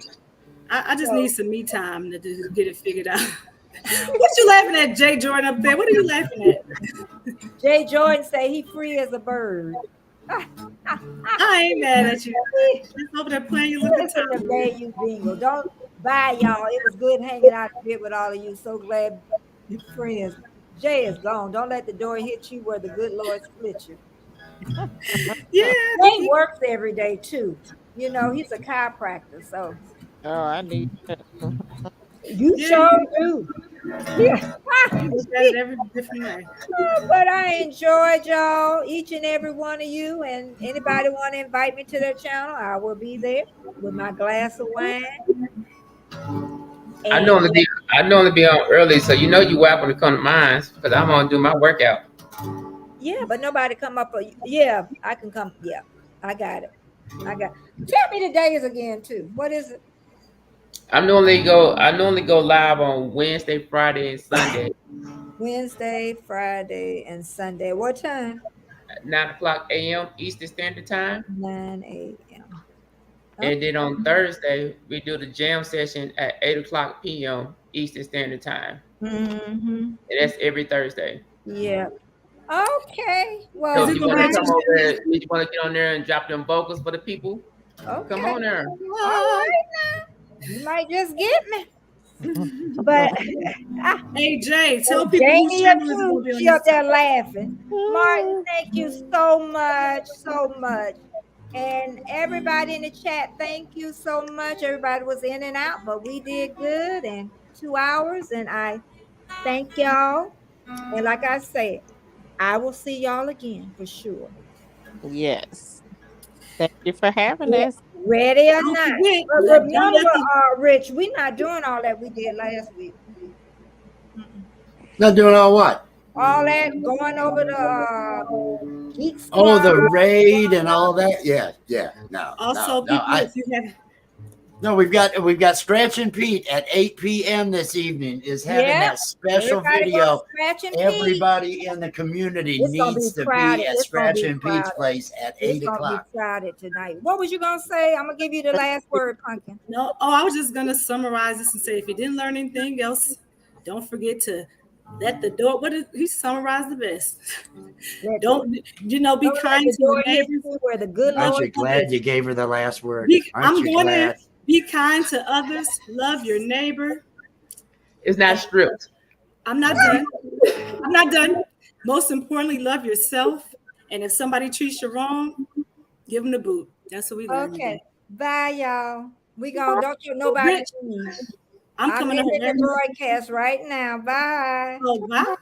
I just need some me time to get it figured out. What you laughing at, Jay Jordan up there? What are you laughing at? Jay Jordan say he free as a bird. I ain't mad at you. Just over there playing your little time. You bingo. Don't bye, y'all. It was good hanging out here with all of you. So glad you're friends. Jay is gone. Don't let the door hit you where the good Lord split you. Yeah. Jay works every day too. He's a chiropractor, so. Oh, I need you sure do. Yeah. Every different way. But I enjoyed y'all, each and every one of you. And anybody want to invite me to their channel, I will be there with my glass of wine. I normally be on early, so you welcome to come to mine because I'm gonna do my workout. Yeah, but nobody come up. Yeah, I can come. Yeah, I got it. Tell me the days again too. What is it? I normally go live on Wednesday, Friday, and Sunday. Wednesday, Friday, and Sunday. What time? At 9:00 a.m. Eastern Standard Time. 9 a.m. And then on Thursday, we do the jam session at 8:00 p.m. Eastern Standard Time. Mm-hmm. And that's every Thursday. Yeah. Okay. So Well, if you want to come over there, if you want to get on there and drop them vocals for the people, okay. come on there. All right now. You might just get me. But hey Jay, tell people whose Jamie channel is going to be on she up this. there laughing. Martin, thank you so much, so much. And everybody in the chat, thank you so much. Everybody was in and out, but we did good in 2 hours. And I thank y'all. And like I said, I will see y'all again for sure. Yes. Thank you for having us. Ready or Don't not. forget, But don't let remember, the- Rich, we're not doing all that we did last week. Not doing all what? All that going over the Geek Squad. Oh, the raid and all that. Yeah. No. Also, no, people, no. if you have No, we've got Scratch and Pete at 8 p.m. this evening is having that special video. Everybody in the community needs to be at Scratch and Pete's place at 8 o'clock. It's gonna be crowded tonight. What was you gonna say? I'm gonna give you the last word, Pumpkin. no, I was just gonna summarize this and say, if you didn't learn anything else, don't forget to let the door. What did he summarize the best? Don't be kind to your neighbors. Where the good Aren't Lord you glad you gave her the last word? I'm going to be kind to others. Love your neighbor. It's not stripped. I'm not done. Most importantly, love yourself. And if somebody treats you wrong, give them the boot. That's what we learned. Okay. Bye, y'all. We gonna don't you nobody. I'm coming in the broadcast right now. Bye. Oh, bye.